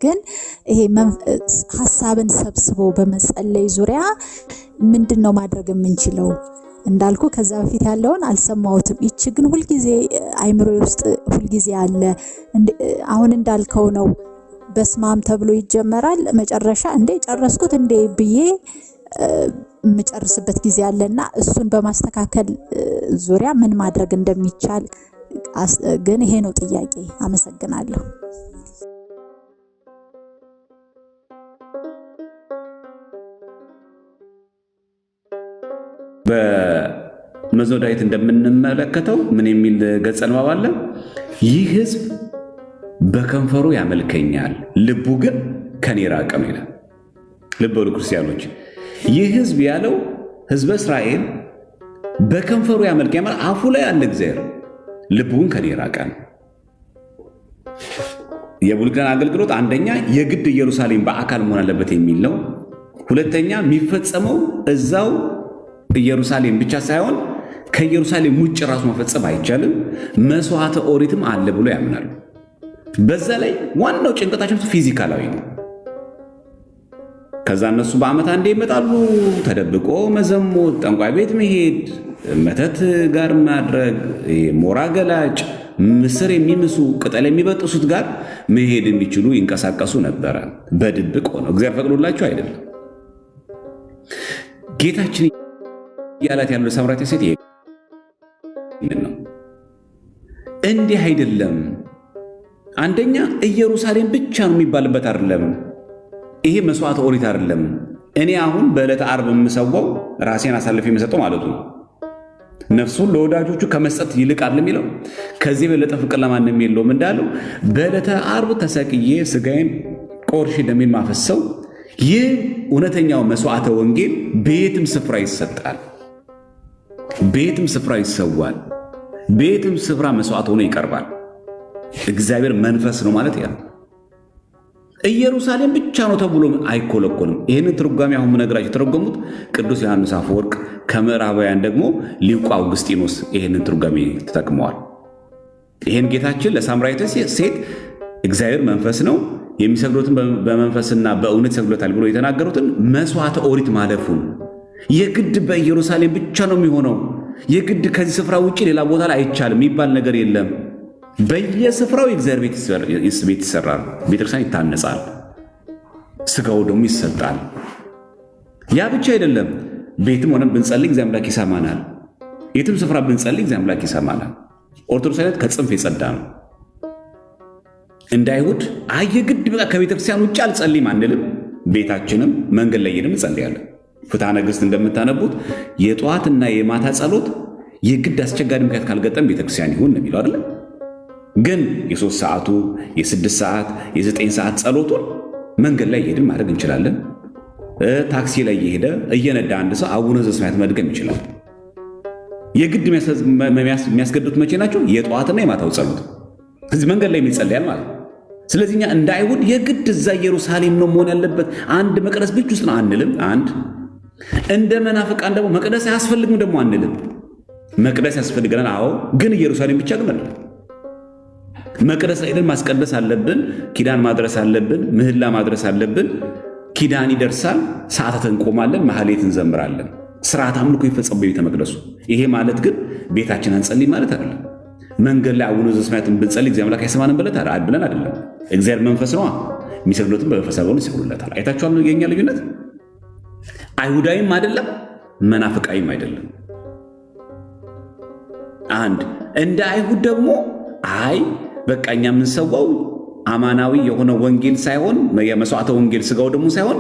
ግን ይሄ ሐሳብን ሰብስቦ በመጸለይ ዙሪያ ምንድነው ማድረግ የምንችለው? እንዳልኩ ከዛ በፊት ያለውን አልሰማሁትም። ይቺ ግን ሁልጊዜ አይምሮ ውስጥ ሁልጊዜ አለ። አሁን እንዳልከው ነው። በስማም ተብሎ ይጀመራል፣ መጨረሻ እንዴ ጨረስኩት እንዴ ብዬ የምጨርስበት ጊዜ አለና እሱን በማስተካከል ዙሪያ ምን ማድረግ እንደሚቻል ግን ይሄ ነው ጥያቄ። አመሰግናለሁ። በመዝሙረ ዳዊት እንደምንመለከተው ምን የሚል ገጸ ንባብ አለ? ይህ ሕዝብ በከንፈሩ ያመልከኛል፣ ልቡ ግን ከኔ ራቀ ነው ይላል። ልብ በሉ ክርስቲያኖች፣ ይህ ሕዝብ ያለው ሕዝበ እስራኤል በከንፈሩ ያመልከኛል ማለት አፉ ላይ አለ እግዚአብሔር፣ ልቡ ግን ከኔ ራቀ ነው። የብሉይ ኪዳን አገልግሎት አንደኛ የግድ ኢየሩሳሌም በአካል መሆን አለበት የሚል ነው። ሁለተኛ የሚፈጸመው እዛው ኢየሩሳሌም ብቻ ሳይሆን ከኢየሩሳሌም ውጭ ራሱ መፈጸም አይቻልም። መስዋዕተ ኦሪትም አለ ብሎ ያምናሉ። በዛ ላይ ዋናው ጭንቀታቸው ፊዚካላዊ ነው። ከዛ እነሱ በዓመት አንዴ ይመጣሉ። ተደብቆ መዘሞት፣ ጠንቋይ ቤት መሄድ፣ መተት ጋር ማድረግ፣ ሞራ ገላጭ፣ ምስር የሚምሱ ቅጠል የሚበጥሱት ጋር መሄድ የሚችሉ ይንቀሳቀሱ ነበረ። በድብቅ ሆነው እግዚአብሔር ፈቅዶላቸው አይደለም። ጌታችን ያላት ያለው ሳምራዊት ሴት ይሄን ነው። እንዲህ አይደለም። አንደኛ ኢየሩሳሌም ብቻ ነው የሚባልበት አይደለም። ይሄ መስዋዕት ኦሪት አይደለም። እኔ አሁን በዕለተ ዓርብ የምሰዋው ራሴን አሳልፌ የምሰጠው ማለቱ ነው። ነፍሱን ለወዳጆቹ ከመስጠት ይልቅ አይደለም የሚለው። ከዚህ በለጠ ፍቅር ለማንም የለውም እንዳለው በዕለተ ዓርብ ተሰቅዬ ስጋዬን ቆርሼ ደሜን ማፈሰው ይህ እውነተኛው መስዋዕተ ወንጌል በየትም ስፍራ ይሰጣል፣ በየትም ስፍራ ይሰዋል፣ በየትም ስፍራ መስዋዕት ሆኖ ይቀርባል። እግዚአብሔር መንፈስ ነው ማለት ያ ኢየሩሳሌም ብቻ ነው ተብሎ አይኮለኮልም። ይህንን ትርጓሜ አሁን ምነግራችሁ የተረጎሙት ቅዱስ ዮሐንስ አፈወርቅ፣ ከምዕራባውያን ደግሞ ሊቁ አውግስጢኖስ ይህንን ትርጓሜ ተጠቅመዋል። ይህን ጌታችን ለሳምራዊት ሴት እግዚአብሔር መንፈስ ነው የሚሰግዱትን በመንፈስና በእውነት ይሰግዱታል ብሎ የተናገሩትን መስዋዕተ ኦሪት ማለፉን የግድ በኢየሩሳሌም ብቻ ነው የሚሆነው፣ የግድ ከዚህ ስፍራ ውጭ ሌላ ቦታ ላይ አይቻልም የሚባል ነገር የለም። በየስፍራው የእግዚአብሔር ቤት ይሰራል፣ ቤተክርስቲያን ይታነጻል፣ ስጋው ደግሞ ይሰጣል። ያ ብቻ አይደለም። ቤትም ሆነን ብንጸልይ እግዚአብሔር አምላክ ይሰማናል። የትም ስፍራ ብንጸልይ እግዚአብሔር አምላክ ይሰማናል። ኦርቶዶክሳዊነት ከጽንፍ የጸዳ ነው። እንደ አይሁድ የግድ በቃ ከቤተክርስቲያን ውጭ አልጸልይም አንልም። ቤታችንም መንገድ ላይ ሄደን እንጸልያለን። ፍትሐ ነገሥት እንደምታነቡት የጠዋትና የማታ ጸሎት የግድ አስቸጋሪ ምክንያት ካልገጠም ቤተክርስቲያን ይሁን ነው የሚለው አይደል? ግን የ3 ሰዓቱ የ6 ሰዓት የ9 ሰዓት ጸሎቱን መንገድ ላይ ሄድን ማድረግ እንችላለን። ታክሲ ላይ እየሄደ እየነዳ አንድ ሰው አቡነ ዘበሰማያት መድገም ይችላል። የግድ የሚያስገዱት መቼ ናቸው? የጠዋትና የማታው ጸሎት እዚህ መንገድ ላይ ይጸልያል ማለት ነው። ስለዚህ እኛ እንደ አይሁድ የግድ እዛ ኢየሩሳሌም ነው መሆን ያለበት አንድ መቅደስ ብቻ ውስጥ ነው አንልም። አንድ እንደ መናፍቃን ደግሞ መቅደስ አያስፈልግም ደግሞ አንልም። መቅደስ ያስፈልገናል። አዎ፣ ግን ኢየሩሳሌም ብቻ ግን አይደለም። መቅደስ ሄደን ማስቀደስ አለብን። ኪዳን ማድረስ አለብን። ምህላ ማድረስ አለብን። ኪዳን ይደርሳል። ሰዓታት እንቆማለን፣ ማህሌት እንዘምራለን። ስርዓት አምልኮ ይፈጸም በቤተ መቅደሱ። ይሄ ማለት ግን ቤታችን አንጸልይ ማለት አይደለም። መንገድ ላይ አቡነ ዘበሰማያትን ብንጸልይ እግዚአብሔር አምላክ አይሰማንም ብለን አይደለም። እግዚአብሔር መንፈስ ነው። የሚሰግዱትን በመንፈሳዊ ሆነው ይሰግዱለታል። አይታችኋል የኛ ልዩነት። አይሁዳዊም አይደለም፣ መናፍቃዊም አይደለም። አንድ እንደ አይሁድ ደግሞ በቃ እኛ የምንሰዋው አማናዊ የሆነ ወንጌል ሳይሆን የመስዋዕተ ወንጌል ስጋው ደግሞ ሳይሆን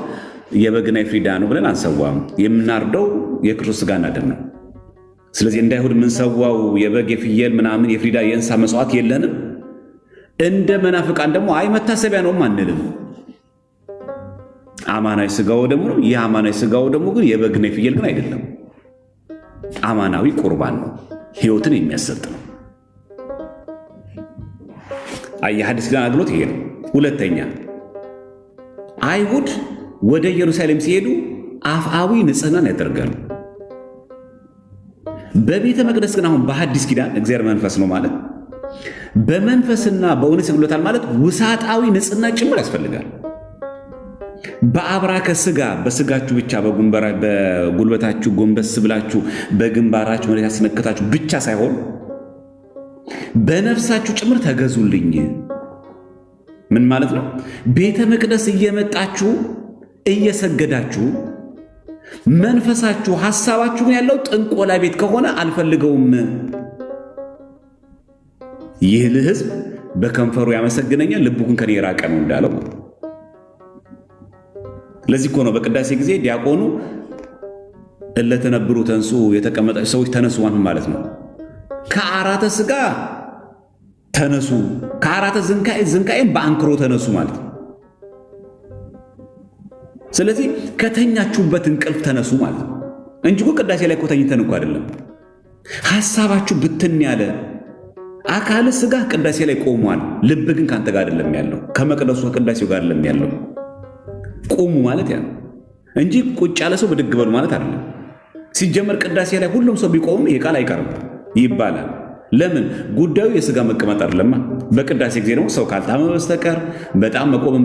የበግና የፍሪዳ ነው ብለን አንሰዋም። የምናርደው የክርስቶስ ስጋና ደም ነው። ስለዚህ እንደ አይሁድ የምንሰዋው የበግ የፍየል ምናምን የፍሪዳ የእንስሳ መስዋዕት የለንም። እንደ መናፍቃን ደግሞ መታሰቢያ ነውም አንልም። አማናዊ ስጋው ደግሞ ነው። ይህ አማናዊ ስጋው ደግሞ ግን የበግና የፍየል ግን አይደለም። አማናዊ ቁርባን ነው፣ ህይወትን የሚያሰጥ ነው። የሐዲስ ኪዳን አገልግሎት ይሄ ነው። ሁለተኛ አይሁድ ወደ ኢየሩሳሌም ሲሄዱ አፍአዊ ንጽህናን ያደርጋሉ። በቤተ መቅደስ ግን አሁን በሐዲስ ኪዳን እግዚአብሔር መንፈስ ነው ማለት በመንፈስና በእውነት ይሰግዱለታል ማለት ውሳጣዊ ንጽሕና ጭምር ያስፈልጋል። በአብራከ ሥጋ በሥጋችሁ ብቻ በጉልበታችሁ ጎንበስ ብላችሁ በግንባራችሁ መሬት ያስነከታችሁ ብቻ ሳይሆን በነፍሳችሁ ጭምር ተገዙልኝ። ምን ማለት ነው? ቤተ መቅደስ እየመጣችሁ እየሰገዳችሁ መንፈሳችሁ ሐሳባችሁ ግን ያለው ጥንቆላ ቤት ከሆነ አልፈልገውም። ይህ ሕዝብ በከንፈሩ ያመሰግነኛል፣ ልቡ ግን ከኔ የራቀ ነው እንዳለው። ለዚህ እኮ ነው በቅዳሴ ጊዜ ዲያቆኑ እለተነብሩ ተንሱ የተቀመጠ ሰዎች ተነሱ ማለት ነው። ከአራተ ሥጋ ተነሱ፣ ከአራተ ዝንቃኤም በአንክሮ ተነሱ ማለት ነው። ስለዚህ ከተኛችሁበት እንቅልፍ ተነሱ ማለት ነው እንጂ እኮ ቅዳሴ ላይ እኮ ተኝተን እኮ አይደለም። ሐሳባችሁ ብትን ያለ አካል ሥጋ ቅዳሴ ላይ ቆሟል፣ ልብ ግን ካንተ ጋር አይደለም ያለው፣ ከመቅደሱ ከቅዳሴው ጋር አይደለም ያለው። ቁሙ ማለት ያ እንጂ ቁጭ ያለ ሰው ብድግ በሉ ማለት አይደለም። ሲጀመር ቅዳሴ ላይ ሁሉም ሰው ቢቆም ይሄ ቃል አይቀርም ይባላል። ለምን? ጉዳዩ የሥጋ መቀመጥ አይደለማ። በቅዳሴ ጊዜ ደግሞ ሰው ካልታመመ በስተቀር በጣም መቆም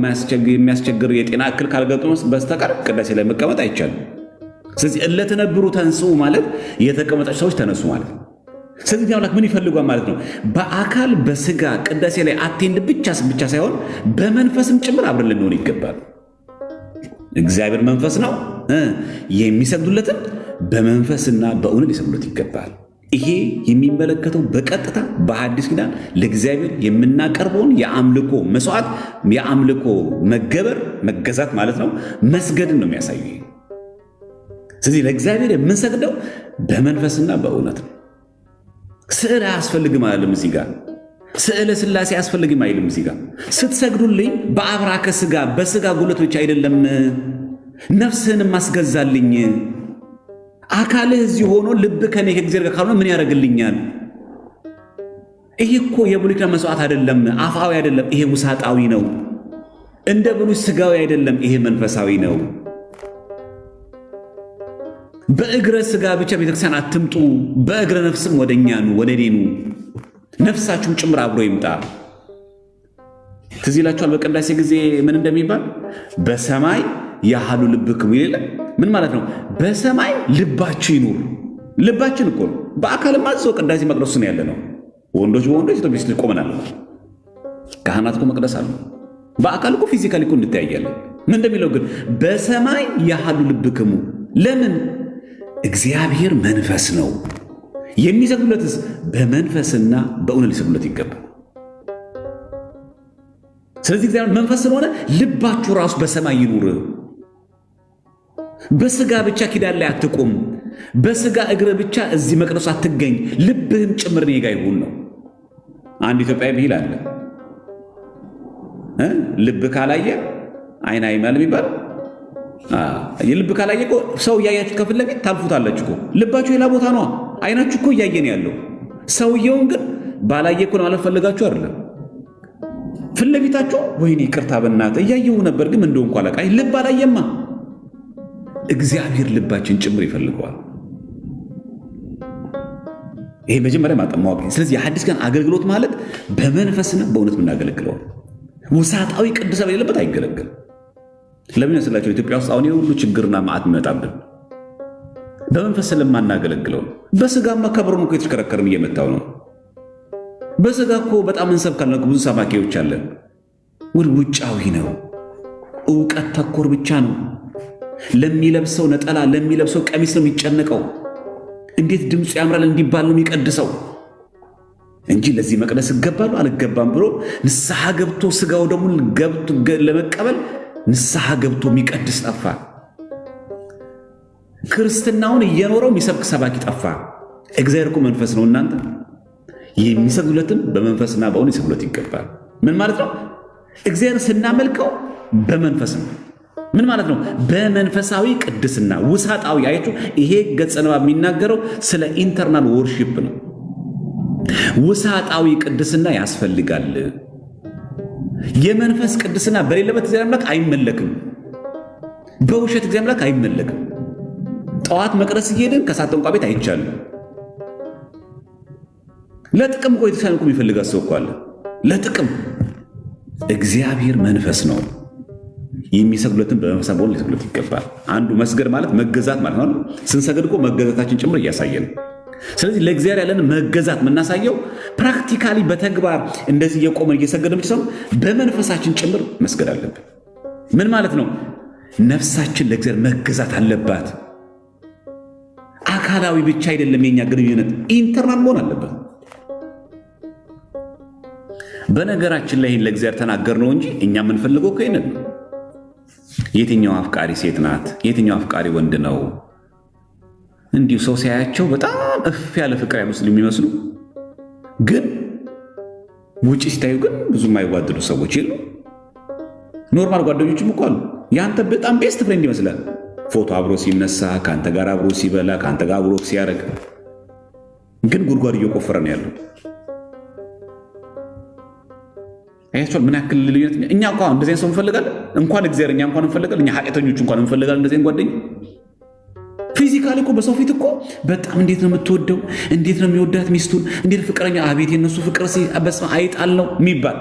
የሚያስቸግር የጤና እክል ካልገጠመ በስተቀር ቅዳሴ ላይ መቀመጥ አይቻልም። ስለዚህ እለተነብሩ ተንሥኡ ማለት የተቀመጣችሁ ሰዎች ተነሱ ማለት ነው። ስለዚህ አምላክ ምን ይፈልጓል ማለት ነው? በአካል በሥጋ ቅዳሴ ላይ አቴንድ ብቻ ሳይሆን በመንፈስም ጭምር አብረን ልንሆን ይገባል። እግዚአብሔር መንፈስ ነው፣ የሚሰግዱለትን በመንፈስና በእውነት ሊሰግዱለት ይገባል። ይሄ የሚመለከተው በቀጥታ በሐዲስ ኪዳን ለእግዚአብሔር የምናቀርበውን የአምልኮ መስዋዕት፣ የአምልኮ መገበር መገዛት ማለት ነው፣ መስገድን ነው የሚያሳየው። ስለዚህ ለእግዚአብሔር የምንሰግደው በመንፈስና በእውነት ነው። ስዕል አያስፈልግም አይደለም እዚህ ጋር፣ ስዕለ ሥላሴ አያስፈልግም አይልም እዚህ ጋር። ስትሰግዱልኝ በአብራከ ሥጋ በሥጋ ጉልበት ብቻ አይደለም፣ ነፍስህንም አስገዛልኝ። አካልህ እዚህ ሆኖ ልብ ከኔ ከእግዚአብሔር ጋር ካልሆነ ምን ያደርግልኛል? ይሄ እኮ የብሉይ ኪዳን መስዋዕት አይደለም፣ አፋዊ አይደለም፣ ይሄ ውሳጣዊ ነው። እንደ ብሉይ ሥጋዊ አይደለም፣ ይሄ መንፈሳዊ ነው። በእግረ ሥጋ ብቻ ቤተክርስቲያን አትምጡ፣ በእግረ ነፍስም ወደኛ ኑ፣ ወደ እኔ ኑ፣ ነፍሳችሁም ጭምር አብሮ ይምጣ። ትዝ ይላችኋል በቅዳሴ ጊዜ ምን እንደሚባል በሰማይ ያህሉ ልብክሙ ይላል። ምን ማለት ነው? በሰማይ ልባችሁ ይኑር። ልባችን እኮ ነው። በአካልማ እዛው ቅዳሴ መቅደስ ነው ያለ ነው። ወንዶች በወንዶች ሴቶች በሴቶች ቆመናል። ካህናት እኮ መቅደስ አሉ። በአካል እኮ ፊዚካሊ እኮ እንተያያለን። ምን እንደሚለው ግን በሰማይ ያህሉ ልብክሙ። ለምን? እግዚአብሔር መንፈስ ነው። የሚሰግዱለትስ በመንፈስና በእውነት ሊሰግዱለት ይገባል። ስለዚህ እግዚአብሔር መንፈስ ስለሆነ ልባችሁ ራሱ በሰማይ ይኑር። በሥጋ ብቻ ኪዳን ላይ አትቁም። በሥጋ እግር ብቻ እዚህ መቅደሱ አትገኝ። ልብህም ጭምር እኔ ጋር ይሁን ነው። አንድ ኢትዮጵያዊ ብሂል አለ፣ ልብ ካላየ አይን አይማል የሚባለው። የልብ ካላየ እኮ ሰው እያያችሁ ከፊት ለፊት ታልፉታላችሁ እኮ። ልባችሁ ሌላ ቦታ ነው። አይናችሁ እኮ እያየን ያለው ሰውየውን ግን ባላየ እኮ ማለት ፈልጋችሁ አይደለም። ፊት ለፊታችሁ ወይኔ ይቅርታ በእናትህ እያየሁ ነበር ግን እንደው እንኳን አላውቅ። ልብ አላየማ። እግዚአብሔር ልባችን ጭምር ይፈልገዋል። ይሄ መጀመሪያ ማወቅ። ስለዚህ የሐዲስ ኪዳን አገልግሎት ማለት በመንፈስና በእውነት የምናገለግለው ውሳጣዊ ቅድስና በሌለበት አይገለገልም። ለምን ያስላቸው ኢትዮጵያ ውስጥ አሁን የሁሉ ችግርና መዓት የሚመጣብን በመንፈስ ስለማናገለግለው ነው። በሥጋማ ከበሩን እኮ የተሽከረከርን እየመታው ነው። በሥጋ እኮ በጣም እንሰብካለን። ብዙ ሰባኪዎች አለን። ውጫዊ ነው፣ ዕውቀት ተኮር ብቻ ነው። ለሚለብሰው ነጠላ ለሚለብሰው ቀሚስ ነው የሚጨነቀው። እንዴት ድምፁ ያምራል እንዲባል ነው የሚቀድሰው እንጂ ለዚህ መቅደስ እገባለሁ አልገባም ብሎ ንስሐ ገብቶ ሥጋው ደግሞ ለመቀበል ንስሐ ገብቶ የሚቀድስ ጠፋ። ክርስትናውን እየኖረው የሚሰብክ ሰባኪ ጠፋ። እግዚአብሔር እኮ መንፈስ ነው። እናንተ የሚሰግዱለትን በመንፈስና በእውነት ሊሰግዱለት ይገባል። ምን ማለት ነው? እግዚአብሔር ስናመልከው በመንፈስ ነው። ምን ማለት ነው? በመንፈሳዊ ቅድስና ውሳጣዊ። አያችሁ፣ ይሄ ገጸ ንባብ የሚናገረው ስለ ኢንተርናል ወርሺፕ ነው። ውሳጣዊ ቅድስና ያስፈልጋል። የመንፈስ ቅድስና በሌለበት እግዚአብሔር አምላክ አይመለክም። በውሸት እግዚአብሔር አምላክ አይመለክም። ጠዋት መቅደስ እየሄድን ከሰዓት ጠንቋይ ቤት አይቻልም። ለጥቅም እኮ የተሻለ እኮ የሚፈልጋት ሰው እኮ አለ። ለጥቅም እግዚአብሔር መንፈስ ነው። የሚሰግዱለትን በመንፈስ በሆን ሊሰግዱለት ይገባል። አንዱ መስገድ ማለት መገዛት ማለት ነው። ስንሰግድ እኮ መገዛታችን ጭምር እያሳየ ነው። ስለዚህ ለእግዚአብሔር ያለን መገዛት የምናሳየው ፕራክቲካሊ በተግባር እንደዚህ እየቆመን እየሰገድን ብቻ ሳይሆን በመንፈሳችን ጭምር መስገድ አለብን። ምን ማለት ነው? ነፍሳችን ለእግዚአብሔር መገዛት አለባት። አካላዊ ብቻ አይደለም የኛ ግንኙነት፣ ኢንተርናል መሆን አለበት። በነገራችን ላይ ለእግዚአብሔር ተናገር ነው እንጂ እኛ የምንፈልገው ከይንን ነው። የትኛው አፍቃሪ ሴት ናት? የትኛው አፍቃሪ ወንድ ነው? እንዲሁ ሰው ሲያያቸው በጣም እፍ ያለ ፍቅር አይመስሉ የሚመስሉ ግን ውጪ ሲታዩ ግን ብዙም አይዋደዱ ሰዎች የሉ። ኖርማል ጓደኞችም እኮ አሉ። ያንተ በጣም ቤስት ፍሬንድ ይመስላል። ፎቶ አብሮ ሲነሳ፣ ከአንተ ጋር አብሮ ሲበላ፣ ከአንተ ጋር አብሮ ሲያደርግ ግን ጉድጓድ እየቆፈረ ነው ያለው። አያችኋል ምን ያክል ልዩነት? እኛ እንኳ እንደዚህ ሰው እንፈልጋለን። እንኳን እግዚአብሔር እኛ እንኳን እንፈልጋለን። እኛ ኃጢአተኞች እንኳን እንፈልጋለን እንደዚህ ጓደኛ። ፊዚካሊ እኮ በሰው ፊት እኮ በጣም እንዴት ነው የምትወደው፣ እንዴት ነው የሚወዳት ሚስቱን፣ እንዴት ፍቅረኛ፣ አቤት የነሱ ፍቅር በስመ አይጣል ነው የሚባል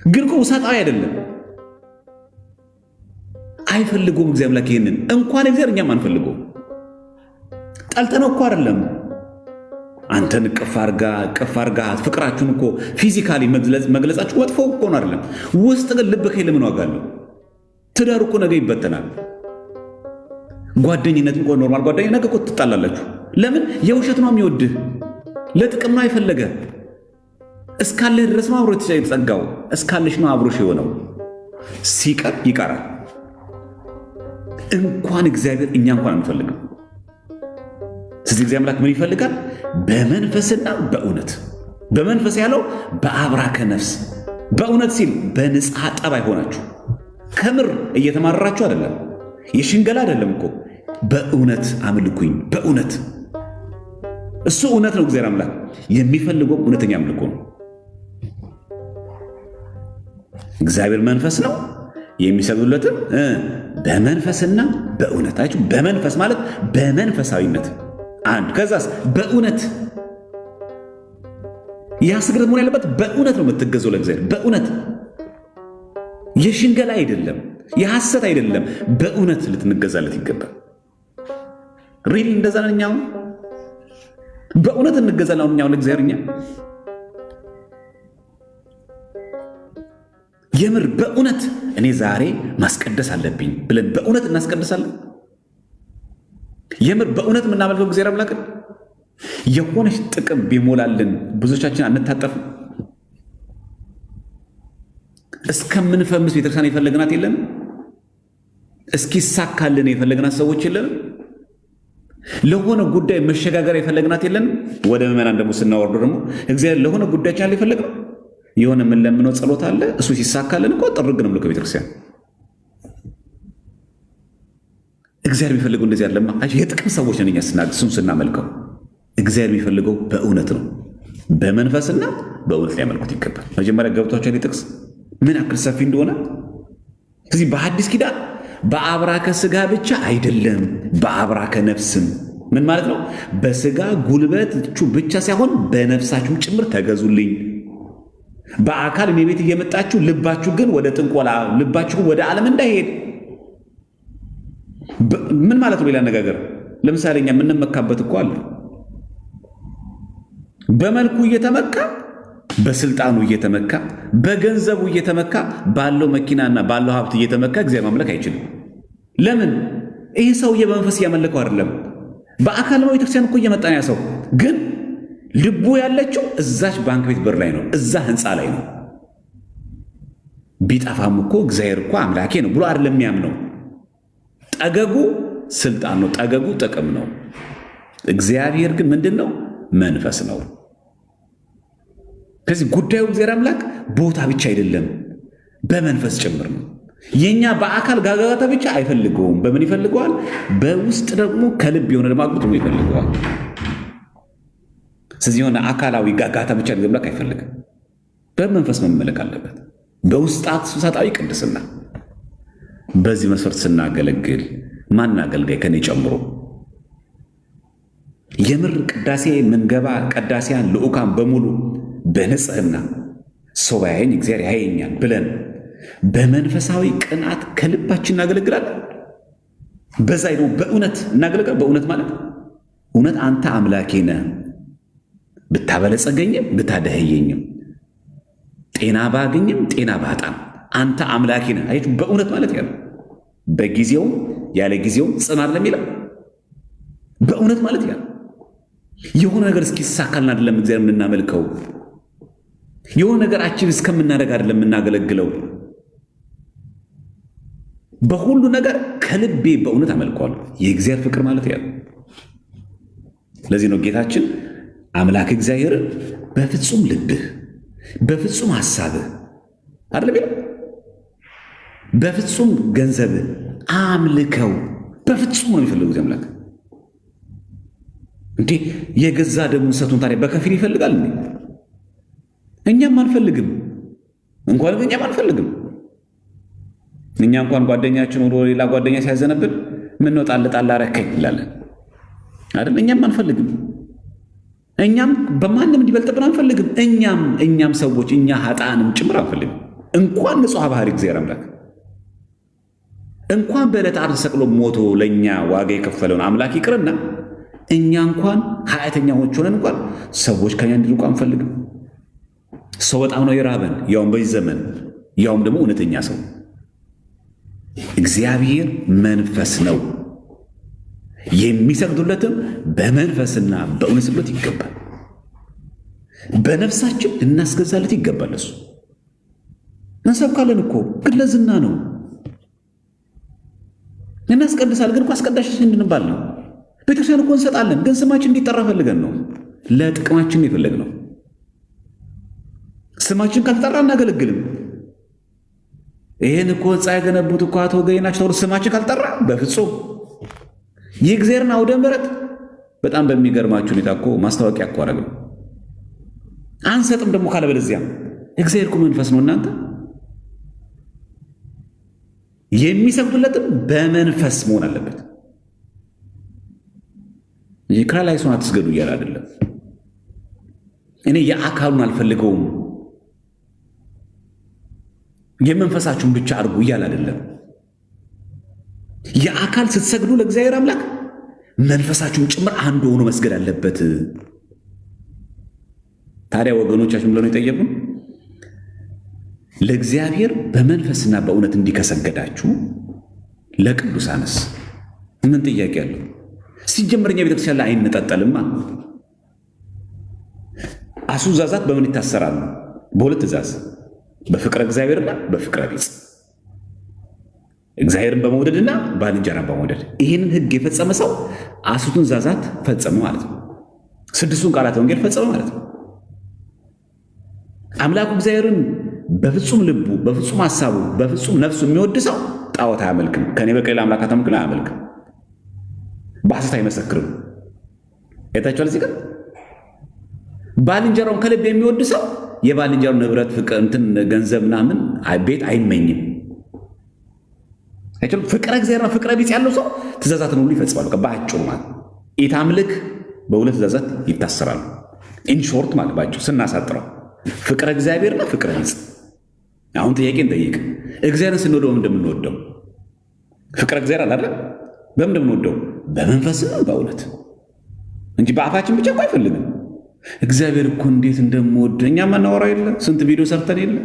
ግን እኮ ውሳጣዊ አይደለም። አይፈልገውም እግዚአብሔር አምላክ ይሄንን። እንኳን እግዚአብሔር እኛም አንፈልገው። ጠልተነው እኮ አይደለም። አንተን ቅፍ አርጋ ፍቅራችሁን እኮ ፊዚካሊ መግለጻችሁ መጥፎ እኮ ነው አይደለም። ውስጥ ግን ልብ ከሌለ ምን ዋጋ አለው? ትዳሩ እኮ ነገ ይበተናል። ጓደኝነት እኮ ኖርማል ጓደኛ ነገ እኮ ትጣላላችሁ። ለምን? የውሸት ነው የሚወድህ፣ ለጥቅም ነው አይፈለገ። እስካለህ ድረስ ነው አብሮ የተጸጋው፣ እስካለሽ ነው አብሮሽ የሆነው። ሲቀር ይቀራል። እንኳን እግዚአብሔር እኛ እንኳን አንፈልግም። ስለዚህ እግዚአብሔር አምላክ ምን ይፈልጋል? በመንፈስና በእውነት። በመንፈስ ያለው በአብራከ ነፍስ፣ በእውነት ሲል በንጽሐ ጠባይ ሆናችሁ ከምር እየተማረራችሁ አይደለም፣ የሽንገላ አይደለም እኮ በእውነት አምልኩኝ። በእውነት እሱ እውነት ነው። እግዚአብሔር አምላክ የሚፈልገው እውነተኛ አምልኮ ነው። እግዚአብሔር መንፈስ ነው፣ የሚሰግዱለትም በመንፈስና በእውነት። አያችሁ፣ በመንፈስ ማለት በመንፈሳዊነት አንድ። ከዛስ በእውነት። ያ ስግደት መሆን ያለበት በእውነት ነው። የምትገዘው ለእግዚአብሔር በእውነት፣ የሽንገላ አይደለም፣ የሐሰት አይደለም። በእውነት ልትንገዛለት ይገባል። ሪል እንደዛ ነን እኛ። በእውነት እንገዛለን እኛው ለእግዚአብሔር። እኛ የምር በእውነት እኔ ዛሬ ማስቀደስ አለብኝ ብለን በእውነት እናስቀድሳለን። የምር በእውነት የምናመልከው እግዚአብሔር አምላክን የሆነች ጥቅም ቢሞላልን ብዙዎቻችን አንታጠፍም። እስከምንፈምስ ቤተክርስቲያን የፈለግናት የለንም። እስኪሳካልን የፈለግናት ሰዎች የለንም። ለሆነ ጉዳይ መሸጋገር የፈለግናት የለንም። ወደ ምዕመናን ደግሞ ስናወርዱ ደግሞ እግዚአብሔር ለሆነ ጉዳያችን ያለ የፈለግነው የሆነ የምንለምነው ጸሎት አለ። እሱ ሲሳካልን እኮ ጥርግ ነው የምልከው ቤተክርስቲያን። እግዚአብሔር የሚፈልገው እንደዚህ ያለማ የጥቅም ሰዎች ነን እኛ እሱን ስናመልከው። እግዚአብሔር የሚፈልገው በእውነት ነው። በመንፈስና በእውነት ሊያመልኩት ይገባል። መጀመሪያ ገብቷቸው ጥቅስ ምን ያክል ሰፊ እንደሆነ። ስለዚህ በሐዲስ ኪዳን በአብራከ ስጋ ብቻ አይደለም፣ በአብራከ ነፍስም። ምን ማለት ነው? በስጋ ጉልበታችሁ ብቻ ሳይሆን በነፍሳችሁም ጭምር ተገዙልኝ። በአካል እኔ ቤት እየመጣችሁ ልባችሁ ግን ወደ ጥንቆላ፣ ልባችሁ ወደ ዓለም እንዳይሄድ። ምን ማለት ነው? ሌላ አነጋገር ለምሳሌ እኛ የምንመካበት እኮ አለ። በመልኩ እየተመካ፣ በስልጣኑ እየተመካ፣ በገንዘቡ እየተመካ፣ ባለው መኪናና ባለው ሀብት እየተመካ እግዚአብሔር ማምለክ አይችልም። ለምን? ይህ ሰውዬ በመንፈስ እያመለከው አይደለም። በአካል ነው ቤተክርስቲያን እኮ እየመጣ ነው። ያ ሰው ግን ልቡ ያለችው እዛች ባንክ ቤት በር ላይ ነው፣ እዛ ህንፃ ላይ ነው። ቢጠፋም እኮ እግዚአብሔር እኮ አምላኬ ነው ብሎ አይደለም የሚያምነው። ጠገጉ ስልጣን ነው፣ ጠገጉ ጥቅም ነው። እግዚአብሔር ግን ምንድን ነው? መንፈስ ነው። ከዚህ ጉዳዩ እግዚአብሔር አምላክ ቦታ ብቻ አይደለም፣ በመንፈስ ጭምር ነው። የኛ በአካል ጋጋታ ብቻ አይፈልገውም። በምን ይፈልገዋል? በውስጥ ደግሞ ከልብ የሆነ ለማግኘት ነው ይፈልገዋል። ስለዚህ የሆነ አካላዊ ጋጋታ ብቻ እግዚአብሔር አምላክ አይፈልግም። በመንፈስ መመለክ አለበት፣ በውስጣት ውስጣዊ ቅድስና። በዚህ መስፈርት ስናገለግል ማን አገልጋይ ከኔ ጨምሮ የምር ቅዳሴ ምንገባ ቀዳሲያን ልዑካን በሙሉ በንጽህና ሰው ባያየኝ እግዚአብሔር ያየኛል ብለን በመንፈሳዊ ቅንዓት ከልባችን እናገለግላለን። በዛ ነው በእውነት እናገለግላለን። በእውነት ማለት እውነት አንተ አምላኬ ነህ፣ ብታበለጸገኝም ብታደህየኝም፣ ጤና ባገኝም ጤና ባጣም አንተ አምላኬ ነህ። አያችሁ በእውነት ማለት ያለው በጊዜውም ያለ ጊዜውም ጽም አይደለም የሚለው በእውነት ማለት ያለው የሆነ ነገር እስኪሳካልን አይደለም እግዚአብሔር የምናመልከው። የሆነ ነገር አቺቭ እስከምናደርግ አይደለም የምናገለግለው። በሁሉ ነገር ከልቤ በእውነት አመልከዋለሁ። የእግዚአብሔር ፍቅር ማለት ያለው ለዚህ ነው ጌታችን አምላክ እግዚአብሔርን በፍጹም ልብህ በፍጹም ሐሳብህ አይደለም ይላል፣ በፍጹም ገንዘብህ አምልከው። በፍጹም ነው የሚፈልገው እግዚአብሔር አምላክ። እንዴ የገዛ ደሙን ሰጥቶን ታዲያ በከፊል ይፈልጋል እንዴ? እኛም አንፈልግም። እንኳን እኛም አንፈልግም። እኛ እንኳን ጓደኛችን ወደ ሌላ ጓደኛ ሲያዘነብን ምን ነው ጣል ጣል አረከኝ ይላል አይደል? እኛም አንፈልግም። እኛም በማንም እንዲበልጥብን አንፈልግም። እኛም ሰዎች እኛ ኃጥአንም ጭምር አንፈልግም። እንኳን ንጹሕ ባህሪ እግዚአብሔር አምላክ እንኳን በዕለተ ዓርብ ተሰቅሎ ሞቶ ለእኛ ዋጋ የከፈለውን አምላክ ይቅርና እኛ እንኳን ኃጢአተኞች ሆነን እንኳን ሰዎች ከኛ እንዲርቁ አንፈልግም። ሰው በጣም ነው የራበን፣ ያውም በዚህ ዘመን፣ ያውም ደግሞ እውነተኛ ሰው። እግዚአብሔር መንፈስ ነው፣ የሚሰግዱለትም በመንፈስና በእውነት ስግደት ይገባል። በነፍሳችን ልናስገዛለት ይገባል። እሱ እንሰብካለን እኮ ግን ለዝና ነው። እናስቀድሳለን ግን እኮ አስቀዳሽ እንድንባል ነው። ቤተክርስቲያን እኮ እንሰጣለን ግን ስማችን እንዲጠራ ፈልገን ነው። ለጥቅማችን የፈለግነው ስማችን ካልጠራ እናገለግልም። ይህን እኮ ሕንፃ የገነቡት እኮ አቶ ገይ ናቸው ተብሎ ስማችን ካልጠራ በፍጹም የእግዚአብሔርን አውደ ምሕረት በጣም በሚገርማችሁ ሁኔታ እኮ ማስታወቂያ እኮ አደረግን። አንሰጥም ደግሞ ካለበለዚያም እግዚአብሔር እኮ መንፈስ ነው። እናንተ የሚሰግዱለትም በመንፈስ መሆን አለበት። የክራላይሶን አትስገዱ እያለ አይደለም። እኔ የአካሉን አልፈልገውም የመንፈሳችሁን ብቻ አድርጉ እያለ አይደለም። የአካል ስትሰግዱ ለእግዚአብሔር አምላክ መንፈሳችሁን ጭምር አንድ ሆኖ መስገድ አለበት። ታዲያ ወገኖቻችን ብለው ነው የጠየቁን፣ ለእግዚአብሔር በመንፈስና በእውነት እንዲከሰገዳችሁ ለቅዱሳንስ ምን ጥያቄ አለው? ሲጀመር እኛ ቤተክርስቲያን ላይ አይነጣጠልማ። አሱዛዛት በምን ይታሰራሉ? በሁለት ትእዛዝ፣ በፍቅረ እግዚአብሔርና በፍቅረ ቢጽ። እግዚአብሔርን በመውደድና ባልንጀራን በመውደድ። ይህንን ሕግ የፈጸመ ሰው አስሩን ትእዛዛት ፈጸመ ማለት ነው። ስድስቱን ቃላተ ወንጌል ፈጸመ ማለት ነው። አምላኩ እግዚአብሔርን በፍጹም ልቡ፣ በፍጹም ሐሳቡ፣ በፍጹም ነፍሱ የሚወድ ሰው ጣዖት አያመልክም። ከኔ በቀር ሌላ አምላክ አታምልኩ አያመልክም። በሐሰት አይመሰክርም። አይታችኋል። እዚህ ጋር ባልንጀራውን ከልብ የሚወድ ሰው የባልንጀራው ንብረት፣ ፍቅር፣ እንትን ገንዘብ ምናምን ቤት አይመኝም። አይቻል። ፍቅረ እግዚአብሔርና ፍቅረ ቢጽ ያለው ሰው ትእዛዛትን ሁሉ ይፈጽማል። በአጭሩ ማለት ኢታምልክ በሁለት ትእዛዛት ይታሰራሉ። ኢንሾርት ማለት ባጭሩ ስናሳጥረው ፍቅረ እግዚአብሔርና ፍቅረ ቢጽ። አሁን ጥያቄ እንጠይቅ። እግዚአብሔርን ስንወደው እንደምንወደው ፍቅረ እግዚአብሔር አለ አይደል? በምን እንደምንወደው በመንፈስና በእውነት እንጂ በአፋችን ብቻ እኮ አይፈልግም። እግዚአብሔር እኮ እንዴት እንደምወድ እኛ ማናወራው የለ? ስንት ቪዲዮ ሰርተን የለ?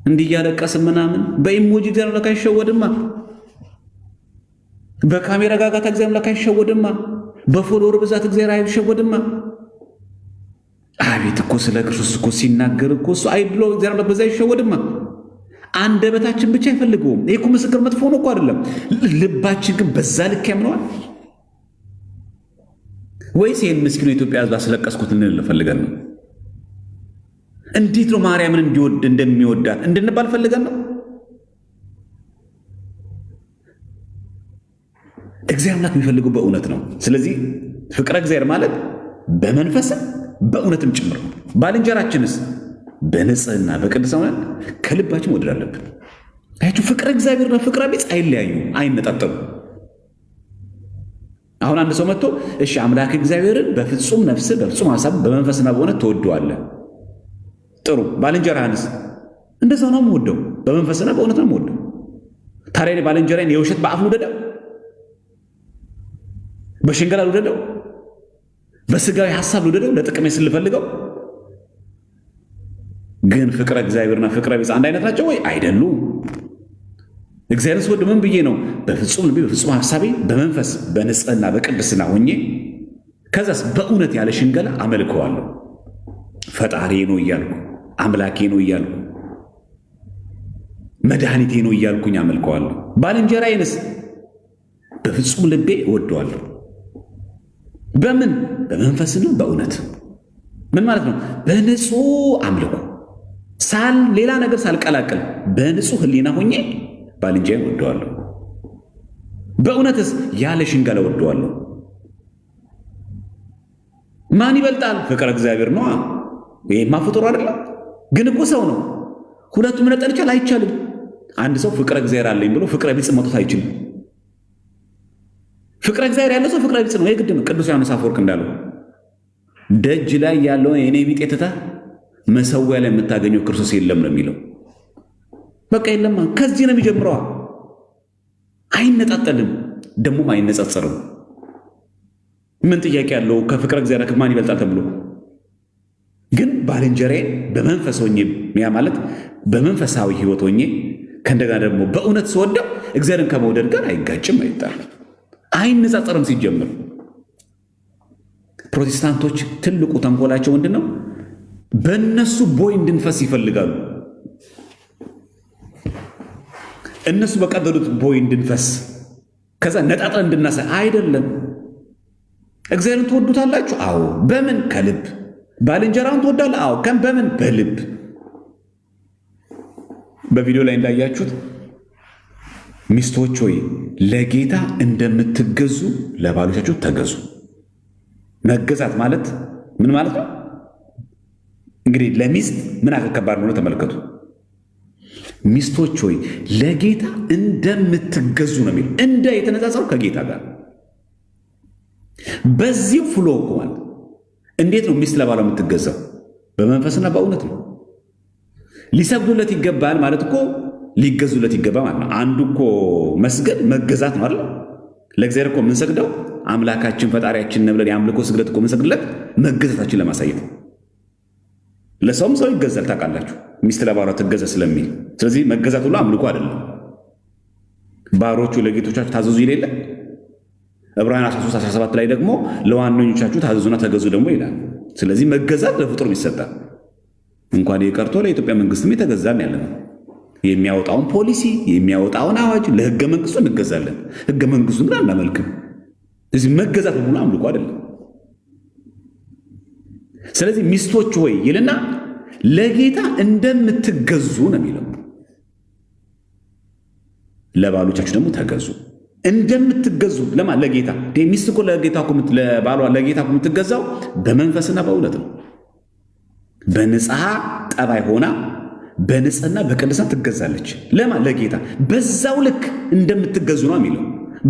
እንዲህ እያለቀስን ምናምን። በኢሞጂ እግዚአብሔር ለካ አይሸወድማ። በካሜራ ጋጋታ እግዚአብሔር ለካ አይሸወድማ። በፎሎወር ብዛት እግዚአብሔር አይሸወድማ። አቤት እኮ ስለ ክርስቶስ እኮ ሲናገር እኮ እሱ አይ ብሎ እግዚአብሔር በዛ አይሸወድማ። አንደበታችን ብቻ አይፈልገውም። ይሄ እኮ ምስክር መጥፎ ነው እኮ አይደለም። ልባችን ግን በዛ ልክ ያምነዋል ወይስ ይህን ምስኪኑ የኢትዮጵያ ሕዝብ አስለቀስኩት እንል ፈልገን ነው? እንዴት ነው ማርያምን እንደሚወዳት እንድንባል ፈልገን ነው? እግዚአብሔር አምላክ የሚፈልገው በእውነት ነው። ስለዚህ ፍቅረ እግዚአብሔር ማለት በመንፈስም በእውነትም ጭምር ነው። ባልንጀራችንስ በንጽህና በቅድስና ከልባችን መውደድ አለብን። አያችሁ፣ ፍቅረ እግዚአብሔርና ፍቅረ ቢጽ አይለያዩ፣ አይነጣጠሉ። አሁን አንድ ሰው መጥቶ እሺ አምላክ እግዚአብሔርን በፍጹም ነፍስ በፍጹም ሐሳብ በመንፈስና በእውነት ትወደዋለህ። ጥሩ። ባልንጀራህንስ? እንደዛው ነው የምወደው፣ በመንፈስና በእውነት ነው የምወደው። ታዲያ ባልንጀራዬን የውሸት በአፍ ልውደደው? በሽንገላ ልውደደው? በስጋዊ ሐሳብ ልውደደው? ለጥቅሜ ስልፈልገው? ግን ፍቅረ እግዚአብሔርና ፍቅረ ቢጽ አንድ አይነት ናቸው ወይ? አይደሉም። እግዚአብሔርን ስወድ ምን ብዬ ነው? በፍጹም ልቤ በፍጹም ሐሳቤ በመንፈስ በንጽህና በቅድስና ሆኜ ከዛስ በእውነት ያለ ሽንገላ አመልከዋለሁ። ፈጣሪ ነው እያልኩ አምላኬ ነው እያልኩ መድኃኒቴ ነው እያልኩኝ አመልከዋለሁ። ባልንጀራዬንስ በፍጹም ልቤ እወደዋለሁ። በምን? በመንፈስና በእውነት። ምን ማለት ነው? በንጹህ አምልኮ ሌላ ነገር ሳልቀላቅል በንጹህ ሕሊና ሆኜ ባልንጀራዬን እወደዋለሁ። በእውነትስ ያለ ሽንገላ እወደዋለሁ። ማን ይበልጣል? ፍቅረ እግዚአብሔር ነው። ይሄማ ፍጡር አይደለም፣ ግን እኮ ሰው ነው። ሁለቱም መነጠል ይቻል አይቻልም። አንድ ሰው ፍቅረ እግዚአብሔር አለኝ ብሎ ፍቅረ ቢጽ መውጣት አይችልም። ፍቅረ እግዚአብሔር ያለው ሰው ፍቅረ ቢጽ ነው። የግድ ነው። ቅዱስ ዮሐንስ አፈወርቅ እንዳለው ደጅ ላይ ያለውን የኔ ቢጤ ትተህ መሰዊያ ላይ የምታገኘው ክርስቶስ የለም ነው የሚለው። በቃ የለማ። ከዚህ ነው የሚጀምረዋ። አይነጣጠልም፣ ደግሞም አይነጻጸርም። ምን ጥያቄ ያለው? ከፍቅረ እግዚአብሔር ማን ይበልጣል ተብሎ ግን ባልንጀራዬን በመንፈስ ሆኜ ያ ማለት በመንፈሳዊ ሕይወት ሆኜ ከእንደገና ደግሞ በእውነት ስወደው እግዚአብሔርን ከመውደድ ጋር አይጋጭም፣ አይጣልም፣ አይነጻጸርም። ሲጀምር ፕሮቴስታንቶች ትልቁ ተንኮላቸው ምንድን ነው? በእነሱ ቦይ እንድንፈስ ይፈልጋሉ። እነሱ በቀደዱት ቦይ እንድንፈስ ከዛ ነጣጥለን እንድናሳይ አይደለም። እግዚአብሔርን ትወዱታላችሁ? አዎ። በምን? ከልብ። ባልንጀራውን ትወዳለህ? አዎ። በምን? በልብ። በቪዲዮ ላይ እንዳያችሁት ሚስቶች ሆይ ለጌታ እንደምትገዙ ለባሎቻችሁ ተገዙ። መገዛት ማለት ምን ማለት ነው? እንግዲህ ለሚስት ምን ያክል ከባድ ነው ተመልከቱ። ሚስቶች ሆይ ለጌታ እንደምትገዙ ነው የሚል። እንደ የተነጻጸሩ ከጌታ ጋር በዚህ ፍሎ እንኳን እንዴት ነው ሚስት ለባሏ የምትገዛው? በመንፈስና በእውነት ነው። ሊሰግዱለት ይገባል ማለት እኮ ሊገዙለት ይገባ ማለት ነው። አንዱ እኮ መስገድ መገዛት ነው አይደል? ለእግዚአብሔር እኮ የምንሰግደው አምላካችን ፈጣሪያችን ነው ብለን የአምልኮ ስግደት እኮ የምንሰግድለት መገዛታችን ለማሳየት ነው። ለሰውም ሰው ይገዛል ታውቃላችሁ፣ ሚስት ለባሏ ትገዛ ስለሚል። ስለዚህ መገዛት ሁሉ አምልኮ አይደለም። ባሮቹ ለጌቶቻችሁ ታዘዙ ይሌለ ዕብራውያን 13:17 ላይ ደግሞ ለዋነኞቻችሁ ታዘዙና ተገዙ ደግሞ ይላል። ስለዚህ መገዛት ለፍጡር ይሰጣል። እንኳን የቀርቶ ለኢትዮጵያ መንግስትም የተገዛን ያለ ነው። የሚያወጣውን ፖሊሲ የሚያወጣውን አዋጅ ለህገ መንግስቱ እንገዛለን። ህገ መንግስቱን ግን አናመልክም። ስለዚህ መገዛት በሙሉ አምልኮ አይደለም። ስለዚህ ሚስቶች ሆይ ይልና ለጌታ እንደምትገዙ ነው የሚለው። ለባሎቻችሁ ደግሞ ተገዙ። እንደምትገዙ ለማን? ለጌታ። ሚስት እኮ ለጌታ ለባሏ ለጌታ የምትገዛው በመንፈስና በእውነት ነው። በንጽሐ ጠባይ ሆና በንጽህና በቅድስና ትገዛለች። ለማን? ለጌታ። በዛው ልክ እንደምትገዙ ነው የሚለው።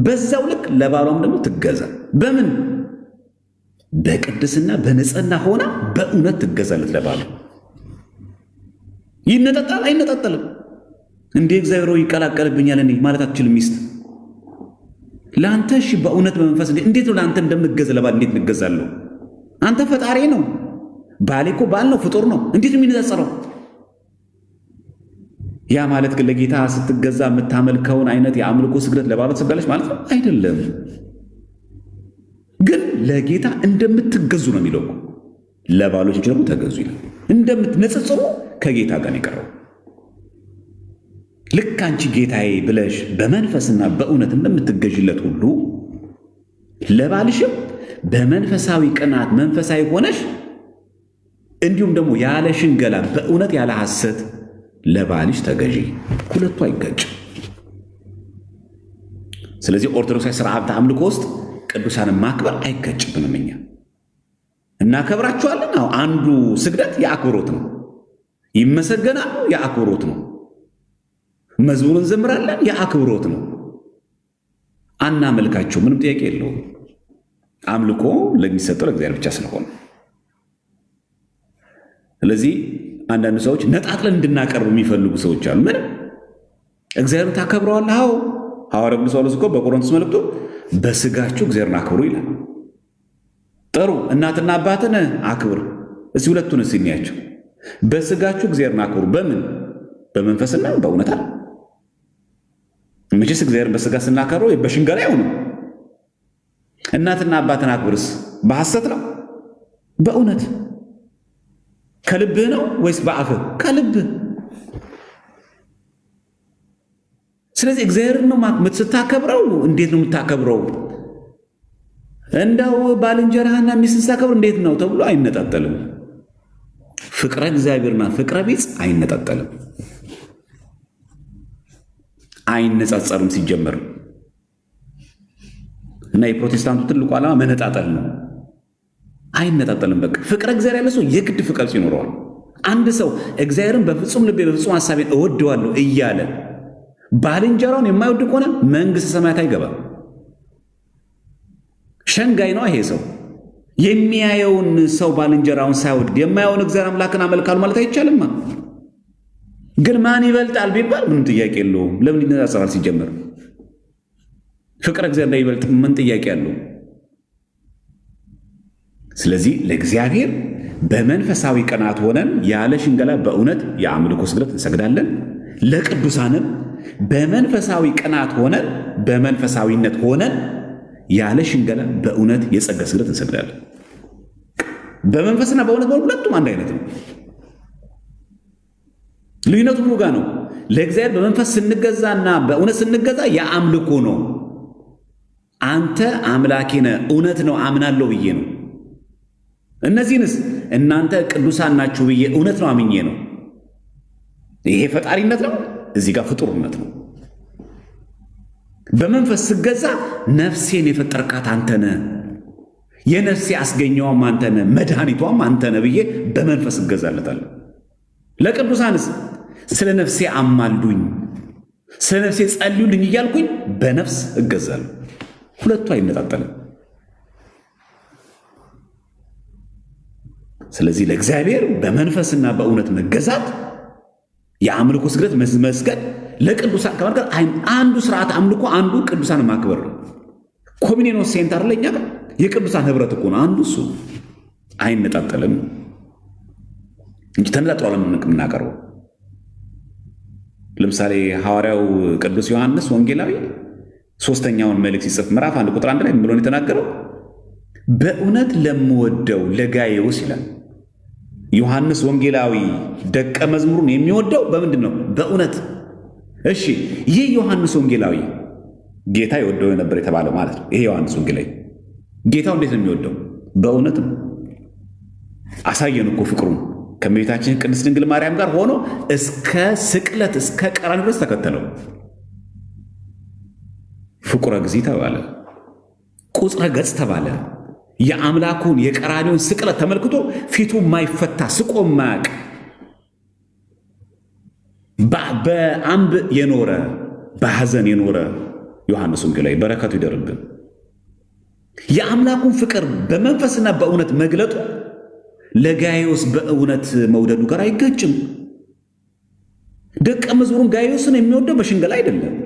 በዛው ልክ ለባሏም ደግሞ ትገዛ። በምን? በቅድስና በንጽህና ሆና በእውነት ትገዛለት ለባሏ። ይነጣጣል? አይነጣጠልም። እንዴ እግዚአብሔር ይቀላቀልብኛል እኔ ማለት አትችልም ሚስት ለአንተ። እሺ በእውነት በመንፈስ እንዴት ነው ለአንተ እንደምትገዛ ለባል እንዴት እንገዛለሁ? አንተ ፈጣሪ ነው፣ ባሌ እኮ ባል ነው፣ ፍጡር ነው። እንዴት ነው የሚነጻጸረው? ያ ማለት ግን ለጌታ ስትገዛ የምታመልከውን አይነት የአምልኮ ስግደት ለባሏ ትሰግዳለች ማለት ነው አይደለም። ግን ለጌታ እንደምትገዙ ነው የሚለው። ለባሎች ደግሞ ተገዙ ይላል። እንደምትነጽጽሩ ከጌታ ጋር የቀረው ልክ አንቺ ጌታዬ ብለሽ በመንፈስና በእውነት እንደምትገዥለት ሁሉ ለባልሽም በመንፈሳዊ ቅናት መንፈሳዊ ሆነሽ እንዲሁም ደግሞ ያለ ሽንገላ በእውነት ያለ ሐሰት ለባልሽ ተገዢ። ሁለቱ አይጋጭም። ስለዚህ ኦርቶዶክሳዊ ስርዓተ አምልኮ ውስጥ ቅዱሳንን ማክበር አይጋጭብንም። እኛ እናከብራቸዋለን። አዎ አንዱ ስግደት የአክብሮት ነው። ይመሰገናሉ፣ የአክብሮት ነው። መዝሙርን ዘምራለን፣ የአክብሮት ነው። አናመልካቸው፣ ምንም ጥያቄ የለውም። አምልኮ ለሚሰጠው ለእግዚአብሔር ብቻ ስለሆነ። ስለዚህ አንዳንድ ሰዎች ነጣጥለን እንድናቀርብ የሚፈልጉ ሰዎች አሉ። ምን እግዚአብሔርን ታከብረዋለህ? አዎ። ሐዋርያው ቅዱስ ጳውሎስ እኮ በቆሮንቶስ መልእክቱ በስጋችሁ እግዚአብሔርን አክብሩ ይላል። ጥሩ፣ እናትና አባትን አክብር። እዚህ ሁለቱን እንያቸው። በስጋችሁ እግዚአብሔርን አክብሩ። በምን? በመንፈስና በእውነት አለ። መቼስ እግዚአብሔርን በስጋ ስናከብረው በሽንገላ አይሆንም። እናትና አባትን አክብርስ በሐሰት ነው? በእውነት ከልብህ ነው ወይስ በአፍህ? ከልብህ። ስለዚህ እግዚአብሔርን ነው ስታከብረው። እንዴት ነው የምታከብረው? እንዳው ባልንጀራህና ሚስትህን ስታከብር እንዴት ነው ተብሎ አይነጣጠልም። ፍቅረ እግዚአብሔርና ፍቅረ ቢጽ አይነጣጠልም፣ አይነጻጸርም ሲጀመር። እና የፕሮቴስታንቱ ትልቁ ዓላማ መነጣጠል ነው። አይነጣጠልም። በቃ ፍቅረ እግዚአብሔር ያለ ሰው የግድ ፍቅር ይኖረዋል። አንድ ሰው እግዚአብሔርን በፍጹም ልቤ በፍጹም ሐሳቤን እወደዋለሁ እያለ ባልንጀራውን የማይወድ ከሆነ መንግሥተ ሰማያት አይገባም። ሸንጋይ ነው ይሄ ሰው። የሚያየውን ሰው ባልንጀራውን ሳይወድ የማየውን እግዚአብሔር አምላክን አመልካሉ ማለት አይቻልማ። ግን ማን ይበልጣል ቢባል ምንም ጥያቄ የለውም። ለምን ይነጻጸራል? ሲጀመር ፍቅረ እግዚአብሔር ይበልጥ ምን ጥያቄ አለው? ስለዚህ ለእግዚአብሔር በመንፈሳዊ ቅናት ሆነን ያለ ሽንገላ በእውነት የአምልኮ ስግደት እንሰግዳለን። ለቅዱሳንም በመንፈሳዊ ቅናት ሆነን በመንፈሳዊነት ሆነን ያለ ሽንገላ በእውነት የጸጋ ስግደት እንሰግዳለን። በመንፈስና በእውነት ሁለቱም አንድ አይነት ነው። ልዩነቱ ምኑ ጋር ነው? ለእግዚአብሔር በመንፈስ ስንገዛና በእውነት ስንገዛ የአምልኮ ነው። አንተ አምላኬ ነህ፣ እውነት ነው፣ አምናለሁ ብዬ ነው። እነዚህንስ እናንተ ቅዱሳን ናችሁ ብዬ እውነት ነው፣ አምኜ ነው። ይሄ ፈጣሪነት ነው፣ እዚህ ጋር ፍጡርነት ነው። በመንፈስ ስገዛ ነፍሴን የፈጠርካት አንተ ነህ፣ የነፍሴ አስገኘዋም አንተ ነህ፣ መድኃኒቷም አንተ ነህ ብዬ በመንፈስ እገዛለታለሁ። ለቅዱሳንስ ስለ ነፍሴ አማልዱኝ፣ ስለ ነፍሴ ጸልዩልኝ እያልኩኝ በነፍስ እገዛለሁ። ሁለቱ አይነጣጠልም። ስለዚህ ለእግዚአብሔር በመንፈስና በእውነት መገዛት የአምልኮ ስግደት መስገድ ለቅዱሳን ከማድረግ አንዱ ስርዓት አምልኮ አንዱ ቅዱሳን ማክበር ነው። ኮሚኒዮን ሴንተር ለኛ ጋር የቅዱሳን ህብረት እኮ ነው አንዱ እሱ። አይነጣጠልም እንጂ ተነጣጥሎ የምናቀርበው። ለምሳሌ ሐዋርያው ቅዱስ ዮሐንስ ወንጌላዊ ሶስተኛውን መልእክት ሲጽፍ ምዕራፍ 1 ቁጥር 1 ላይ ምን ብሎ ነው የተናገረው? በእውነት ለምወደው ለጋይዮስ ይላል። ዮሐንስ ወንጌላዊ ደቀ መዝሙሩን የሚወደው በምንድን ነው? በእውነት። እሺ፣ ይህ ዮሐንስ ወንጌላዊ ጌታ ይወደው የነበር የተባለው ማለት ነው። ይሄ ዮሐንስ ወንጌላዊ ጌታው እንዴት ነው የሚወደው? በእውነት ነው። አሳየን እኮ ፍቅሩን። ከእመቤታችን ቅድስት ድንግል ማርያም ጋር ሆኖ እስከ ስቅለት እስከ ቀራንዮ ድረስ ተከተለው። ፍቁረ እግዚእ ተባለ፣ ቁጽረ ገጽ ተባለ። የአምላኩን የቀራንዮን ስቅለት ተመልክቶ ፊቱ ማይፈታ ስቆ ማያቅ በአምብ የኖረ በሐዘን የኖረ ዮሐንስ ወንጌላዊ በረከቱ ይደርብን። የአምላኩን ፍቅር በመንፈስና በእውነት መግለጡ ለጋይዮስ በእውነት መውደዱ ጋር አይገጭም። ደቀ መዝሙሩን ጋይዮስን የሚወደው በሽንገላ አይደለም።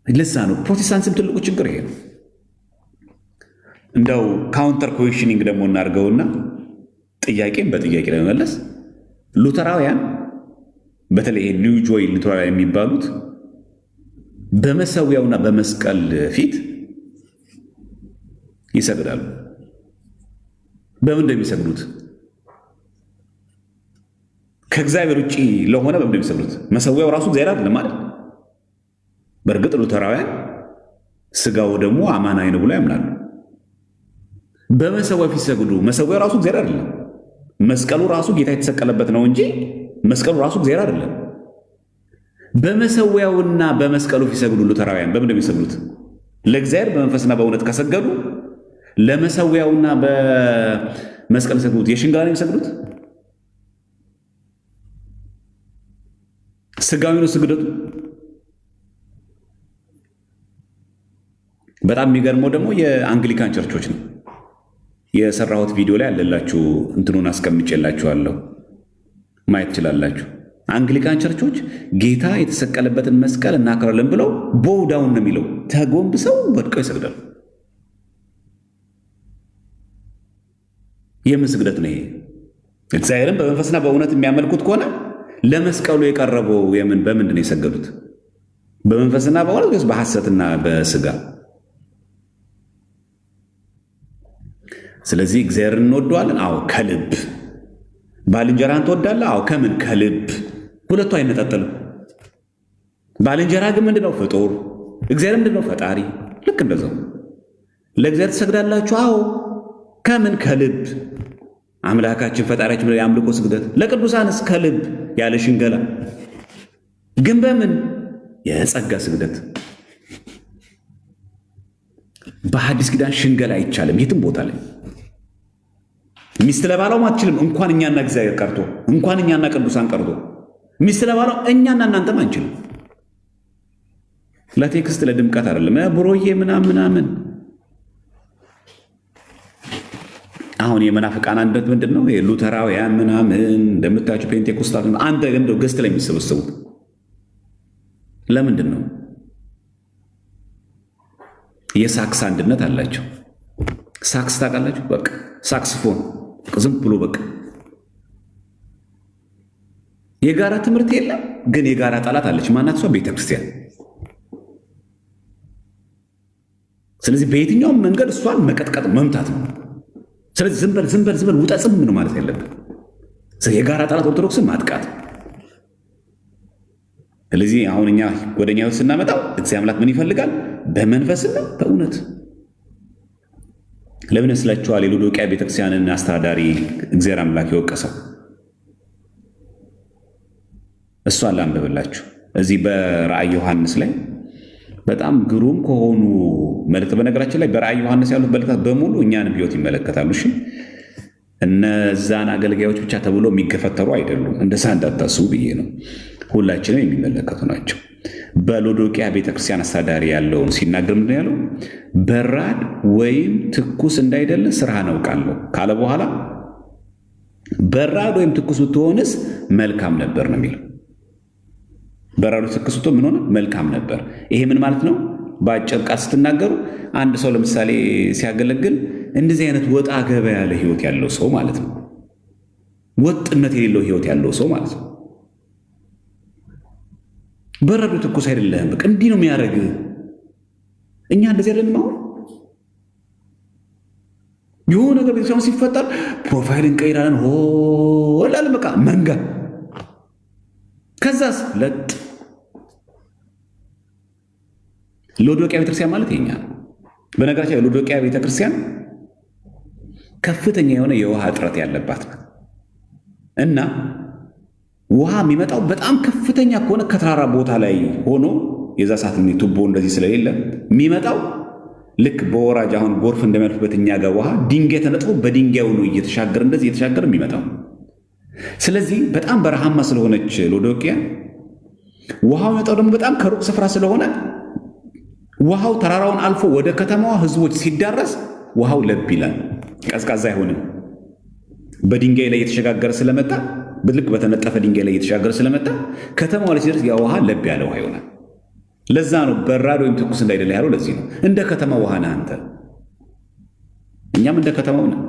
ለዛ ነው ፕሮቴስታንትም ትልቁ ችግር ይሄ ነው። እንደው ካውንተር ኩዌሽኒንግ ደግሞ እናድርገውና ጥያቄን በጥያቄ ለመመለስ ሉተራውያን በተለይ ኒው ጆይ ሉተራውያን የሚባሉት በመሰዊያውና በመስቀል ፊት ይሰግዳሉ። በምን እንደሚሰግዱት ከእግዚአብሔር ውጪ ለሆነ በምን እንደሚሰግዱት መሰዊያው ራሱ እግዚአብሔር አይደለም ማለት። በእርግጥ ሉተራውያን ስጋው ደግሞ አማናዊ ነው ብሎ ያምናሉ። በመሰዊያው ፊት ሲሰግዱ መሰዊያው ራሱ እግዚአብሔር አይደለም። መስቀሉ ራሱ ጌታ የተሰቀለበት ነው እንጂ መስቀሉ ራሱ እግዚአብሔር አይደለም። በመሰዊያውና በመስቀሉ ፊት ሲሰግዱ ሉተራውያን በምን እንደሚሰግዱት ለእግዚአብሔር በመንፈስና በእውነት ከሰገዱ ለመሰዊያውና በመስቀል ሲሰግዱት የሽንገላ ነው የሚሰግዱት። ስጋዊ ነው ስግደቱ። በጣም የሚገርመው ደግሞ የአንግሊካን ቸርቾች ነው። የሰራሁት ቪዲዮ ላይ አለላችሁ፣ እንትኑን አስቀምጬላችኋለሁ፣ ማየት ትችላላችሁ። አንግሊካን ቸርቾች ጌታ የተሰቀለበትን መስቀል እናከብራለን ብለው ቦው ዳውን ነው የሚለው፣ ተጎንብሰው ወድቀው ይሰግዳሉ። የምን ስግደት ነው ይሄ? እግዚአብሔርን በመንፈስና በእውነት የሚያመልኩት ከሆነ ለመስቀሉ የቀረበው በምንድን ነው የሰገዱት? በመንፈስና በእውነት ወይስ በሐሰትና በስጋ? ስለዚህ እግዚአብሔርን እንወደዋለን። አዎ ከልብ። ባልንጀራን ትወዳለህ? አዎ ከምን? ከልብ። ሁለቱ አይነጣጠልም። ባልንጀራ ግን ምንድነው? ፍጡር። እግዚአብሔር ምንድነው? ፈጣሪ። ልክ እንደዛው ለእግዚአብሔር ትሰግዳላችሁ? አዎ ከምን? ከልብ። አምላካችን ፈጣሪያችን ብለ የአምልኮ ስግደት። ለቅዱሳንስ ከልብ ያለ ሽንገላ። ግን በምን? የጸጋ ስግደት። በሐዲስ ኪዳን ሽንገላ አይቻልም የትም ቦታ ላይ። ሚስት ለባሏም አትችልም። እንኳን እኛና እግዚአብሔር ቀርቶ እንኳን እኛና ቅዱሳን ቀርቶ ሚስት ለባሏ እኛና እናንተም አንችልም። ለቴክስት ለድምቀት አይደለም ብሮዬ ምናምን። አሁን የመናፍቃን አንድነት ምንድን ነው? ሉተራውያን ምናምን እንደምታችሁ ፔንቴኮስታል አንተ እንደው ገስት ላይ የሚሰበሰቡት ለምንድን ነው? የሳክስ አንድነት አላቸው። ሳክስ ታውቃላችሁ? በቃ ሳክስፎን ዝም ብሎ በቃ የጋራ ትምህርት የለም፣ ግን የጋራ ጠላት አለች። ማናት እሷ? ቤተክርስቲያን። ስለዚህ በየትኛውም መንገድ እሷን መቀጥቀጥ መምታት ነው። ስለዚህ ዝም በል ውጣ ጽም ነው ማለት ያለብን። የጋራ ጠላት ኦርቶዶክስን ማጥቃት። ስለዚህ አሁን እኛ ወደኛ ህይወት ስናመጣው እግዚአብሔር አምላክ ምን ይፈልጋል? በመንፈስና በእውነት። ለምን ስላችኋል? የሎዶቅያ ቤተክርስቲያንን አስተዳዳሪ እግዚአብሔር አምላክ የወቀሰው እሷን ላንብብላችሁ። እዚህ በራእይ ዮሐንስ ላይ በጣም ግሩም ከሆኑ መልእክት፣ በነገራችን ላይ በራእይ ዮሐንስ ያሉት መልእክታት በሙሉ እኛንም ህይወት ይመለከታሉ። እሺ እነዛን አገልጋዮች ብቻ ተብሎ የሚገፈተሩ አይደሉም። እንደዛ እንዳታስቡ ብዬ ነው። ሁላችንም የሚመለከቱ ናቸው። በሎዶቅያ ቤተክርስቲያን አስተዳዳሪ ያለውን ሲናገር ምንድን ያለው? በራድ ወይም ትኩስ እንዳይደለ ስራህን አውቃለሁ ካለ በኋላ በራድ ወይም ትኩስ ብትሆንስ መልካም ነበር ነው የሚለው። በራዱ ትኩስ ብትሆን ምን ሆነ? መልካም ነበር። ይሄ ምን ማለት ነው? በአጭር ቃል ስትናገሩ አንድ ሰው ለምሳሌ ሲያገለግል እንደዚህ አይነት ወጣ ገባ ያለ ህይወት ያለው ሰው ማለት ነው። ወጥነት የሌለው ህይወት ያለው ሰው ማለት ነው። በረዶ ትኩስ አይደለም። በቃ እንዲህ ነው የሚያደርግ። እኛ እንደዚህ አይደለም። አሁን የሆነ ነገር ቤተሰብ ሲፈጠር ፕሮፋይል እንቀይራለን። ሆላል በቃ መንጋ። ከዛስ ለጥ ሎዶቅያ ቤተክርስቲያን ማለት የኛ ነው። በነገራችን የሎዶቅያ ቤተክርስቲያን ከፍተኛ የሆነ የውሃ እጥረት ያለባት ነው እና ውሃ የሚመጣው በጣም ከፍተኛ ከሆነ ከተራራ ቦታ ላይ ሆኖ የዛ ሰዓት ቱቦ እንደዚህ ስለሌለ የሚመጣው ልክ በወራጅ አሁን ጎርፍ እንደሚያልፍበት እኛ ጋር ውሃ ድንጋይ ተነጥፎ በድንጋዩ ነው እየተሻገረ እንደዚህ እየተሻገረ የሚመጣው። ስለዚህ በጣም በረሃማ ስለሆነች ሎዶቅያ ውሃው የሚመጣው ደግሞ በጣም ከሩቅ ስፍራ ስለሆነ ውሃው ተራራውን አልፎ ወደ ከተማዋ ህዝቦች ሲዳረስ ውሃው ለብ ይላል፣ ቀዝቃዛ አይሆንም። በድንጋይ ላይ እየተሸጋገረ ስለመጣ ልክ በተነጠፈ ድንጋይ ላይ እየተሻገረ ስለመጣ ከተማዋ ላይ ሲደርስ ያ ውሃ ለብ ያለ ውሃ ይሆናል። ለዛ ነው በራድ ወይም ትኩስ እንዳይደለ ያለው። ለዚህ ነው እንደ ከተማ ውሃ ነህ አንተ። እኛም እንደ ከተማው ነን።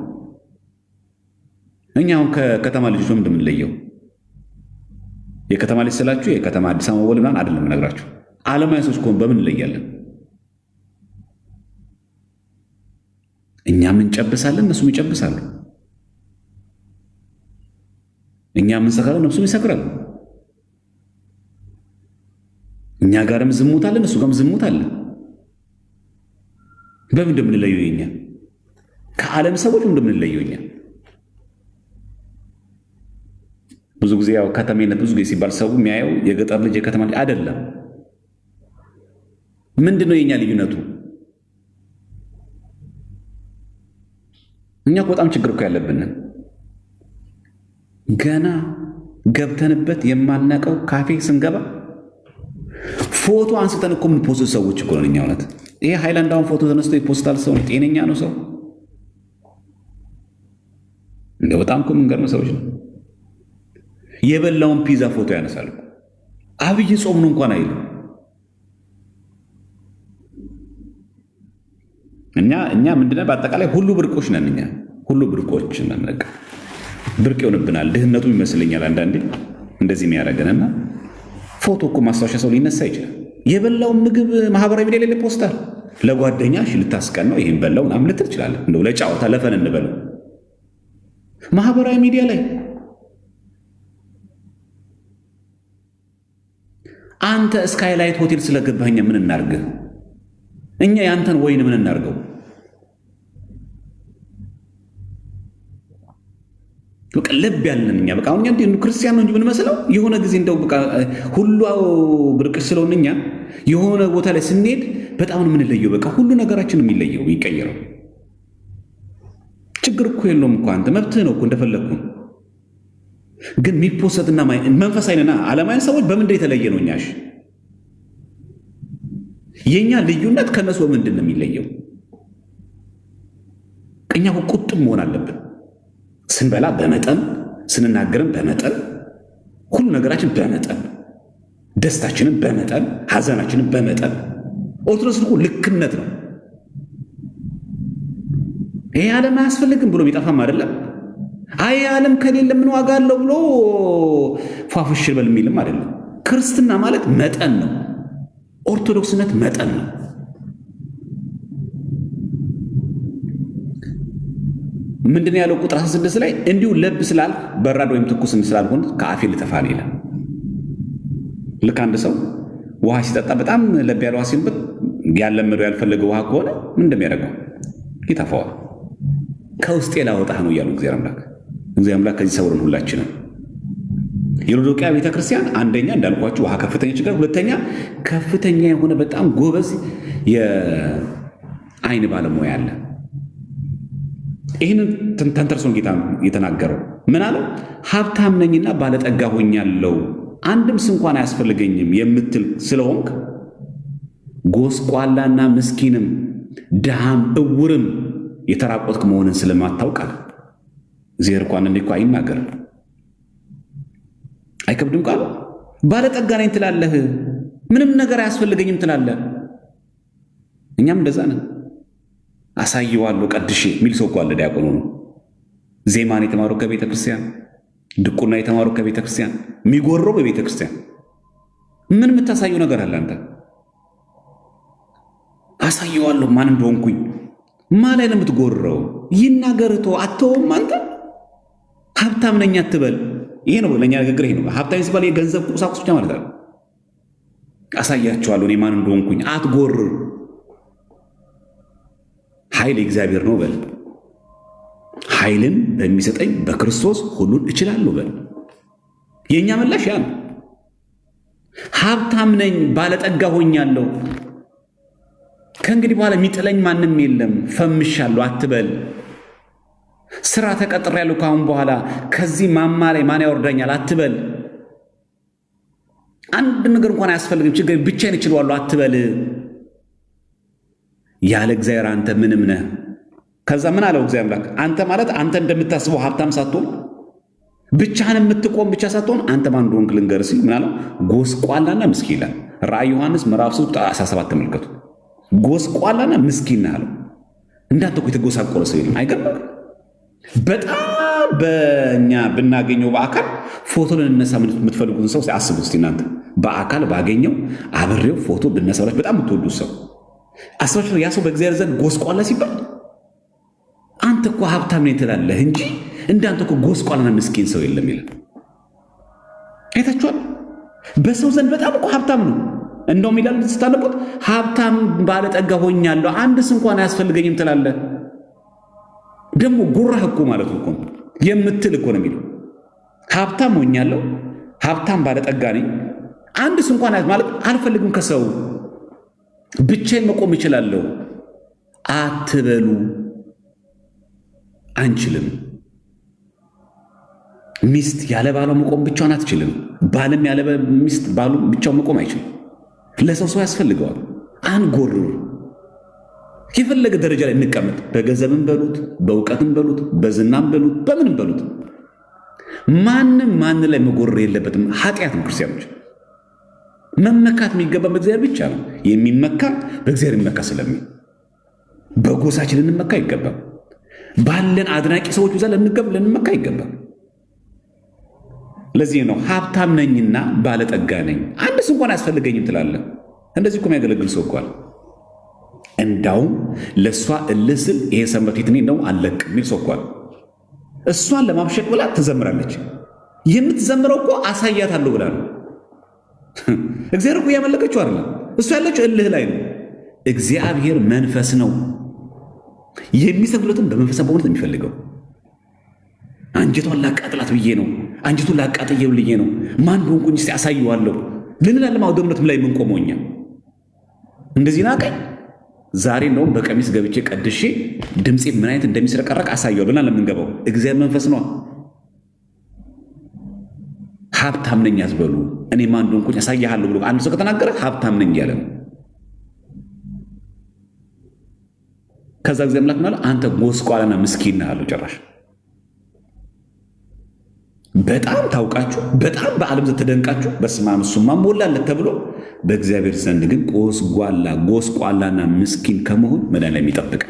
እኛ አሁን ከከተማ ልጆች ነው እንደምንለየው። የከተማ ልጅ ስላችሁ የከተማ አዲስ አበባ ወል ምናምን አይደለም ነግራችሁ። ዓለማዊ ሰዎች ከሆኑ በምን እንለያለን? እኛም እንጨብሳለን፣ እነሱም ይጨብሳሉ። እኛም እንሰክራለን፣ እነሱም ይሰክራሉ። እኛ ጋርም ዝሙት አለ፣ እነሱ ጋርም ዝሙት አለ። በምን እንደምንለየው የኛ ከዓለም ሰዎች እንደምንለየው እኛ ብዙ ጊዜ ያው ከተሜነት ብዙ ጊዜ ሲባል ሰው የሚያየው የገጠር ልጅ የከተማ ልጅ አይደለም። ምንድን ነው የኛ ልዩነቱ? እኛ እኮ በጣም ችግር እኮ ያለብን ገና ገብተንበት የማናውቀው ካፌ ስንገባ ፎቶ አንስተን እኮ የምንፖስት ሰዎች እኮ ነን እኛ። እውነት ይሄ ሃይላንዳውን ፎቶ ተነስቶ የፖስታል ሰው ነው? ጤነኛ ነው ሰው? እንደ በጣም እኮ የምንገርም ሰዎች ነው። የበላውን ፒዛ ፎቶ ያነሳሉ። አብይ ጾም ነው እንኳን አይልም። እኛ ምንድነው? በአጠቃላይ ሁሉ ብርቆች ነን። እኛ ሁሉ ብርቆች ነን። ብርቅ ይሆንብናል። ድህነቱ ይመስለኛል አንዳንዴ እንደዚህ የሚያደርገንና ፎቶ እኮ ማስታወሻ ሰው ሊነሳ ይችላል። የበላውን ምግብ ማህበራዊ ሚዲያ ላይ ፖስታል። ለጓደኛሽ ልታስቀን ነው ይሄን በላው ምናምን ልትል ትችላለህ። እንደው ለጫወታ ለፈን እንበለው ማህበራዊ ሚዲያ ላይ አንተ ስካይላይት ሆቴል ስለገባኸኝ ምን እናርግ? እኛ ያንተን ወይን ምን እናርገው? በቃ ልብ ያለን እኛ በቃ አሁን እንዴ ክርስቲያን ነው እንጂ ምን መስለው የሆነ ጊዜ እንደው በቃ ሁሉ ብርቅ ስለሆነ እኛ የሆነ ቦታ ላይ ስንሄድ በጣም ነው የምንለየው። በቃ ሁሉ ነገራችን የሚለየው ይቀየረው። ችግር እኮ የለውም እኮ አንተ መብትህ ነው እኮ እንደፈለግኩ። ግን የሚፖሰትና መንፈሳዊና ዓለማውያን ሰዎች በምንድን የተለየ ነው? እኛሽ የኛ ልዩነት ከነሱ በምንድን ነው የሚለየው? እኛ ቁጥብ መሆን አለብን። ስንበላ በመጠን፣ ስንናገርም በመጠን፣ ሁሉ ነገራችን በመጠን፣ ደስታችንን በመጠን፣ ሐዘናችንን በመጠን። ኦርቶዶክስ እኮ ልክነት ነው። ይሄ ዓለም አያስፈልግም ብሎ የሚጠፋም አይደለም። አይ ዓለም ከሌለ ምን ዋጋ አለው ብሎ ፏፍሽ በል የሚልም አይደለም። ክርስትና ማለት መጠን ነው። ኦርቶዶክስነት መጠን ነው። ምንድን ያለው ቁጥር 16 ላይ እንዲሁ ለብ ስላል በራድ ወይም ትኩስ ስላልሆን ከአፌ ልተፋ ነው ይላል። ልክ አንድ ሰው ውሃ ሲጠጣ በጣም ለብ ያለ ውሃ ሲንበት ያለመደው ያልፈለገው ውሃ ከሆነ ምን እንደሚያደርገው ይተፋዋል። ከውስጤ ላወጣህ ነው እያሉ እግዚአብሔር አምላክ ከዚህ ሰውረን ሁላችንም። የሎዶቅያ ቤተክርስቲያን አንደኛ እንዳልኳችሁ ውሃ ከፍተኛ ችግር፣ ሁለተኛ ከፍተኛ የሆነ በጣም ጎበዝ የአይን ባለሙያ አለ። ይህንን ተንተርሶን ጌታ የተናገረው ምን አለው? ሀብታም ነኝና ባለጠጋ ሆኛለሁ አንድም ስንኳን አያስፈልገኝም የምትል ስለሆንክ ጎስቋላና ምስኪንም ድሃም እውርም የተራቆትክ መሆንን ስለማታውቃል። እግዚአብሔር እንኳን እንዲህ እኮ አይናገርም። አይከብድም ቃሉ። ባለጠጋ ነኝ ትላለህ፣ ምንም ነገር አያስፈልገኝም ትላለህ። እኛም እንደዛ ነን። አሳየዋለሁ ቀድሼ የሚል ሰው እኮ አለ። ዲያቆኑ ነው። ዜማን የተማሩ ከቤተ ክርስቲያን፣ ድቁና የተማሩ ከቤተ ክርስቲያን፣ የሚጎረው በቤተ ክርስቲያን። ምን የምታሳየው ነገር አለ አንተ? አሳየዋለሁ ማን እንደሆንኩኝ። ማን ላይ ነው የምትጎረው? ይናገርቶ አተውም አንተ ሀብታም ነኝ አትበል። ይሄ ነው ለእኛ ንግግር። ይሄ ነው ሀብታም ሲባል የገንዘብ ቁሳቁስ ብቻ ማለት ነው። አሳያቸዋለሁ እኔ ማን እንደሆንኩኝ። አትጎርር። ኃይል እግዚአብሔር ነው በል። ኃይልን በሚሰጠኝ በክርስቶስ ሁሉን እችላለሁ በል። የእኛ ምላሽ ያ ነው። ሀብታም ነኝ ባለጠጋ ሆኛለሁ ከእንግዲህ በኋላ የሚጥለኝ ማንም የለም ፈምሻለሁ አትበል። ስራ ተቀጥሬያለሁ ካሁን በኋላ ከዚህ ማማ ላይ ማን ያወርደኛል አትበል። አንድ ነገር እንኳን አያስፈልግም ችግር ብቻዬን እችላለሁ አትበል። ያለ እግዚአብሔር አንተ ምንም ነህ። ከዛ ምን አለው እግዚአብሔር አምላክ? አንተ ማለት አንተ እንደምታስበው ሀብታም ሳትሆን ብቻህን የምትቆም ብቻ ሳትሆን አንተ ማን እንደሆንክ ልንገርህ ሲል ምን አለው? ጎስቋላና ምስኪን ይላል። ራዕይ ዮሐንስ ምዕራፍ 17 ተመልከቱ። ጎስቋላና ምስኪን አለው። እንዳንተ እኮ የተጎሳቆለ ሰው የለም። አይገርምም? በጣም በእኛ ብናገኘው በአካል ፎቶ ልንነሳ የምትፈልጉትን ሰው አስቡት እስቲ እናንተ። በአካል ባገኘው አብሬው ፎቶ ብነሳ ብላችሁ በጣም የምትወዱት ሰው አስባችሁ ያ ሰው በእግዚአብሔር ዘንድ ጎስቋላ ሲባል አንተ እኮ ሀብታም ነኝ ትላለህ እንጂ እንዳንተ እኮ ጎስቋላና ምስኪን ሰው የለም ይላል። አይታችኋል? በሰው ዘንድ በጣም እኮ ሀብታም ነው። እንደውም ይላል ስታነቡት ሀብታም ባለጠጋ ሆኛለሁ አንድስ እንኳን አያስፈልገኝም ትላለህ። ደግሞ ጉራህ እኮ ማለት እኮ የምትል እኮ ነው የሚለው። ሀብታም ሆኛለሁ፣ ሀብታም ባለጠጋ ነኝ፣ አንድስ እንኳን ማለት አልፈልግም ከሰው ብቻዬን መቆም እችላለሁ አትበሉ። አንችልም። ሚስት ያለ ባሏ መቆም ብቻዋን አትችልም። ባልም ያለ ሚስት ባሉ ብቻው መቆም አይችልም። ለሰው ያስፈልገዋል። አንጎርር። የፈለገ ደረጃ ላይ እንቀመጥ፣ በገንዘብም በሉት፣ በእውቀትም በሉት፣ በዝናም በሉት፣ በምንም በሉት፣ ማንም ማን ላይ መጎረር የለበትም። ኃጢአት ነው። ክርስቲያኖች መመካት የሚገባ በእግዚአብሔር ብቻ ነው። የሚመካ በእግዚአብሔር የሚመካ ስለሚል በጎሳችን ልንመካ አይገባም። ባለን አድናቂ ሰዎች ብዛ ልንመካ አይገባም። ለዚህ ነው ሀብታም ነኝና ባለጠጋ ነኝ አንድስ እንኳን አያስፈልገኝም ትላለህ። እንደዚህ እኮ የሚያገለግል ሰው እኮ አለ። እንዳውም ለእሷ እልህ ስል ይሄ ሰንበት ፊት እኔ ነው አለቅ የሚል ሰው እኮ አለ። እሷን ለማብሸቅ ብላ ትዘምራለች። የምትዘምረው እኮ አሳያታለሁ ብላ ነው። እግዚአብሔር እኮ እያመለከችው አይደለም። እሷ ያለችው እልህ ላይ ነው። እግዚአብሔር መንፈስ ነው። የሚሰግዱለትም በመንፈስ በእውነት የሚፈልገው አንጀቷን ላቃጥላት ብዬ ነው፣ አንጀቱን ላቃጥየው ብዬ ነው፣ ማን ሆንኩኝ እስቲ አሳየዋለሁ ልንላለም አውደ ምሕረትም ላይ የምንቆመው እኛ እንደዚህ ናቀኝ። ዛሬ እንደውም በቀሚስ ገብቼ ቀድሼ ድምፄ ምን አይነት እንደሚስረቀረቅ አሳየዋለሁ ብለን ለምንገባው እግዚአብሔር መንፈስ ነው። ሀብታም ነኝ ያዝበሉ። እኔ ማን ሆንኩኝ አሳያለሁ ብሎ አንድ ሰው ከተናገረ ሀብታም ነኝ ያለ ነው። ከዛ ጊዜ አምላክ ማለት አንተ ጎስቋላና ምስኪን ነህ አለው። ጭራሽ በጣም ታውቃችሁ፣ በጣም በዓለም ዘንድ ተደንቃችሁ በስመ አብ እሱማ ሞላለት ተብሎ በእግዚአብሔር ዘንድ ግን ጎስቋላና ምስኪን ከመሆን መድኃኒዓለም የሚጠብቅ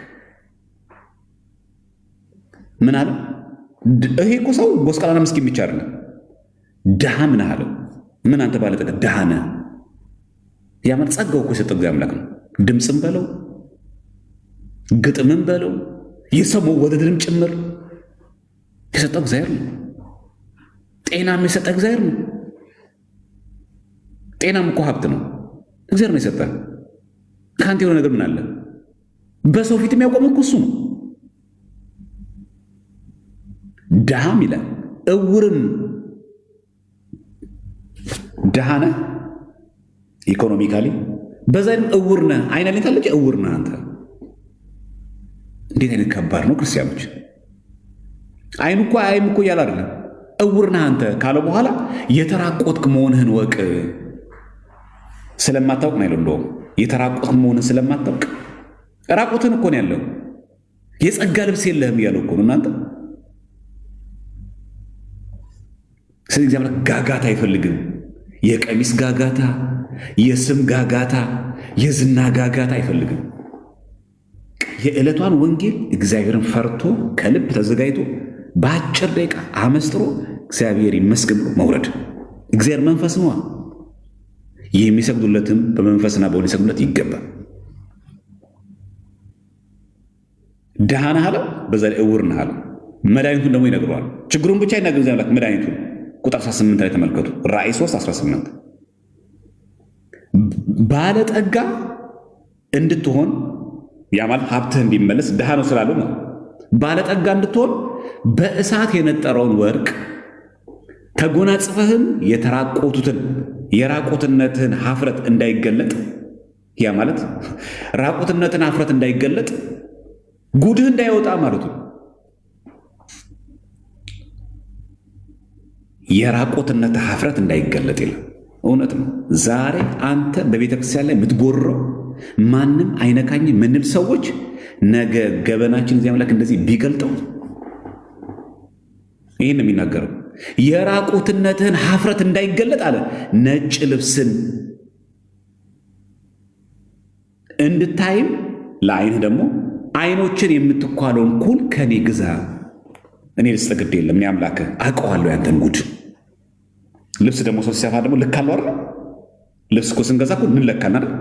ምን አለው? ይሄ እኮ ሰው ጎስቋላና ምስኪን ብቻ አይደለም ድሃም ነህ አለው። ምን አንተ ባለጠጋ ድሃ ነህ? ያ ማለት ጸጋው እኮ የሰጠው እግዚአብሔር አምላክ ነው። ድምፅም በለው ግጥምም በለው የሰው መወደድንም ጭምር የሰጠው እግዚአብሔር ነው። ጤናም የሰጠ እግዚአብሔር ነው። ጤናም እኮ ሀብት ነው፣ እግዚአብሔር ነው የሰጠ። ከአንተ የሆነ ነገር ምን አለ? በሰው ፊት የሚያቆም እኮ እሱ ነው። ድሃም ይላል እውርም ድሃ ነህ ኢኮኖሚካሊ፣ በዛ እውር ነህ። አይን አለች እውር ነህ አንተ። እንዴት አይነት ከባድ ነው ክርስቲያኖች። አይኑ እኮ አይም እኮ እያለ አይደለም እውር ነህ አንተ ካለው በኋላ የተራቆትክ መሆንህን ወቅ። ስለማታውቅ ነው ያለው። እንደውም የተራቆትክ መሆንህን ስለማታውቅ ራቆትህን እኮ ነው ያለው። የጸጋ ልብስ የለህም እያለው እኮ ነው እናንተ። ስለዚህ እግዚአብሔር ጋጋታ አይፈልግም። የቀሚስ ጋጋታ፣ የስም ጋጋታ፣ የዝና ጋጋታ አይፈልግም። የዕለቷን ወንጌል እግዚአብሔርን ፈርቶ ከልብ ተዘጋጅቶ በአጭር ደቂቃ አመስጥሮ እግዚአብሔር ይመስገን ብሎ መውረድ። እግዚአብሔር መንፈስ ነዋ። የሚሰግዱለትም በመንፈስና በእውነት ሊሰግዱለት ይገባል። ድሃ ነህ አለው፣ በዛ ላይ እውር ነህ አለው። መድኃኒቱን ደግሞ ይነግረዋል። ችግሩን ብቻ ይናገር እግዚአብሔር መድኃኒቱን። ቁጥር 18 ላይ ተመልከቱ። ራእይ 3:18 ባለጠጋ እንድትሆን ያ ማለት ሀብትህ እንዲመለስ ድሃ ነው ስላለው ነው። ባለጠጋ እንድትሆን በእሳት የነጠረውን ወርቅ ተጎናጽፈህም የተራቆቱትን የራቆትነትህን ሀፍረት እንዳይገለጥ፣ ያ ማለት ራቆትነትን ሀፍረት እንዳይገለጥ ጉድህ እንዳይወጣ ማለቱ የራቆትነት ሀፍረት እንዳይገለጥ ይላል። እውነት ነው። ዛሬ አንተ በቤተ ክርስቲያን ላይ የምትጎርረው ማንም አይነካኝ ምንል ሰዎች ነገ ገበናችን እዚህ አምላክ እንደዚህ ቢገልጠው ይህን ነው የሚናገረው። የራቁትነትህን ሀፍረት እንዳይገለጥ አለ። ነጭ ልብስን እንድታይም ለአይንህ ደግሞ አይኖችን የምትኳለውን ኩል ከኔ ግዛ። እኔ ልስጥ ግድ የለም እኔ አምላክህ አውቀዋለሁ ያንተን ጉድ። ልብስ ደግሞ ሰው ሲሰፋ ደግሞ ልክ አለው አይደል? ልብስ እኮ ስንገዛ እኮ እንለካና አይደል?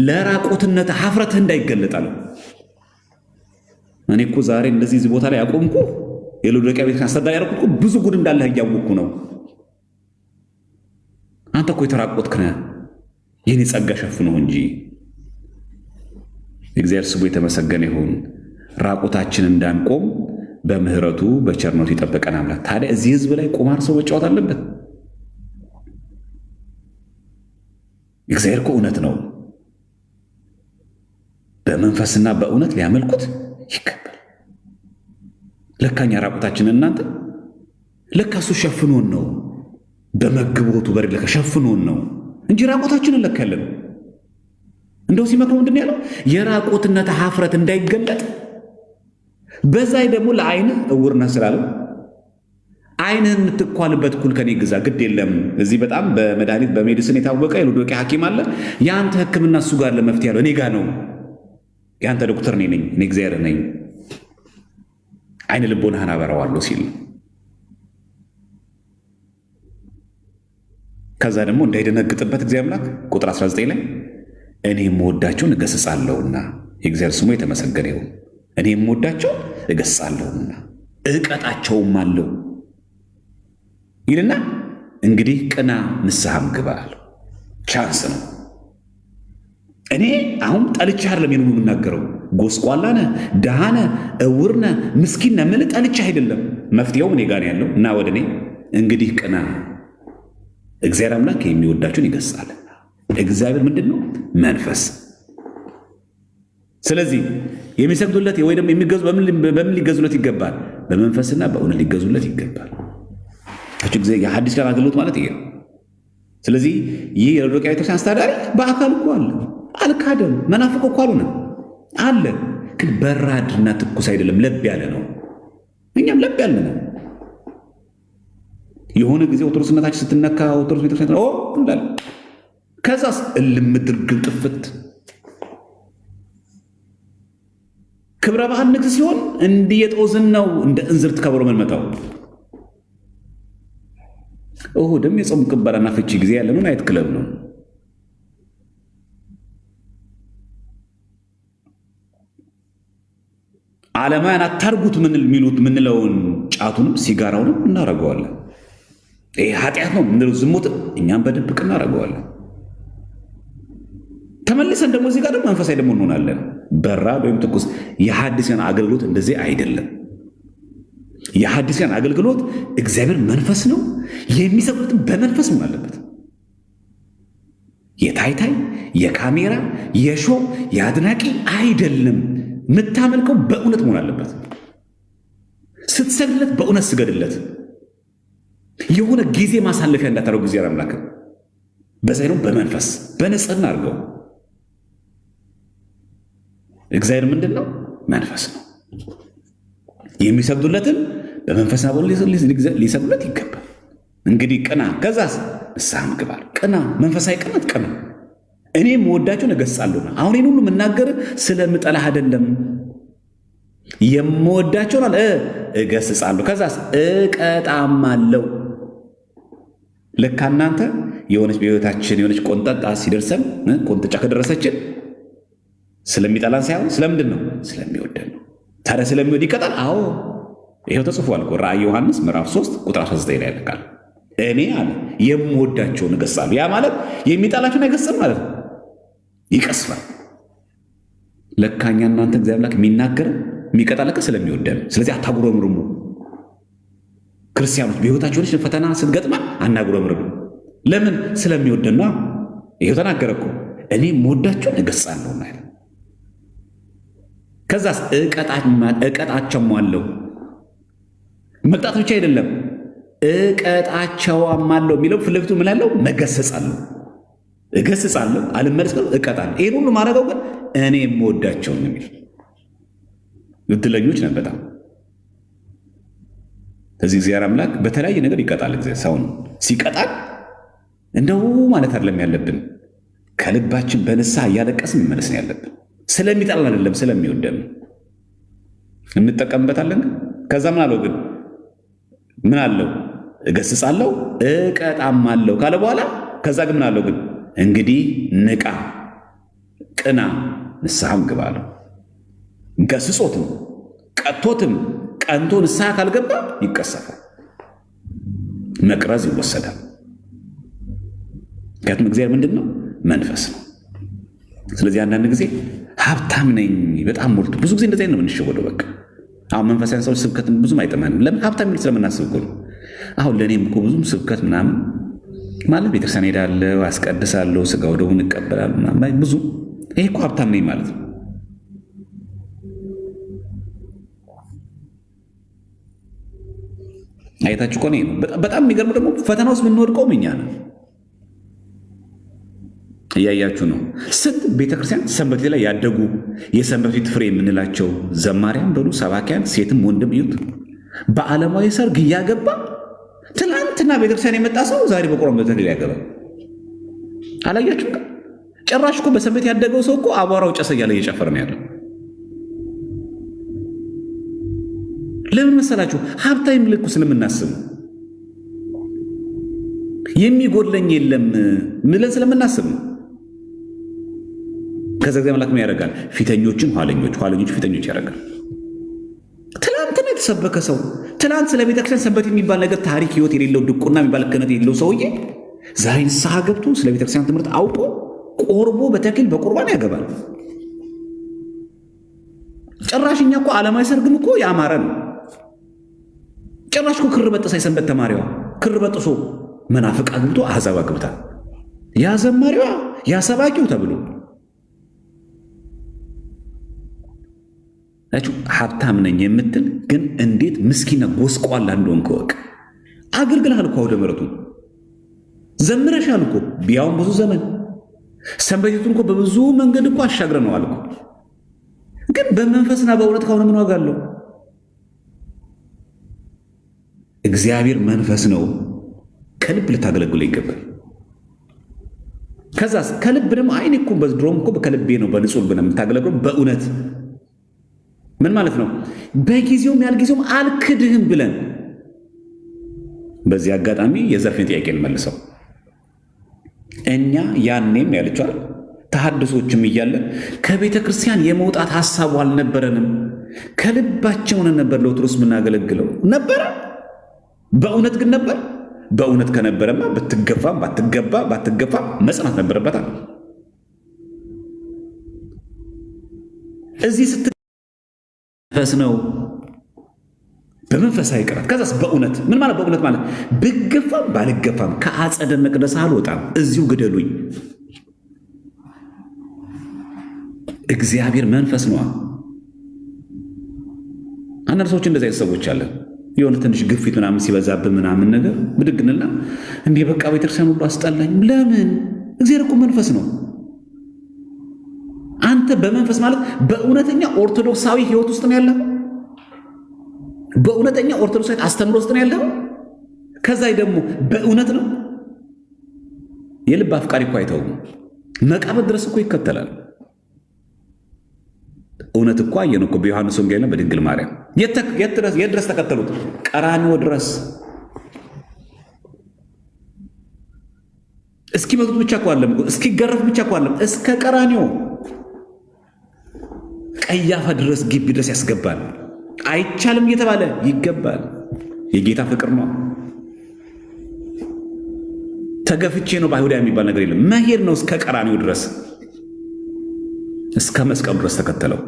ለራቁትነት ሀፍረትህ እንዳይገለጣል። እኔ እኮ ዛሬ እንደዚህ እዚህ ቦታ ላይ ያቆምኩ የሎዶቅያ ቤት አስተዳዳሪ ያደረኩት እኮ ብዙ ጉድ እንዳለህ እያወቅኩ ነው። አንተ እኮ የተራቆትክ ነህ፣ የኔ ጸጋ ሸፍነው እንጂ። እግዚአብሔር ስሙ የተመሰገነ ይሁን። ራቁታችን እንዳንቆም በምህረቱ በቸርነቱ ይጠበቀን አምላክ። ታዲያ እዚህ ህዝብ ላይ ቁማር ሰው መጫወት አለበት? እግዚአብሔር እኮ እውነት ነው። በመንፈስና በእውነት ሊያመልኩት ይገባል። ለካኛ ራቁታችን እናንተ ለካ እሱ ሸፍኖን ነው። በመግቦቱ በር ለካ ሸፍኖን ነው እንጂ ራቁታችንን ለካ ያለን እንደው ሲመክረው ምንድን ያለው? የራቁትነት ሀፍረት እንዳይገለጥ በዛ ደግሞ ለዓይንህ እውርነህ ስላለው ዓይንህን የምትኳልበት ኩል ከኔ ግዛ፣ ግድ የለም እዚህ በጣም በመድኃኒት በሜዲሲን የታወቀ የሎዶቅያ ሐኪም አለ። የአንተ ሕክምና እሱ ጋር ለመፍትሄ ያለው እኔ ጋር ነው። የአንተ ዶክተር እኔ ነኝ፣ እኔ እግዚአብሔር ነኝ። ዓይን ልቦናህን አበራዋለሁ ሲል ከዛ ደግሞ እንዳይደነግጥበት እግዚአብሔር አምላክ ቁጥር 19 ላይ እኔ የምወዳቸውን እገሥጻለሁና፣ የእግዚአብሔር ስሙ የተመሰገነ ይሁን። እኔ የምወዳቸውን እገሥጻለሁና እቀጣቸውም አለው ይልና እንግዲህ ቅና ንስሐም ግባ አለው። ቻንስ ነው። እኔ አሁን ጠልቻህ አይደለም ይሄን የምናገረው። ጎስቋላ ነህ፣ ድሃ ነህ፣ ዕውር ነህ፣ ምስኪን ነህ የምልህ ጠልቻህ አይደለም። መፍትሄው እኔ ጋር ያለው እና ወደ እኔ እንግዲህ ቅና። እግዚአብሔር አምላክ የሚወዳቸውን ይገሥጻልና። እግዚአብሔር ምንድን ነው? መንፈስ። ስለዚህ የሚሰግዱለት ወይ ደግሞ የሚገዙ በምን ሊገዙለት ይገባል? በመንፈስና በእውነት ሊገዙለት ይገባል። ጊዜ የሐዲስ ኪዳን አገልግሎት ማለት ይሄ ነው። ስለዚህ ይህ የሎዶቅያ ቤተክርስቲያን አስተዳዳሪ በአካል እኮ አለ፣ አልካደም። መናፍቅ እኮ አልሆነም አለ። ግን በራድና ትኩስ አይደለም፣ ለብ ያለ ነው። እኛም ለብ ያለ ነው። የሆነ ጊዜ ኦርቶዶክስነታችን ስትነካ ኦርቶዶክስ ቤተክርስቲያን እንዳለ ከዛስ እልምድርግም ጥፍት ክብረ በዓል ንግስ ሲሆን እንዲህ የጦዝን ነው እንደ እንዝርት ከበሮ መንመታው። እሁድም የጾም ቅበራና ፍቺ ጊዜ ያለነው ናይት ክለብ ነው። ዓለማውያን አታርጉት ምንለውን ጫቱንም ሲጋራውንም እናደርገዋለን። ይሄ ኃጢአት ነው ምንለው ዝሙትም እኛም በድብቅ እናደርገዋለን። ተመልሰን ደግሞ እዚህ ጋር ደግሞ መንፈሳዊ ደግሞ እንሆናለን። በራድ ወይም ትኩስ። የሐዲስ ኪዳን አገልግሎት እንደዚህ አይደለም። የሐዲስ ኪዳን አገልግሎት እግዚአብሔር መንፈስ ነው። የሚሰብኩትም በመንፈስ መሆን አለበት። የታይታይ የካሜራ የሾው የአድናቂ አይደለም። የምታመልከው በእውነት መሆን አለበት። ስትሰግድለት በእውነት ስገድለት። የሆነ ጊዜ ማሳለፊያ እንዳታረው ጊዜ አምላክ በዛ ነው። በመንፈስ በንጽህና አድርገው። እግዚአብሔር ምንድን ነው? መንፈስ ነው። የሚሰግዱለትን በመንፈስና በእውነት ሊሰግዱለት ይገባል። እንግዲህ ቅና፣ ከዛስ ንስሐም ግባ። ቅና፣ መንፈሳዊ ቅናት ቅና። እኔ የምወዳቸውን እገሥጻለሁና። አሁን ይህን ሁሉ የምናገር ስለምጠላህ አይደለም። የምወዳቸውን እገሥጻለሁ፣ ከዛስ እቀጣማለሁ። ልክ እናንተ የሆነች በሕይወታችን የሆነች ቆንጠጣ ሲደርሰን ቆንጥጫ ከደረሰችን ስለሚጠላን ሳይሆን ስለምንድን ነው? ስለሚወደን ነው። ታዲያ ስለሚወድ ይቀጣል? አዎ ይኸው ተጽፏል እኮ ራእይ ዮሐንስ ምዕራፍ 3 ቁጥር 19 ላይ ያልቃል። እኔ አለ የምወዳቸውን እገሥጻለሁ። ያ ማለት የሚጠላቸውን አይገሥጽም ማለት ነው፣ ይቀስፋል። ለካኛ እናንተ እግዚአብሔር አምላክ የሚናገር የሚቀጣ ለካ ስለሚወደን። ስለዚህ አታጉረምርሙ። ክርስቲያኖች በሕይወታቸው ፈተና ስትገጥማ አናጉረምርም። ለምን? ስለሚወደን ነው። ይኸው ተናገረ እኮ እኔ የምወዳቸውን እገሥጻለሁ ማለት። ከዛስ እቀጣቸዋለሁ። መቅጣት ብቻ አይደለም፣ እቀጣቸዋለሁ የሚለው ፊት ለፊቱ ምን ያለው? መገሰጻለሁ። እገስጻለሁ፣ አልመለስም፣ እቀጣለሁ። ይሄን ሁሉ ማድረገው ግን እኔ የምወዳቸውን ነው የሚል። እድለኞች ነን በጣም። ስለዚህ እግዚአብሔር አምላክ በተለያየ ነገር ይቀጣል። እግዚአብሔር ሰውን ሲቀጣል እንደው ማለት አይደለም ያለብን፣ ከልባችን በንስሐ እያለቀስን መመለስ ነው ያለብን። ስለሚጠላን አይደለም፣ ስለሚወደን እንጠቀምበታለን። ከዛ ምን አለው ግን? ምን አለው? እገስጻለሁ እቀጣማለሁ ካለ በኋላ ከዛ ግን ምን አለው ግን? እንግዲህ ንቃ፣ ቅና፣ ንስሐም ግባ አለው። ገስጾትም ቀጥቶትም ቀንቶ ንስሐ ካልገባ ይቀሰፋል፣ መቅረዝ ይወሰዳል። ምክንያቱም እግዚአብሔር ምንድን ነው? መንፈስ ነው። ስለዚህ አንዳንድ ጊዜ ሀብታም ነኝ በጣም ሞልቶ፣ ብዙ ጊዜ እንደዚህ ነው የምንሸወደው። በቃ አሁን መንፈሳዊ ሰዎች ስብከትን ብዙም አይጠማንም። ለምን? ሀብታም የሚል ስለምናስብ እኮ ነው። አሁን ለእኔም እኮ ብዙም ስብከት ምናምን ማለት ቤተክርስቲያን ሄዳለሁ፣ አስቀድሳለሁ፣ ስጋ ወደሙን እቀበላለሁ ብዙ። ይሄ እኮ ሀብታም ነኝ ማለት ነው። አይታችሁ እኮ ነው። በጣም የሚገርመው ደግሞ ፈተና ውስጥ የምንወድቀውም እኛ ነው። እያያችሁ ነው። ስንት ቤተክርስቲያን ሰንበቴ ላይ ያደጉ የሰንበቴ ፍሬ የምንላቸው ዘማሪያን በሉ ሰባኪያን፣ ሴትም ወንድም እዩት፣ በዓለማዊ ሰርግ እያገባ ትናንትና ቤተክርስቲያን የመጣ ሰው ዛሬ በቁርባን በተክሊል ያገባል። አላያችሁ? ጭራሽ እኮ በሰንበቴ ያደገው ሰው እኮ አቧራው ጨሰ እያለ እየጨፈረ ነው ያለው። ለምን መሰላችሁ? ሀብታዊ ምልኩ ስለምናስብ የሚጎድለኝ የለም ምለን ስለምናስብ ነው። ከዛ ጊዜ አምላክ ምን ያደርጋል? ፊተኞችን ኋለኞች፣ ኋለኞች ፊተኞች ያደርጋል። ትናንትና የተሰበከ ሰው ትናንት ስለ ቤተክርስቲያን ሰንበት የሚባል ነገር ታሪክ ህይወት የሌለው ድቁና የሚባል ክህነት የሌለው ሰውዬ ዛሬ ንስሐ ገብቶ ስለ ቤተክርስቲያን ትምህርት አውቆ ቆርቦ በተክሊል በቁርባን ያገባል። ጭራሽ እኛ እኮ ዓለማዊ ሰርግም እኮ ያማረ ነው። ጭራሽ እኮ ክር በጥሳ የሰንበት ተማሪዋ ክር በጥሶ መናፍቅ አግብቶ አሕዛብ አግብታ ያ ዘማሪዋ ያ ሰባኪው ተብሎ ሀብታም ነኝ የምትል ግን እንዴት ምስኪና ጎስቋላ እንደሆንክ እወቅ። አገልግልሃል እኮ ወደ ምሕረቱ ዘምረሻል እኮ ቢያውም ብዙ ዘመን ሰንበቴቱን እኮ በብዙ መንገድ እኮ አሻግረነዋል እኮ። ግን በመንፈስና በእውነት ከሆነ ምን ዋጋ አለው? እግዚአብሔር መንፈስ ነው። ከልብ ልታገለግሉ ይገባል። ከዛስ ከልብ ደግሞ አይኔ እኮ በድሮም እኮ ከልቤ ነው በንጹህ ልብ ነው የምታገለግለው በእውነት ምን ማለት ነው? በጊዜውም ያልጊዜውም አልክድህም ብለን። በዚህ አጋጣሚ የዘርፌን ጥያቄ እንመልሰው። እኛ ያኔም ያለችዋል ተሐድሶችም እያለን ከቤተ ክርስቲያን የመውጣት ሐሳቡ አልነበረንም። ከልባቸውን ነበር ለኦርቶዶክስ የምናገለግለው ነበረ። በእውነት ግን ነበር። በእውነት ከነበረማ ብትገፋም ባትገፋ መጽናት ነበረበታል። እዚህ ስትፈስ ነው በመንፈሳዊ ቅራት። ከዛስ በእውነት ምን ማለት? በእውነት ማለት ብገፋም ባልገፋም ከአጸደ መቅደስ አልወጣም፣ እዚሁ ግደሉኝ። እግዚአብሔር መንፈስ ነዋ። አንዳንድ ሰዎች እንደዚህ አይነት ሰዎች አለን። የሆነ ትንሽ ግፊት ምናምን ሲበዛብን ምናምን ነገር ብድግንና እንዲህ በቃ ቤተክርስቲያን ሁሉ አስጠላኝ። ለምን? እግዚአብሔር እኮ መንፈስ ነው። አንተ በመንፈስ ማለት በእውነተኛ ኦርቶዶክሳዊ ህይወት ውስጥ ነው ያለው። በእውነተኛ ኦርቶዶክሳዊ አስተምሮ ውስጥ ነው ያለው። ከዛ ደግሞ በእውነት ነው። የልብ አፍቃሪ እኮ አይተውም፣ መቃብር ድረስ እኮ ይከተላል። እውነት እኮ አየን እኮ በዮሐንስ ወንጌልና በድንግል ማርያም የት ድረስ ተከተሉት? ቀራንዮ ድረስ። እስኪመቱት ብቻ እኮ አለም፣ እስኪገረፍ ብቻ እኮ አለም፣ እስከ ቀራንዮ ቀያፋ ድረስ ግቢ ድረስ ያስገባል። አይቻልም እየተባለ ይገባል። የጌታ ፍቅር ነው። ተገፍቼ ነው በአይሁዳ የሚባል ነገር የለም። መሄድ ነው እስከ ቀራንዮ ድረስ፣ እስከ መስቀሉ ድረስ ተከተለው።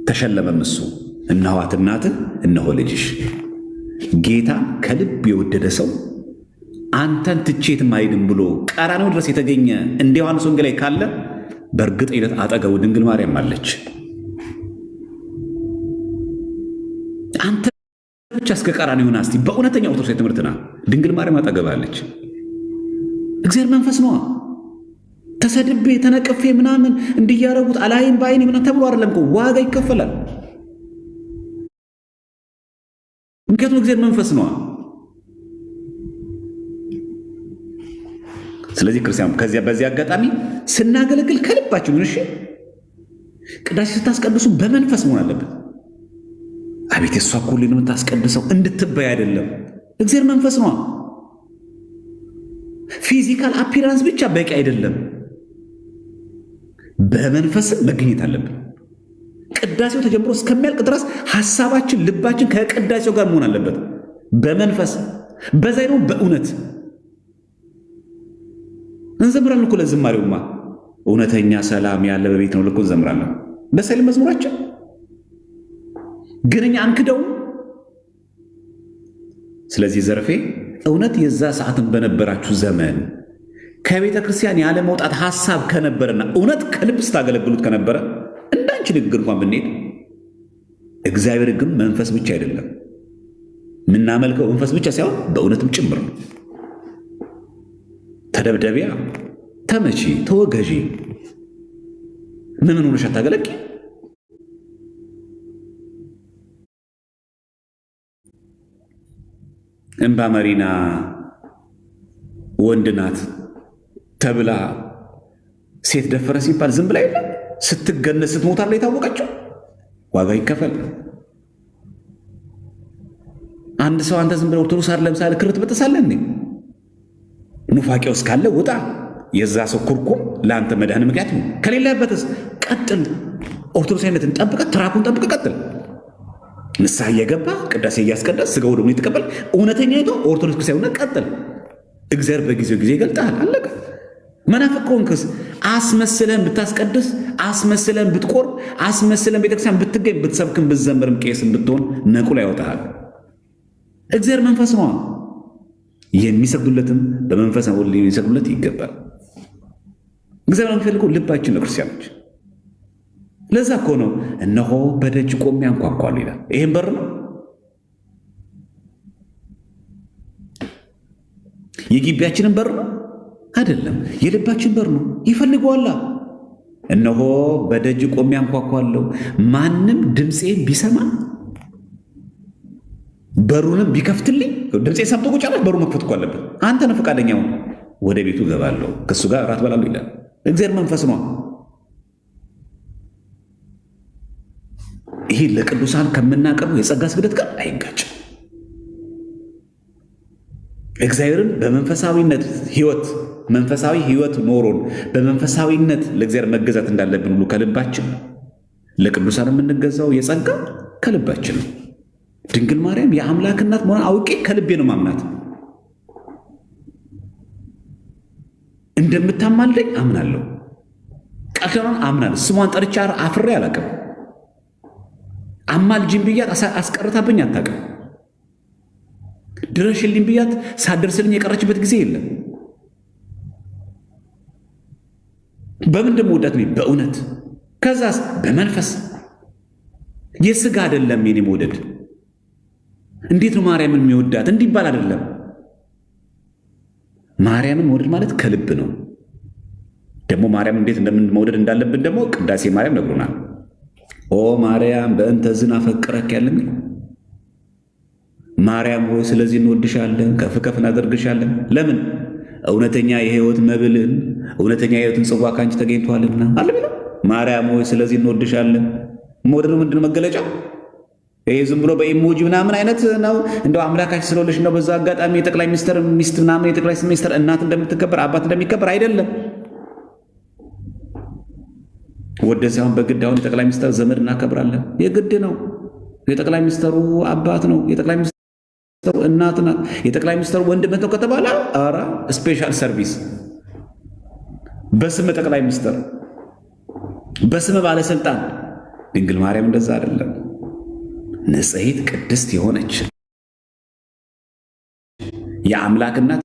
ተሸለመም እሱ። እነኋት እናትህ እነሆ ልጅሽ። ጌታ ከልብ የወደደ ሰው አንተን ትቼትም አይድን ብሎ ቀራንዮ ድረስ የተገኘ እንደ ዮሐንስ ወንጌል ላይ ካለ በእርግጠኝነት አጠገቡ ድንግል ማርያም አለች። አንተ ብቻ እስከ ቀራንዮ ና እስቲ። በእውነተኛ ኦርቶዶክስ ትምህርትና ድንግል ማርያም አጠገባለች። እግዚአብሔር መንፈስ ነዋ። ተሰድቤ ተነቅፌ ምናምን እንዲያረጉት አላይም በአይኔ ምናምን ተብሎ አይደለም እኮ ዋጋ ይከፈላል። ምክንያቱም እግዚአብሔር መንፈስ ነዋ። ስለዚህ ክርስቲያን በዚህ አጋጣሚ ስናገለግል ከልባችሁ ምን፣ እሺ ቅዳሴ ስታስቀድሱ በመንፈስ መሆን አለበት። አቤት የሷ እኮ ሁሌ ነው የምታስቀድሰው እንድትበይ አይደለም። እግዚአብሔር መንፈስ ነዋ። ፊዚካል አፒራንስ ብቻ በቂ አይደለም። በመንፈስም መገኘት አለብን። ቅዳሴው ተጀምሮ እስከሚያልቅ ድረስ ሐሳባችን፣ ልባችን ከቅዳሴው ጋር መሆን አለበት። በመንፈስ በዛ ነው። በእውነት እንዘምራለን እኮ። ለዝማሬውማ እውነተኛ ሰላም ያለ በቤት ነው ልኮ እንዘምራለን። ደስ አይልም መዝሙራችን? ግን እኛ አንክደው። ስለዚህ ዘርፌ እውነት የዛ ሰዓትን በነበራችሁ ዘመን ከቤተ ክርስቲያን ያለ መውጣት ሐሳብ ከነበረና እውነት ከልብ ስታገለግሉት ከነበረ እንዳንቺ ንግግር እንኳን ብንሄድ እግዚአብሔር ግን መንፈስ ብቻ አይደለም ምናመልከው፣ መንፈስ ብቻ ሳይሆን በእውነትም ጭምር ነው። ተደብደቢያ ተመቺ፣ ተወገዢ። ምን ሆነሽ አታገለቂ? እንባ መሪና ወንድ ናት ተብላ ሴት ደፈረ ሲባል ዝም ብላ የለም። ስትገነዝ ስትሞት አለ የታወቀችው። ዋጋ ይከፈል። አንድ ሰው አንተ ዝም ብለህ ኦርቶዶክስ አይደለም ሳለ ክርት በጥሳለህ እንዴ? ኑፋቄው እስካለ ውጣ። የዛ ሰው ኩርኩም ለአንተ መድኃኒት ምክንያት ነው። ከሌለበትስ ቀጥል። ኦርቶዶክሳዊነትን ጠብቀህ ትራኩን ጠብቀህ ቀጥል። ንስሐ እየገባ ቅዳሴ እያስቀደስ ስጋው ደግሞ የተቀበል እውነተኛ ይቶ ኦርቶዶክስ ክርስቲያን ቀጥል። እግዚአብሔር በጊዜው ጊዜ ይገልጣል። አለቀ። መናፍቅ ከሆንክስ አስመስለን ብታስቀድስ፣ አስመስለን ብትቆር፣ አስመስለን ቤተክርስቲያን ብትገኝ፣ ብትሰብክም፣ ብትዘምርም፣ ቄስም ብትሆን ነቁላ ያወጣሃል። እግዚአብሔር መንፈስ ነው። የሚሰግዱለትም በመንፈስ ነው ሊሰግዱለት ይገባል። እግዚአብሔር የሚፈልገው ልባችን ነው ክርስቲያኖች። ለዛ እኮ ነው እነሆ በደጅ ቆሜ አንኳኳለሁ ይላል። ይሄን በር ነው የግቢያችንን በር ነው አይደለም፣ የልባችን በር ነው። ይፈልገዋል። እነሆ በደጅ ቆሜ አንኳኳለሁ፣ ማንም ድምፄን ቢሰማ በሩንም ቢከፍትልኝ። ድምፄን ሰምቶ ቁጭ አለ፣ በሩ መክፈት እኮ አለበት። አንተ ነው ፈቃደኛው። ወደ ቤቱ እገባለሁ፣ ከእሱ ጋር እራት በላለሁ ይላል። እግዚአብሔር መንፈስ ነው። ይሄ ለቅዱሳን ከምናቀርቡ የጸጋ ስግደት ጋር አይጋጭም። እግዚአብሔርን በመንፈሳዊነት ህይወት መንፈሳዊ ህይወት ኖሮን በመንፈሳዊነት ለእግዚአብሔር መገዛት እንዳለብን ሁሉ ከልባችን ለቅዱሳን የምንገዛው የጸጋ ከልባችን ነው። ድንግል ማርያም የአምላክ እናት መሆኗን አውቄ ከልቤ ነው ማምናት። እንደምታማልደኝ አምናለሁ። ቃል ኪዳኗን አምናለሁ። ስሟን ጠርቻ አፍሬ አላውቅም። አማልጅኝ ብያት አስቀርታብኝ አታውቅም። ድረሽልኝ ብያት ሳደርስልኝ የቀረችበት ጊዜ የለም። በምን እንደምወዳት ነው? በእውነት ከዛስ በመንፈስ የስጋ አይደለም። የኔ መውደድ እንዴት ነው ማርያምን የሚወዳት እንዲባል አይደለም። ማርያምን መውደድ ማለት ከልብ ነው። ደግሞ ማርያም እንዴት እንደምንመውደድ እንዳለብን ደግሞ ቅዳሴ ማርያም ነግሮናል። ኦ ማርያም በእንተ ዝን አፈቅረክ ያለም ማርያም ሆይ ስለዚህ እንወድሻለን፣ ከፍ ከፍ እናደርግሻለን። ለምን? እውነተኛ የህይወት መብልን እውነተኛ የህይወትን ጽዋ ካንቺ ተገኝቷልና አለ ቢለው። ማርያም ሆይ ስለዚህ እንወድሻለን። መውደድ ምንድነው መገለጫው? ይሄ ዝም ብሎ በኢሞጂ ምናምን አይነት ነው። እንደው አምላካችን ስለሆነሽ ነው። በዛ አጋጣሚ የጠቅላይ ሚኒስትር ሚስት ምናምን የጠቅላይ ሚኒስትር እናት እንደምትከበር አባት እንደሚከበር አይደለም። ወደ ሳይሆን በግድ አሁን የጠቅላይ ሚኒስትር ዘመድ እናከብራለን። የግድ ነው። የጠቅላይ ሚኒስትሩ አባት ነው። የጠቅላይ ሚኒስትሩ እናት ናት። የጠቅላይ ሚኒስትሩ ወንድምት ነው ከተባለ ኧረ ስፔሻል ሰርቪስ በስም ጠቅላይ ሚኒስትር በስም ባለስልጣን። ድንግል ማርያም እንደዛ አይደለም። ንጽሕት ቅድስት የሆነች የአምላክ እናት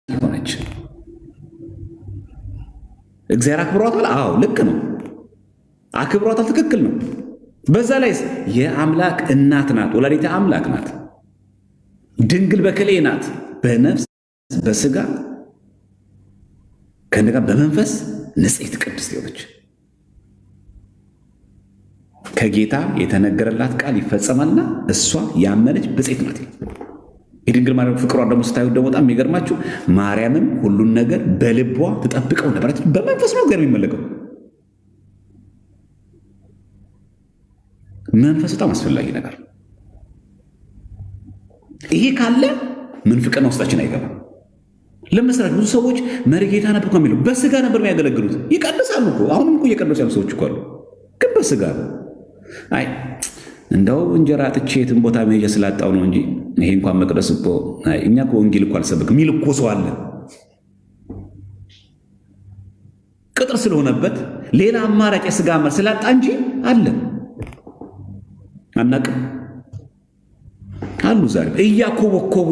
የሆነች እግዚአብሔር አክብሯታል። አዎ ልክ ነው፣ አክብሯታል። ትክክል ነው። በዛ ላይ የአምላክ እናት ናት፣ ወላዲተ አምላክ ናት። ድንግል በክሌ ናት፣ በነፍስ በስጋ ከእንደጋ በመንፈስ ንጽሕት ቅድስት የሆነች ከጌታ የተነገረላት ቃል ይፈጸማልና እሷ ያመነች ብፅዕት ናት። የድንግል ማርያም ፍቅሯን ደግሞ ስታዩት ደግሞ በጣም የሚገርማችሁ ማርያምም ሁሉን ነገር በልቧ ትጠብቀው ነበር። በመንፈስ ነው እግዚአብሔር የሚመለከው። መንፈስ በጣም አስፈላጊ ነገር። ይሄ ካለ ምንፍቅና ውስጣችን አይገባም። ለምሳሌ ብዙ ሰዎች መሪጌታ ነበር እኮ የሚሉ በስጋ ነበር የሚያገለግሉት። ይቀድሳሉ እኮ አሁንም እኮ እየቀደሱ ያሉ ሰዎች እኮ አሉ፣ ግን በስጋ አይ እንደው እንጀራ ጥቼ የትን ቦታ መሄጃ ስላጣው ነው እንጂ ይሄ እንኳን መቅደስ እኮ እኛ እኮ ወንጌል እኮ አልሰበክም የሚል እኮ ሰው አለ። ቅጥር ስለሆነበት ሌላ አማራጭ የስጋ አማር ስላጣ እንጂ አለ አናቅም አሉ። ዛሬ እያኮበኮቡ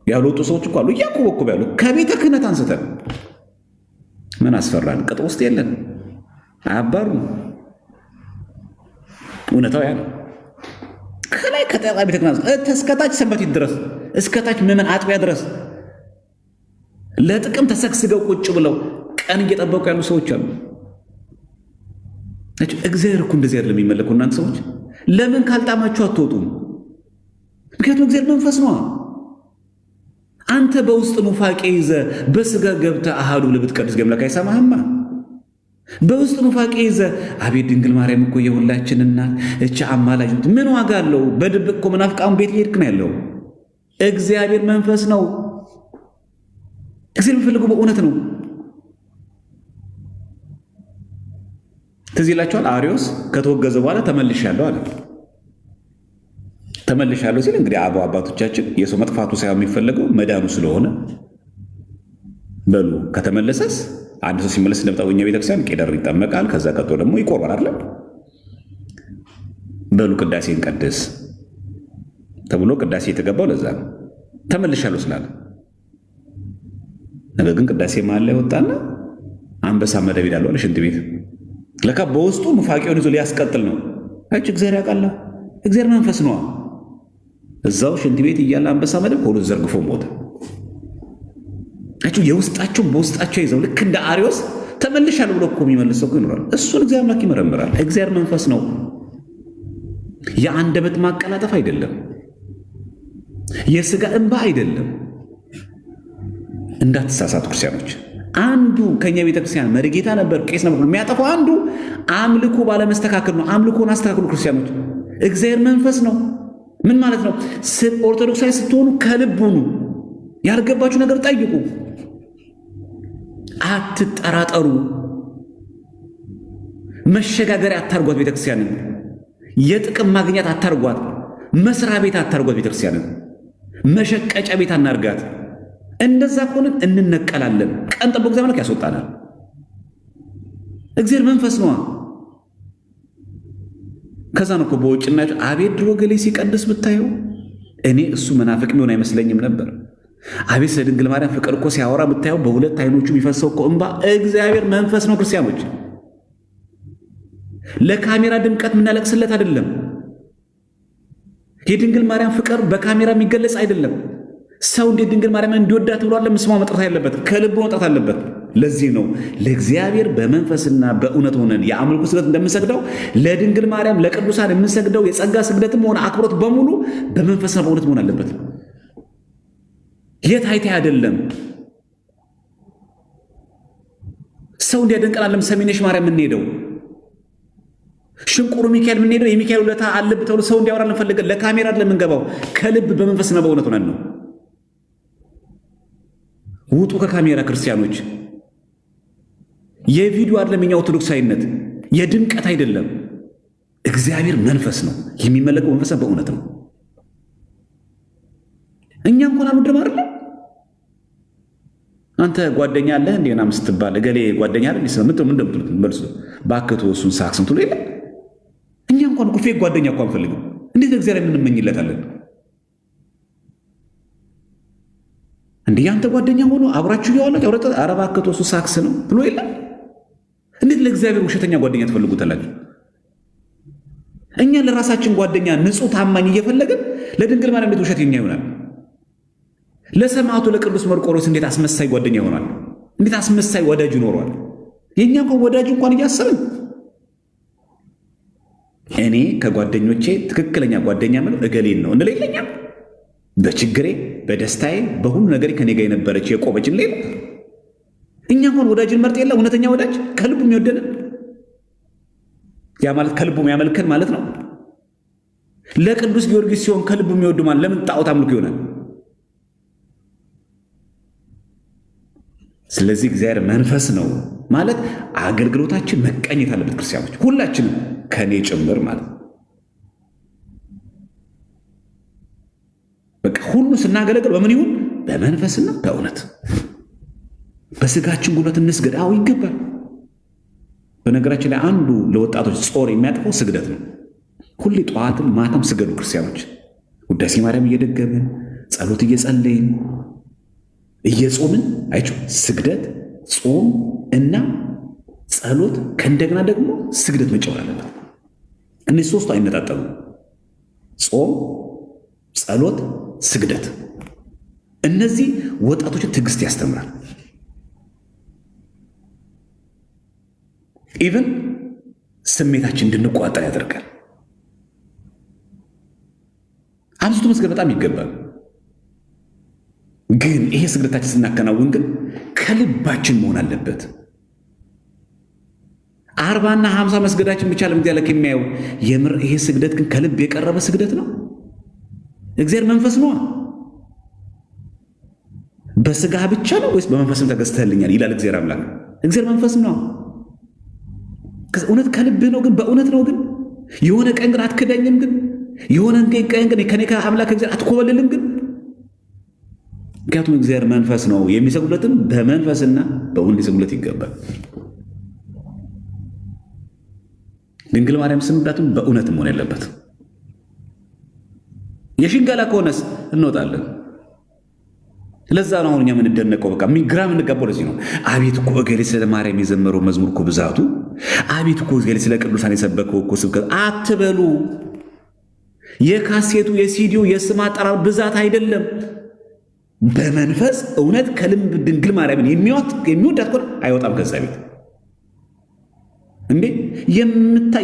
ያልወጡ ሰዎች እኮ አሉ። እያኮበኮቡ ያሉ ከቤተ ክህነት አንስተን ምን አስፈራን? ቅጥር ውስጥ የለን አያባሩ። እውነታው ያ ነው። ከላይ ከጠቅላይ ቤተ ክህነት እስከታች ሰንበቲት ድረስ እስከታች ምዕመን አጥቢያ ድረስ ለጥቅም ተሰግስገው ቁጭ ብለው ቀን እየጠበቁ ያሉ ሰዎች አሉ። እግዚአብሔር እኮ እንደዚህ አይደለም የሚመለከው። እናንተ ሰዎች ለምን ካልጣማችሁ አትወጡም? ምክንያቱም እግዚአብሔር መንፈስ ነው። አንተ በውስጥ ኑፋቄ ይዘ በስጋ ገብተ አሃዱ ለብትቀድስ ገምለክ አይሰማህማ። በውስጥ ኑፋቄ ይዘ አቤት ድንግል ማርያም እኮ የሁላችን እናት እቺ አማላጅ ምን ዋጋ አለው? በድብቅ እኮ መናፍቃን ቤት ሄድክ ነው ያለው። እግዚአብሔር መንፈስ ነው። እግዚአብሔር የሚፈልገው በእውነት ነው። ትዝ ይላችኋል፣ አርዮስ ከተወገዘ በኋላ ተመልሻለሁ አለ። ተመልሻለሁ ሲል እንግዲህ አባቶቻችን የሰው መጥፋቱ ሳይሆን የሚፈለገው መዳኑ ስለሆነ በሉ ከተመለሰስ አንድ ሰው ሲመለስ እንደምታውቁ እኛ ቤተክርስቲያን ቄደር ይጠመቃል። ከዛ ቀጥሎ ደግሞ ይቆርባል አይደል? በሉ ቅዳሴን ቀድስ ተብሎ ቅዳሴ የተገባው ለዛ ነው። ተመልሻለሁ ስላለ ነገር ግን ቅዳሴ መሀል ላይ ወጣና አንበሳ መደብ ሄዳለሁ አለ ሽንት ቤት። ለካ በውስጡ ኑፋቄውን ይዞ ሊያስቀጥል ነው። አጭ እግዚአብሔር ያውቃል። እግዚአብሔር መንፈስ ነው። እዛው ሽንት ቤት እያለ አንበሳ መደብ ሆዱ ዘርግፎ ሞተ። አጭ የውስጣቸውን በውስጣቸው ይዘው ልክ እንደ አርዮስ ተመልሻለሁ ብሎ እኮ የሚመልሰው እኮ ይኖራል። እሱን እግዚአብሔር አምላክ ይመረምራል። እግዚአብሔር መንፈስ ነው። የአንደበት ማቀላጠፍ አይደለም፣ የሥጋ እንባ አይደለም። እንዳትሳሳቱ ክርስቲያኖች። አንዱ ከኛ ቤተክርስቲያን መሪጌታ ነበር፣ ቄስ ነበር የሚያጠፋው አንዱ አምልኮ ባለመስተካከል ነው። አምልኮን አስተካክሉ ክርስቲያኖች። እግዚአብሔር መንፈስ ነው። ምን ማለት ነው? ኦርቶዶክሳዊ ስትሆኑ ከልብ ሁኑ። ያልገባችሁ ነገር ጠይቁ። አትጠራጠሩ። መሸጋገሪያ አታርጓት ቤተክርስቲያንን። የጥቅም ማግኘት አታርጓት። መስሪያ ቤት አታርጓት ቤተክርስቲያንን። መሸቀጫ ቤት አናርጋት። እንደዛ ከሆነ እንነቀላለን። ቀን ጠብቆ እግዚአብሔር ያስወጣናል። እግዚአብሔር መንፈስ ነው። ከዛ ነው እኮ በውጭና አቤት ድሮ ገሌ ሲቀድስ ብታየው እኔ እሱ መናፍቅ የሚሆን አይመስለኝም ነበር። አቤት ስለ ድንግል ማርያም ፍቅር እኮ ሲያወራ ብታየው በሁለት አይኖቹ የሚፈሰው እኮ እንባ እግዚአብሔር መንፈስ ነው። ክርስቲያኖች ለካሜራ ድምቀት የምናለቅስለት አይደለም። የድንግል ማርያም ፍቅር በካሜራ የሚገለጽ አይደለም። ሰው እንዴት ድንግል ማርያም እንዲወዳት ብሏል ምስማ መጥራት ያለበት ከልብ መውጣት አለበት። ለዚህ ነው ለእግዚአብሔር በመንፈስና በእውነት ሆነን የአምልኮ ስግደት እንደምንሰግደው ለድንግል ማርያም ለቅዱሳን የምንሰግደው የጸጋ ስግደትም ሆነ አክብሮት በሙሉ በመንፈስና በእውነት መሆን አለበት። የት አይቴ አይደለም። ሰው እንዲያደንቀናለም ሰሚነሽ ማርያም የምንሄደው ሽንቁሩ ሚካኤል የምንሄደው የሚካኤል ውለታ አለብህ ተብሎ ሰው እንዲያወራልን ፈልገን ለካሜራ አይደለም የምንገባው። ከልብ በመንፈስና በእውነት ሆነን ነው። ውጡ ከካሜራ ክርስቲያኖች። የቪዲዮ አይደለም የኛ ኦርቶዶክሳዊነት፣ የድምቀት አይደለም። እግዚአብሔር መንፈስ ነው። የሚመለከው መንፈስ በእውነት ነው። እኛ እንኳን አንወድም አይደል? አንተ ጓደኛ አለ እንዴ ምናምን ስትባል እገሌ ጓደኛ አይደል ስለምት ምን እንደምትሉት መልሱ ባከቱ እሱን ሳክስን ትሉ የለ። እኛ እንኳን እኮ ፌክ ጓደኛ እንኳን አንፈልግም። እንዴት እግዚአብሔር የምንመኝለታለን? እንዴ ያንተ ጓደኛ ሆኖ አብራችሁ ይዋላችሁ አውረተ አረባከቱ እሱ ሳክስ ነው ብሎ የለ። እንዴት ለእግዚአብሔር ውሸተኛ ጓደኛ ትፈልጉታላችሁ? እኛ ለራሳችን ጓደኛ ንጹህ ታማኝ እየፈለግን ለድንግል ማርያም እንዴት ውሸተኛ ይሆናል? ለሰማዕቱ ለቅዱስ መርቆሬዎስ እንዴት አስመሳይ ጓደኛ ይሆናል? እንዴት አስመሳይ ወዳጅ ይኖረዋል? የኛ እንኳን ወዳጅ እንኳን እያሰብን እኔ ከጓደኞቼ ትክክለኛ ጓደኛ ምለው እገሌን ነው እንደ ሌለኛ በችግሬ በደስታዬ በሁሉ ነገር ከኔ ጋር የነበረች የቆመችን ሌላ እኛ እንኳን ወዳጅን መርጥ የለ። እውነተኛ ወዳጅ ከልቡ የሚወደን ያ ማለት ከልቡ የሚያመልከን ማለት ነው። ለቅዱስ ጊዮርጊስ ሲሆን ከልቡ የሚወዱ ማለት ለምን ጣዖት አምልኮ ይሆናል? ስለዚህ እግዚአብሔር መንፈስ ነው ማለት አገልግሎታችን መቀኘት አለበት። ክርስቲያኖች ሁላችንም ከኔ ጭምር ማለት በቃ ሁሉ ስናገለግል በምን ይሁን? በመንፈስና በእውነት። በስጋችን ጉልበት እንስገድ። አዎ ይገባል። በነገራችን ላይ አንዱ ለወጣቶች ጾር የሚያጥፈው ስግደት ነው። ሁሌ ጠዋትም ማታም ስገዱ ክርስቲያኖች። ውዳሴ ማርያም እየደገምን ጸሎት እየጸለይን እየጾምን አይቸው ስግደት፣ ጾም እና ጸሎት ከእንደገና ደግሞ ስግደት መጨመር አለበት። እነዚህ ሶስቱ አይነጣጠሉ። ጾም፣ ጸሎት፣ ስግደት እነዚህ ወጣቶችን ትዕግስት ያስተምራል። ኢቭን ስሜታችን እንድንቋጠር ያደርጋል። አብዝቶ መስገድ በጣም ይገባል። ግን ይሄ ስግደታችን ስናከናውን ግን ከልባችን መሆን አለበት። 40 እና 50 መስገዳችን ብቻ ለእግዚአብሔር የሚያየው የምር ይሄ ስግደት ግን ከልብ የቀረበ ስግደት ነው። እግዚአብሔር መንፈስ ነው። በስጋ ብቻ ነው ወይስ በመንፈስም ተገዝተህልኛል ይላል እግዚአብሔር አምላክ። እግዚአብሔር መንፈስ ነው። እውነት ከልብህ ነው ግን በእውነት ነው ግን የሆነ ቀን ግን አትክደኝም ግን የሆነ ቀን ግን ከኔ ከአምላክ እግዚአብሔር አትኮበልልም ግን። ምክንያቱም እግዚአብሔር መንፈስ ነው። የሚሰግዱለትም በመንፈስና በእውነት ሊሰግዱለት ይገባል። ድንግል ማርያም ስንላትም በእውነት መሆን ያለበት። የሽንገላ ከሆነስ እንወጣለን። ለዛ ነው አሁን እኛ የምንደነቀው። በቃ ግራ የምንጋባው ለዚህ ነው። አቤት እኮ እገሌ ስለ ማርያም የዘመረው መዝሙር እኮ ብዛቱ፣ አቤት እኮ እገሌ ስለ ቅዱሳን የሰበከው እኮ ስብከት አትበሉ። የካሴቱ የሲዲው የስም አጠራር ብዛት አይደለም። በመንፈስ እውነት ከልብ ድንግል ማርያምን የሚወዳት ከሆነ አይወጣም ከዛ ቤት። እንዴ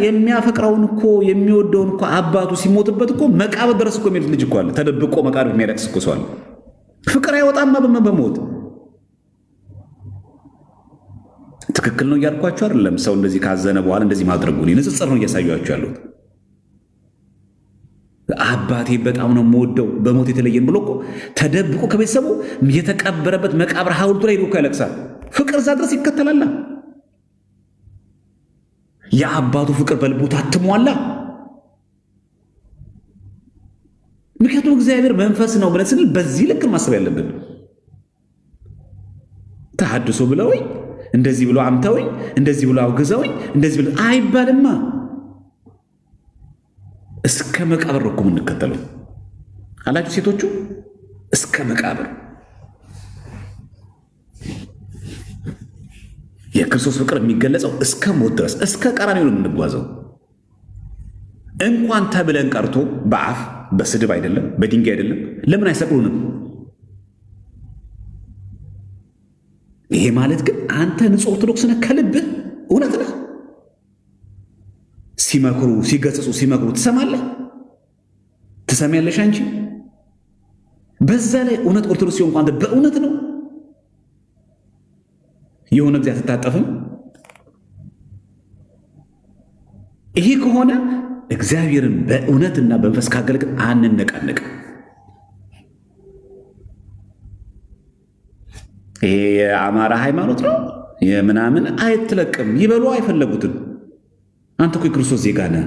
የሚያፈቅረውን እኮ የሚወደውን እኮ አባቱ ሲሞትበት እኮ መቃብር ድረስ እኮ የሚሄድ ልጅ እኮ አለ። ተደብቆ መቃብር የሚያለቅስ እኮ ሰው አለ። ፍቅር አይወጣማ በሞት። ትክክል ነው እያልኳቸው አይደለም። ሰው እንደዚህ ካዘነ በኋላ እንደዚህ ማድረጉ ንጽጽር ነው እያሳዩአቸው ያሉት። አባቴ በጣም ነው የምወደው በሞት የተለየን ብሎ እኮ ተደብቆ ከቤተሰቡ የተቀበረበት መቃብር ሐውልቱ ላይ እኮ ያለቅሳል። ፍቅር እዛ ድረስ ይከተላል። የአባቱ ፍቅር በልቡ ታትሟላ። ምክንያቱም እግዚአብሔር መንፈስ ነው ብለን ስንል በዚህ ልክ ማሰብ ያለብን። ተሐድሶ ብለውኝ እንደዚህ ብሎ አምተውኝ እንደዚህ ብሎ አውግዘውኝ እንደዚህ ብሎ አይባልማ። እስከ መቃብር እኮ የምንከተለው አላችሁ ሴቶቹ፣ እስከ መቃብር የክርስቶስ ፍቅር የሚገለጸው እስከ ሞት ድረስ እስከ ቀራንዮ ነው የምንጓዘው። እንኳን ተብለን ቀርቶ በአፍ በስድብ አይደለም በድንጋይ አይደለም። ለምን አይሰቅሉንም? ይሄ ማለት ግን አንተ ንጹሕ ኦርቶዶክስ ነህ፣ ከልብህ እውነት ነህ። ሲመክሩ ሲገጽጹ ሲመክሩ ትሰማለህ፣ ትሰሚያለሽ አንቺ። በዛ ላይ እውነት ኦርቶዶክስ ሲሆን አንተ በእውነት ነው የሆነ ጊዜ አትታጠፍም። ይሄ ከሆነ እግዚአብሔርን በእውነትና በመንፈስ ካገለግል አንነቃነቅ። ይሄ የአማራ ሃይማኖት ነው የምናምን አይትለቅም ይበሉ አይፈለጉትም። አንተ እኮ የክርስቶስ ዜጋ ነህ።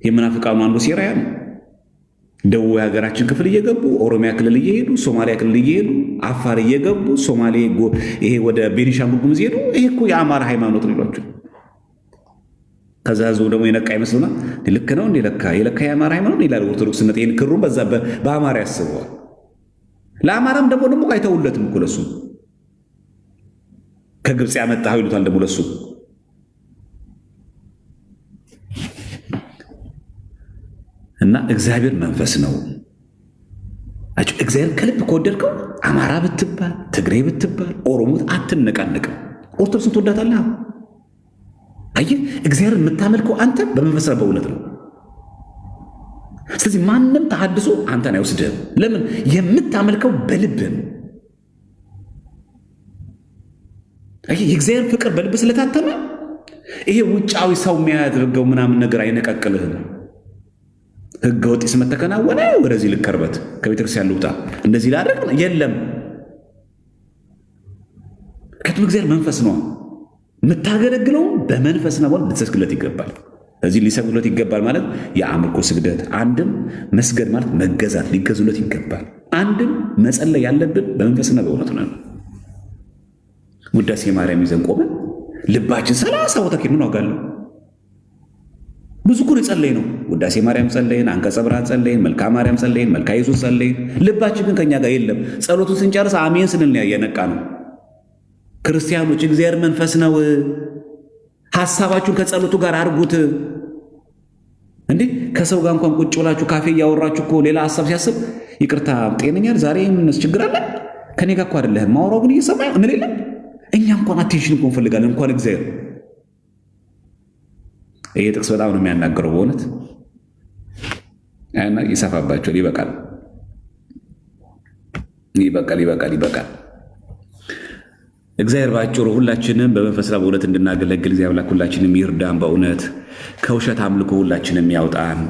የመናፍቃኑ አንዱ ሴራ ያ ነው። ደቡብ የሀገራችን ክፍል እየገቡ ኦሮሚያ ክልል እየሄዱ ሶማሊያ ክልል እየሄዱ አፋር እየገቡ ሶማሌ ይሄ ወደ ቤኒሻንጉል ጉሙዝ እየሄዱ ይሄ እኮ የአማራ ሃይማኖት ነው ይሏቸው። ከዛ ህዝቡ ደግሞ የነቃ ይመስሉና ልክ ነው እንዴ ለካ የአማራ ሃይማኖት ይላል ኦርቶዶክስነት። ይሄን ክሩን በዛ በአማራ ያስበዋል። ለአማራም ደግሞ አይተውለትም እኮ ለሱ ከግብፅ ያመጣው ይሉታል ደግሞ ለሱ። እና እግዚአብሔር መንፈስ ነው። እግዚአብሔር ከልብ ከወደድከው አማራ ብትባል ትግሬ ብትባል ኦሮሞ አትነቃነቅም። ኦርቶዶክስን ትወዳታለህ። አየህ፣ እግዚአብሔር የምታመልከው አንተ በመንፈስ በእውነት ነው። ስለዚህ ማንም ተሐድሶ አንተን አይወስድህም። ለምን? የምታመልከው በልብህ ነው። የእግዚአብሔር ፍቅር በልብ ስለታተመ ይሄ ውጫዊ ሰው የሚያደርገው ምናምን ነገር አይነቃቅልህም። ህገ ወጥ ስመት ተከናወነ ወደዚህ ልከርበት ከቤተክርስቲያን ልውጣ እንደዚህ ላደርግ የለም። ከቱም እግዚአብሔር መንፈስ ነው። የምታገለግለው በመንፈስ ነው። ልትሰግድለት ይገባል። እዚህ ሊሰግዱለት ይገባል ማለት የአምልኮ ስግደት። አንድም መስገድ ማለት መገዛት፣ ሊገዙለት ይገባል። አንድም መጸለይ ያለብን በመንፈስና በእውነት ነው። ውዳሴ ማርያም ይዘን ቆመን ልባችን 30 ቦታ ምን ዋጋለሁ? ብዙ እኮ የጸለይ ነው። ውዳሴ ማርያም ጸለይን፣ አንቀጸ ብርሃን ጸለይን፣ መልካ ማርያም ጸለይን፣ መልካ ኢየሱስ ጸለይን። ልባችን ግን ከኛ ጋር የለም። ጸሎቱን ስንጨርስ አሜን ስንል የነቃ ነው። ክርስቲያኖች እግዚአብሔር መንፈስ ነው። ሐሳባችሁን ከጸሎቱ ጋር አድርጉት። እንዴ ከሰው ጋር እንኳን ቁጭ ብላችሁ ካፌ እያወራችሁ እኮ ሌላ ሐሳብ ሲያስብ ይቅርታ ጤነኛል ዛሬ ምን ችግር አለ? ከኔ ጋር እኮ አይደለህም ማውራው ግን እየሰማኝ እንል የለም። እኛ እንኳን አቴንሽን እኮ እንፈልጋለን እንኳን እግዚአብሔር። ይሄ ጥቅስ በጣም ነው የሚያናገረው በእውነት እና ይሰፋባቸዋል። ይበቃል ይበቃል ይበቃል ይበቃል። እግዚአብሔር ባጭሩ ሁላችንም በመንፈስና በእውነት እንድናገለግል እግዚአብሔር አምላክ ሁላችንም ይርዳን። በእውነት ከውሸት አምልኮ ሁላችንም ያውጣን።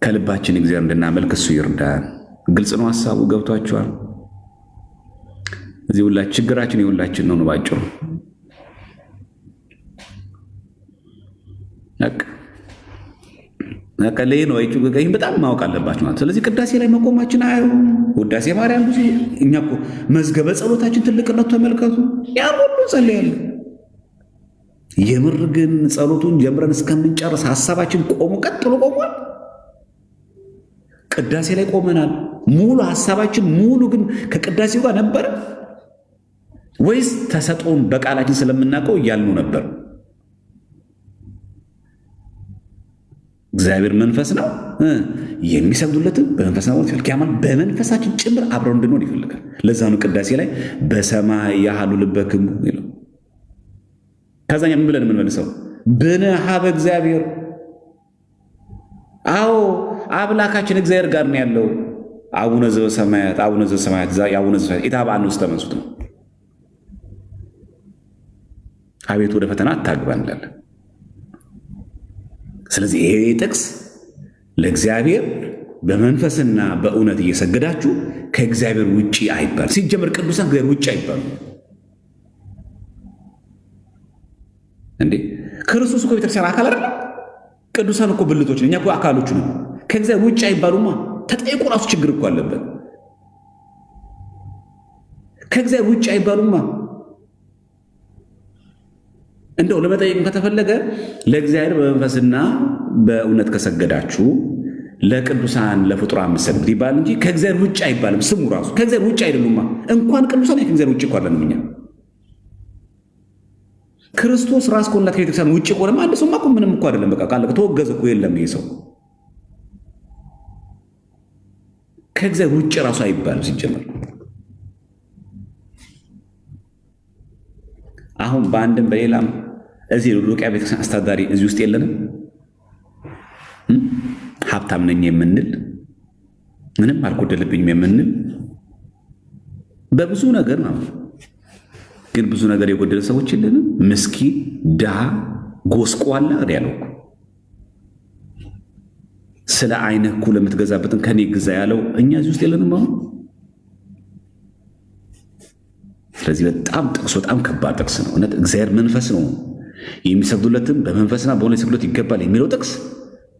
ከልባችን እግዚአብሔር እንድናመልክ እሱ ይርዳን። ግልጽ ነው ሐሳቡ ገብቷችኋል? እዚህ ሁላችን ችግራችን የሁላችን ነው ባጭሩ። ነቀለይ ነው አይጩ ገይም በጣም ማወቅ አለባችሁ ማለት። ስለዚህ ቅዳሴ ላይ መቆማችን አዩ ውዳሴ ማርያም ብዙ እኛ እኮ መዝገበ ጸሎታችን ትልቅነቱ ተመልከቱ። ያ ሁሉ ጸልያለሁ። የምር ግን ጸሎቱን ጀምረን እስከምንጨርስ ሐሳባችን ቆሞ ቀጥሎ ቆሟል። ቅዳሴ ላይ ቆመናል። ሙሉ ሐሳባችን ሙሉ ግን ከቅዳሴው ጋር ነበር ወይስ ተሰጦን በቃላችን ስለምናውቀው እያልነው ነበር? እግዚአብሔር መንፈስ ነው፣ የሚሰግዱለትም በመንፈስ ነው ይፈልጋል። በመንፈሳችን ጭምር አብረው እንድንሆን ይፈልጋል። ለዛ ነው ቅዳሴ ላይ በሰማይ ያህሉ ልበክሙ ይለው። ከዛኛ ምን ብለን የምንመልሰው? ብንሃ በእግዚአብሔር። አዎ አምላካችን እግዚአብሔር ጋር ነው ያለው። አቡነ ዘበሰማያት አቡነ ዘበሰማያት አቡነ ዘበሰማያት ኢታብአነ ውስተ መንሱት ነው። አቤት ወደ ፈተና አታግባን እንላለን። ስለዚህ ይሄ ጥቅስ ለእግዚአብሔር በመንፈስና በእውነት እየሰገዳችሁ ከእግዚአብሔር ውጪ አይባል። ሲጀምር ቅዱሳን እግዚአብሔር ውጪ አይባሉ እንዴ። ክርስቶስ እኮ ቤተክርስቲያን አካል አይደለም? ቅዱሳን እኮ ብልቶች ነው። እኛ እኮ አካሎቹ ነው። ከእግዚአብሔር ውጪ አይባሉማ። ተጠይቆ ራሱ ችግር እኮ አለበት። ከእግዚአብሔር ውጪ አይባሉማ። እንደው ለመጠየቅ ከተፈለገ ለእግዚአብሔር በመንፈስና በእውነት ከሰገዳችሁ ለቅዱሳን ለፍጡራን መስገድ ይባል እንጂ ከእግዚአብሔር ውጭ አይባልም። ስሙ ራሱ ከእግዚአብሔር ውጭ አይደሉማ። እንኳን ቅዱሳን ከእግዚአብሔር ውጭ እኮ አይደለም። እኛ ክርስቶስ ራስ ኮንላት ከቤተክርስቲያን ውጭ ቆለማ አንድ ሰውማ እኮ ምንም እኮ አይደለም። በቃ ካለ ተወገዘ እኮ የለም። ይሄ ሰው ከእግዚአብሔር ውጭ ራሱ አይባልም ሲጀመር። አሁን በአንድም በሌላም እዚህ ሎዶቅያ ቤተክርስቲያን አስተዳዳሪ እዚህ ውስጥ የለንም። ሀብታም ነኝ የምንል ምንም አልጎደለብኝም የምንል በብዙ ነገር ነው። ግን ብዙ ነገር የጎደለ ሰዎች የለንም። ምስኪን ድሃ ጎስቋላ ያለው ስለ አይነህ እኮ ለምትገዛበትን ከኔ ግዛ ያለው እኛ እዚህ ውስጥ የለንም አሁን። ስለዚህ በጣም ጥቅሱ በጣም ከባድ ጥቅስ ነው። እውነት እግዚአብሔር መንፈስ ነው፣ የሚሰግዱለትም በመንፈስና በእውነት ሊሰግዱለት ይገባል የሚለው ጥቅስ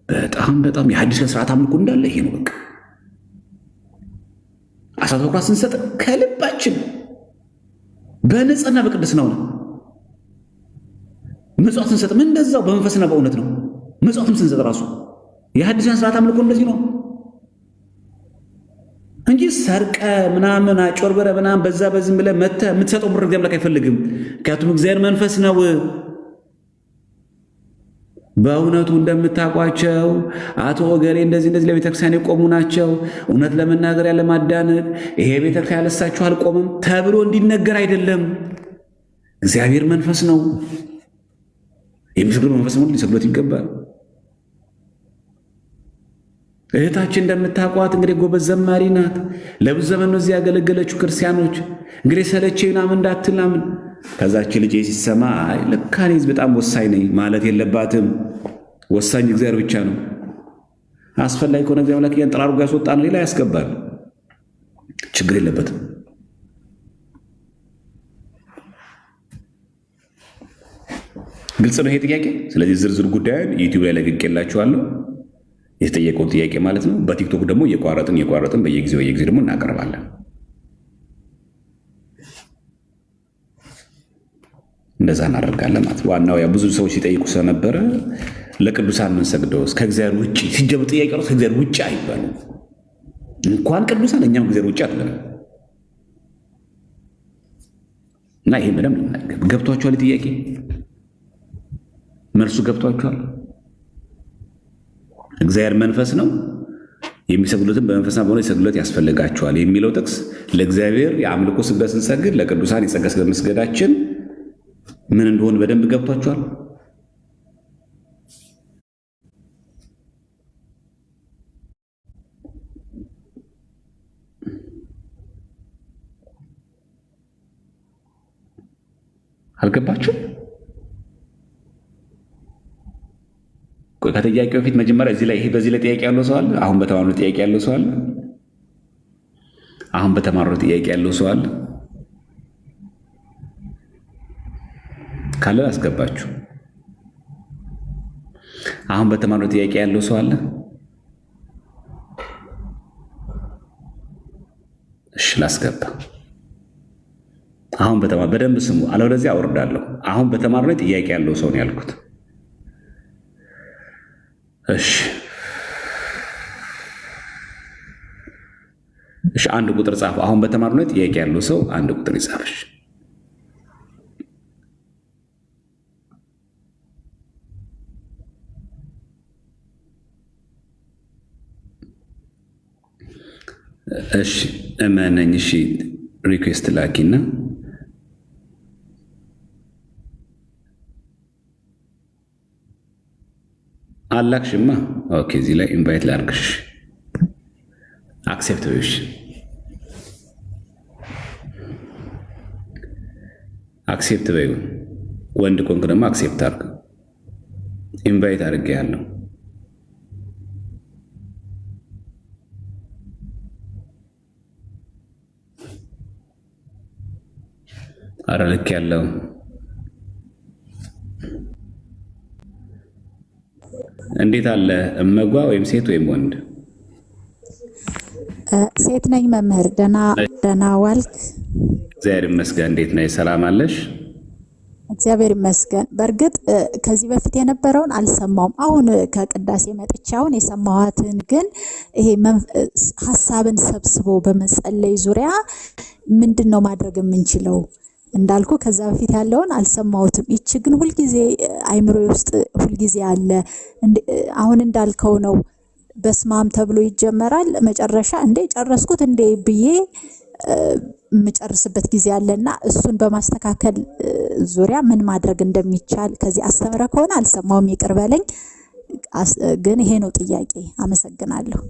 በጣም በጣም የሐዲስ ስርዓት አምልኮ እንዳለ ይሄ ነው። በቃ አስራት በኩራት ስንሰጥ ከልባችን በንጽህና በቅድስና ነው። ምጽዋት ስንሰጥም እንደዛው በመንፈስና በእውነት ነው። ምጽዋትም ስንሰጥ ራሱ የሐዲስ ስርዓት አምልኮ እንደዚህ ነው እንጂ ሰርቀ ምናምን አጮርበረ ምናምን በዛ በዝም ብለህ መተህ የምትሰጠው ብር እግዚአብሔር አይፈልግም። ምክንያቱም እግዚአብሔር መንፈስ ነው። በእውነቱ እንደምታውቋቸው አቶ ወገሬ እንደዚህ ለቤተክርስቲያን የቆሙ ናቸው። እውነት ለመናገር ያለ ማዳነቅ ይሄ ቤተክርስቲያን ያለሳችሁ አልቆምም ተብሎ እንዲነገር አይደለም። እግዚአብሔር መንፈስ ነው። የሚሰግዱ መንፈስ ነው፣ ሊሰግዱት ይገባል። እህታችን እንደምታውቋት እንግዲህ ጎበዝ ዘማሪ ናት። ለብዙ ዘመን ነው እዚህ ያገለገለችው ክርስቲያኖች። እንግዲህ ሰለቸኝ ምናምን እንዳትላምን ከዛች ልጅ ሲሰማ ለካ እኔ በጣም ወሳኝ ነኝ ማለት የለባትም። ወሳኝ እግዚአብሔር ብቻ ነው። አስፈላጊ ከሆነ እግዚአብሔር አምላክ ጠራርጎ ያስወጣን ሌላ ያስገባል። ችግር የለበትም። ግልጽ ነው ይሄ ጥያቄ። ስለዚህ ዝርዝር ጉዳዩን ዩቲዩብ ላይ ለቅቄላችኋለሁ። የተጠየቀውን ጥያቄ ማለት ነው። በቲክቶክ ደግሞ እየቋረጥን በየጊዜው ደግሞ እናቀርባለን። እንደዛ እናደርጋለን ማለት ነው። ዋናው ያ ብዙ ሰዎች ሲጠይቁ ስለነበረ ለቅዱሳን የምንሰግደው ከእግዚአብሔር ውጭ ሲጀምር ጥያቄ ነው። ከእግዚአብሔር ውጭ አይባልም። እንኳን ቅዱሳን እኛም እግዚአብሔር ውጭ አይደለም እና ይሄ በደንብ ገብቷችኋል? ጥያቄ መልሱ ገብቷችኋል? እግዚአብሔር መንፈስ ነው። የሚሰግዱትን በመንፈስና በሆነ ይሰግዱለት ያስፈልጋቸዋል የሚለው ጥቅስ ለእግዚአብሔር የአምልኮ ስግደት ስንሰግድ ለቅዱሳን የጸጋ ስግደት መስገዳችን ምን እንደሆነ በደንብ ገብቷቸዋል። አልገባችሁ? ከጥያቄው በፊት መጀመሪያ እዚህ ላይ በዚህ ላይ ጥያቄ ያለው ሰው አለ? አሁን በተማሩ ጥያቄ ያለው ሰው አለ? አሁን በተማሩ ጥያቄ ያለው ሰው አለ? ካለ አስገባችሁ። አሁን በተማሩ ጥያቄ ያለው ሰው አለ? እሺ ላስገባ። አሁን በተማሩ በደንብ ስሙ፣ አለበለዚያ አወርዳለሁ። አሁን በተማሩ ላይ ጥያቄ ያለው ሰው ነው ያልኩት። እሺ አንድ ቁጥር ጻፉ። አሁን በተማሩ ላይ ጥያቄ ያለው ሰው አንድ ቁጥር ይጻፍሽ። እሺ እመነኝ። እሺ ሪኩዌስት ላኪና አላክሽማ። ኦኬ እዚህ ላይ ኢንቫይት ላድርግሽ። አክሴፕት በይሽ። አክሴፕት በይው። ወንድ ኮንክ ደግሞ አክሴፕት አድርግ። ኢንቫይት አድርጌያለሁ። አረ ልክ ያለው እንዴት አለ እመጓ? ወይም ሴት ወይም ወንድ? ሴት ነኝ መምህር። ደህና ዋልክ? እግዚአብሔር ይመስገን። እንዴት ነህ? ሰላም አለሽ? እግዚአብሔር ይመስገን። በእርግጥ ከዚህ በፊት የነበረውን አልሰማውም። አሁን ከቅዳሴ መጥቼ አሁን የሰማኋትን ግን ይሄ ሀሳብን ሰብስቦ በመጸለይ ዙሪያ ምንድን ነው ማድረግ የምንችለው እንዳልኩ ከዛ በፊት ያለውን አልሰማሁትም። ይቺ ግን ሁልጊዜ አይምሮ ውስጥ ሁልጊዜ አለ። አሁን እንዳልከው ነው። በስማም ተብሎ ይጀመራል። መጨረሻ እንዴ ጨረስኩት እንዴ ብዬ የምጨርስበት ጊዜ አለና እሱን በማስተካከል ዙሪያ ምን ማድረግ እንደሚቻል ከዚህ አስተምረ ከሆነ አልሰማውም፣ ይቅር በለኝ። ግን ይሄ ነው ጥያቄ። አመሰግናለሁ።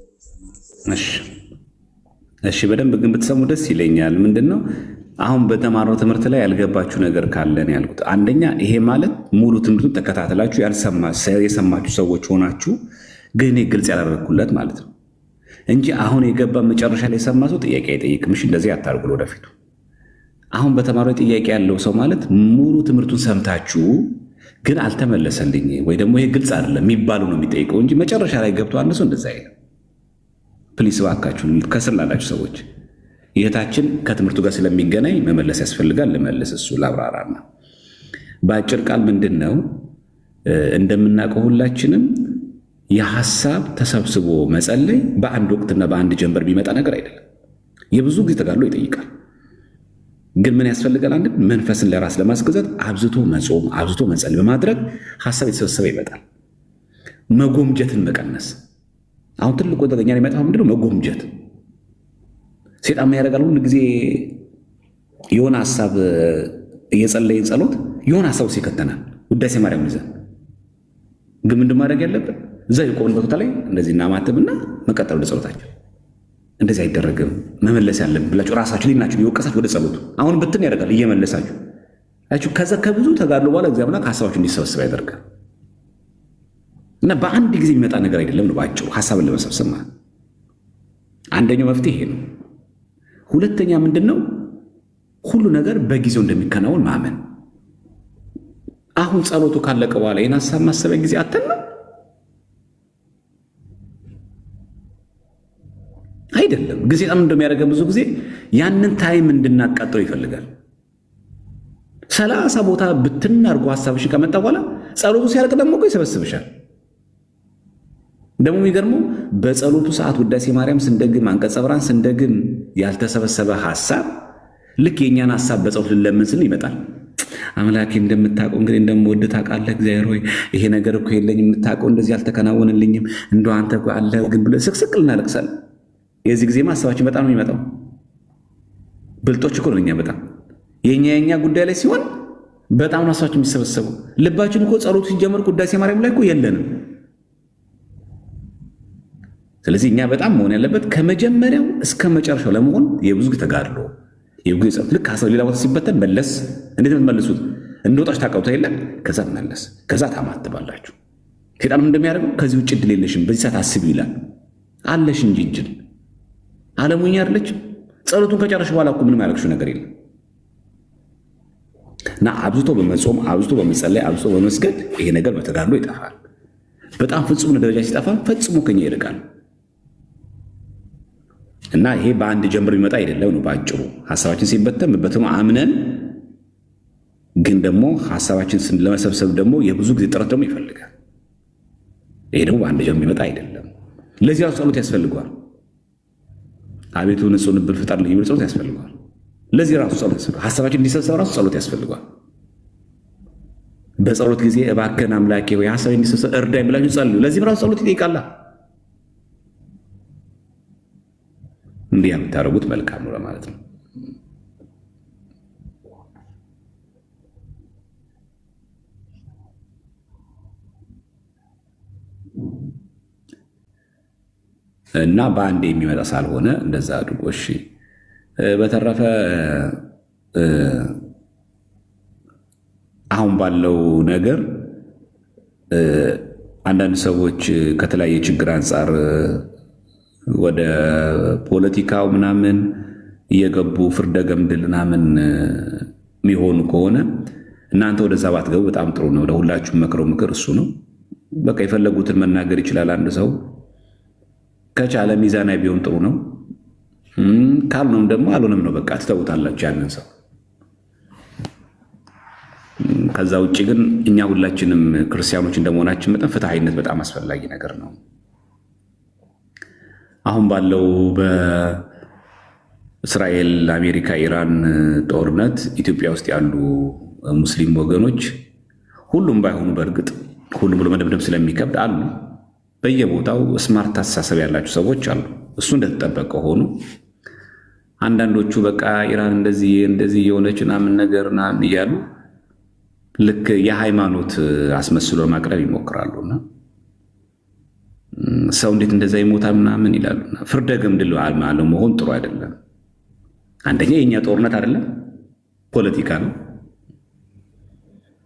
እሺ በደንብ ግን ብትሰሙ ደስ ይለኛል። ምንድነው አሁን በተማረው ትምህርት ላይ ያልገባችሁ ነገር ካለን ያልኩት፣ አንደኛ ይሄ ማለት ሙሉ ትምህርቱን ተከታተላችሁ የሰማችሁ ሰዎች ሆናችሁ ግን ግልጽ ያላደረኩለት ማለት ነው እንጂ አሁን የገባ መጨረሻ ላይ የሰማ ሰው ጥያቄ አይጠይቅም። እሺ እንደዚህ አታርጉ ወደፊቱ። አሁን በተማረው ጥያቄ ያለው ሰው ማለት ሙሉ ትምህርቱን ሰምታችሁ ግን አልተመለሰልኝ ወይ ደግሞ ይሄ ግልጽ አይደለም የሚባሉ ነው የሚጠይቀው እንጂ መጨረሻ ላይ ገብቶ አንድ ሰው እንደዛ አይልም። ፕሊስ እባካችሁ ከስር ላላችሁ ሰዎች ይህታችን ከትምህርቱ ጋር ስለሚገናኝ መመለስ ያስፈልጋል። ልመልስ እሱ ላብራራና በአጭር ቃል ምንድን ነው እንደምናውቀው ሁላችንም የሐሳብ ተሰብስቦ መጸለይ በአንድ ወቅትና በአንድ ጀንበር ቢመጣ ነገር አይደለም። የብዙ ጊዜ ተጋድሎ ይጠይቃል። ግን ምን ያስፈልጋል? አንድ መንፈስን ለራስ ለማስገዛት አብዝቶ መጾም፣ አብዝቶ መጸለይ በማድረግ ሐሳብ የተሰበሰበ ይመጣል። መጎምጀትን መቀነስ። አሁን ትልቁ ተገኛ ላይ መጣ ምንድነው? መጎምጀት። ሴጣን ምን ያደርጋል? ሁሉ ጊዜ የሆነ ሐሳብ እየጸለይን ጸሎት የሆነ ሐሳብ ውስጥ ይከተናል። ውዳሴ ማርያም ይዘን ግን ምንድን ማድረግ ያለብን እዛ የቆምንበት ቦታ ላይ እንደዚህ እናማትብና መቀጠል ወደ ጸሎታችን። እንደዚህ አይደረግም መመለስ ያለብን ብላችሁ ራሳችሁ ሊናችሁ እየወቀሳችሁ ወደ ጸሎቱ አሁን ብትን ያደርጋል እየመለሳችሁ አችሁ። ከዛ ከብዙ ተጋድሎ በኋላ እግዚአብሔር ከሐሳባችሁ እንዲሰበስብ ያደርጋል። እና በአንድ ጊዜ የሚመጣ ነገር አይደለም ነው ባጭሩ ሐሳብን ለመሰብሰብ ማለት። አንደኛው መፍትሄ ይሄ ነው። ሁለተኛ ምንድን ነው? ሁሉ ነገር በጊዜው እንደሚከናወን ማመን። አሁን ጸሎቱ ካለቀ በኋላ ይህን ሐሳብ ማሰቢያ ጊዜ አተን ነው አይደለም። ጊዜ በጣም እንደሚያደርገን ብዙ ጊዜ ያንን ታይም እንድናቃጥለው ይፈልጋል። 30 ቦታ ብትናርጎ ሐሳብሽን ከመጣ በኋላ ጸሎቱ ሲያልቅ ደግሞ እኮ ይሰበስብሻል። ደግሞ የሚገርመው በጸሎቱ ሰዓት ውዳሴ ማርያም ስንደግም፣ አንቀጸ ብርሃን ስንደግም ያልተሰበሰበ ሐሳብ ልክ የእኛን ሐሳብ በጸሎት ልንለምን ስንል ይመጣል። አምላኬ እንደምታውቀው እንግዲህ እንደምወድህ ታውቃለህ። እግዚአብሔር ሆይ ይሄ ነገር እኮ የለኝም፣ የምታውቀው እንደዚህ አልተከናወንልኝም፣ እንደው አንተ አለ ግን ብለህ ስቅስቅ ልናለቅሳለን። የዚህ ጊዜ ማሰባችን በጣም ነው የሚመጣው። ብልጦች እኮ ነው እኛ በጣም የኛ ጉዳይ ላይ ሲሆን በጣም ነው ሀሳባችን የሚሰበሰቡ። ልባችን እኮ ጸሎቱ ሲጀመር ቅዳሴ ማርያም ላይ እኮ የለንም። ስለዚህ እኛ በጣም መሆን ያለበት ከመጀመሪያው እስከ መጨረሻው ለመሆን የብዙ ተጋድሎ የብዙ ጸሎት። ልክ ሀሳብ ሌላ ቦታ ሲበተን መለስ እንዴት የምትመልሱት እንደወጣች ታውቃውታ የለም። ከዛ መለስ ከዛ ታማትባላችሁ። ሴጣንም እንደሚያደርገው ከዚህ ውጭ እድል የለሽም በዚህ ሰዓት አስቢ ይላል። አለሽ እንጂ እጅል አለሙኛ አይደለች። ጸሎቱን ከጨረሽ በኋላ እኮ ምንም ያደርግሽው ነገር የለም። እና አብዝቶ በመጾም አብዝቶ በመጸለይ አብዝቶ በመስገድ ይሄ ነገር በተጋድሎ ይጠፋል። በጣም ፍጹም ደረጃ ሲጠፋ ፈጽሞ ከኛ ይርቃል። እና ይሄ በአንድ ጀምሮ የሚመጣ አይደለም ነው ባጭሩ። ሐሳባችን ሲበተን መበተኑ አምነን ግን ደግሞ ሐሳባችን ለመሰብሰብ ደግሞ የብዙ ጊዜ ጥረት ደግሞ ይፈልጋል። ይሄ ደግሞ በአንድ ጀምሮ የሚመጣ አይደለም። ለዚህ ራሱ ጸሎት ያስፈልገዋል። አቤቱ ንጹሕ ልብን ፍጠርልኝ የሚል ጸሎት ያስፈልገዋል። ለዚህ ራሱ ጸሎት ያስፈልገዋል። ሐሳባችን እንዲሰብሰብ ራሱ ጸሎት ያስፈልገዋል። በጸሎት ጊዜ እባክህን አምላኬ ወይ ሐሳቤን እንዲሰብሰብ እርዳኝ ብላችሁ ጸልዩ። ለዚህም ራሱ ጸሎት ይጠይቃል። እንዲህ የምታደርጉት መልካም ነው ለማለት ነው። እና በአንድ የሚመጣ ሳልሆነ እንደዛ አድርጎ እሺ። በተረፈ አሁን ባለው ነገር አንዳንድ ሰዎች ከተለያየ ችግር አንጻር ወደ ፖለቲካው ምናምን እየገቡ ፍርደ ገምድል ምናምን የሚሆኑ ከሆነ እናንተ ወደዛ ባትገቡ በጣም ጥሩ ነው። ለሁላችሁም መክረው ምክር እሱ ነው። በቃ የፈለጉትን መናገር ይችላል አንድ ሰው ከቻለ ሚዛናዊ ቢሆን ጥሩ ነው። ካልሆነም ደግሞ አልሆነም ነው። በቃ ትተውታላችሁ ያንን ሰው። ከዛ ውጭ ግን እኛ ሁላችንም ክርስቲያኖች እንደመሆናችን መጠን ፍትሐዊነት በጣም አስፈላጊ ነገር ነው። አሁን ባለው በእስራኤል፣ አሜሪካ፣ ኢራን ጦርነት ኢትዮጵያ ውስጥ ያሉ ሙስሊም ወገኖች ሁሉም ባይሆኑ በእርግጥ ሁሉም ብሎ መደምደም ስለሚከብድ አሉ። በየቦታው ስማርት አስተሳሰብ ያላቸው ሰዎች አሉ። እሱ እንደተጠበቀ ሆኑ። አንዳንዶቹ በቃ ኢራን እንደዚህ የሆነች ምናምን ነገር ምናምን እያሉ ልክ የሃይማኖት አስመስሎ ማቅረብ ይሞክራሉና ሰው እንዴት እንደዛ ይሞታል ምናምን ይላሉና ፍርደ ገምድል አለው መሆን ጥሩ አይደለም። አንደኛ የኛ ጦርነት አይደለም፣ ፖለቲካ ነው።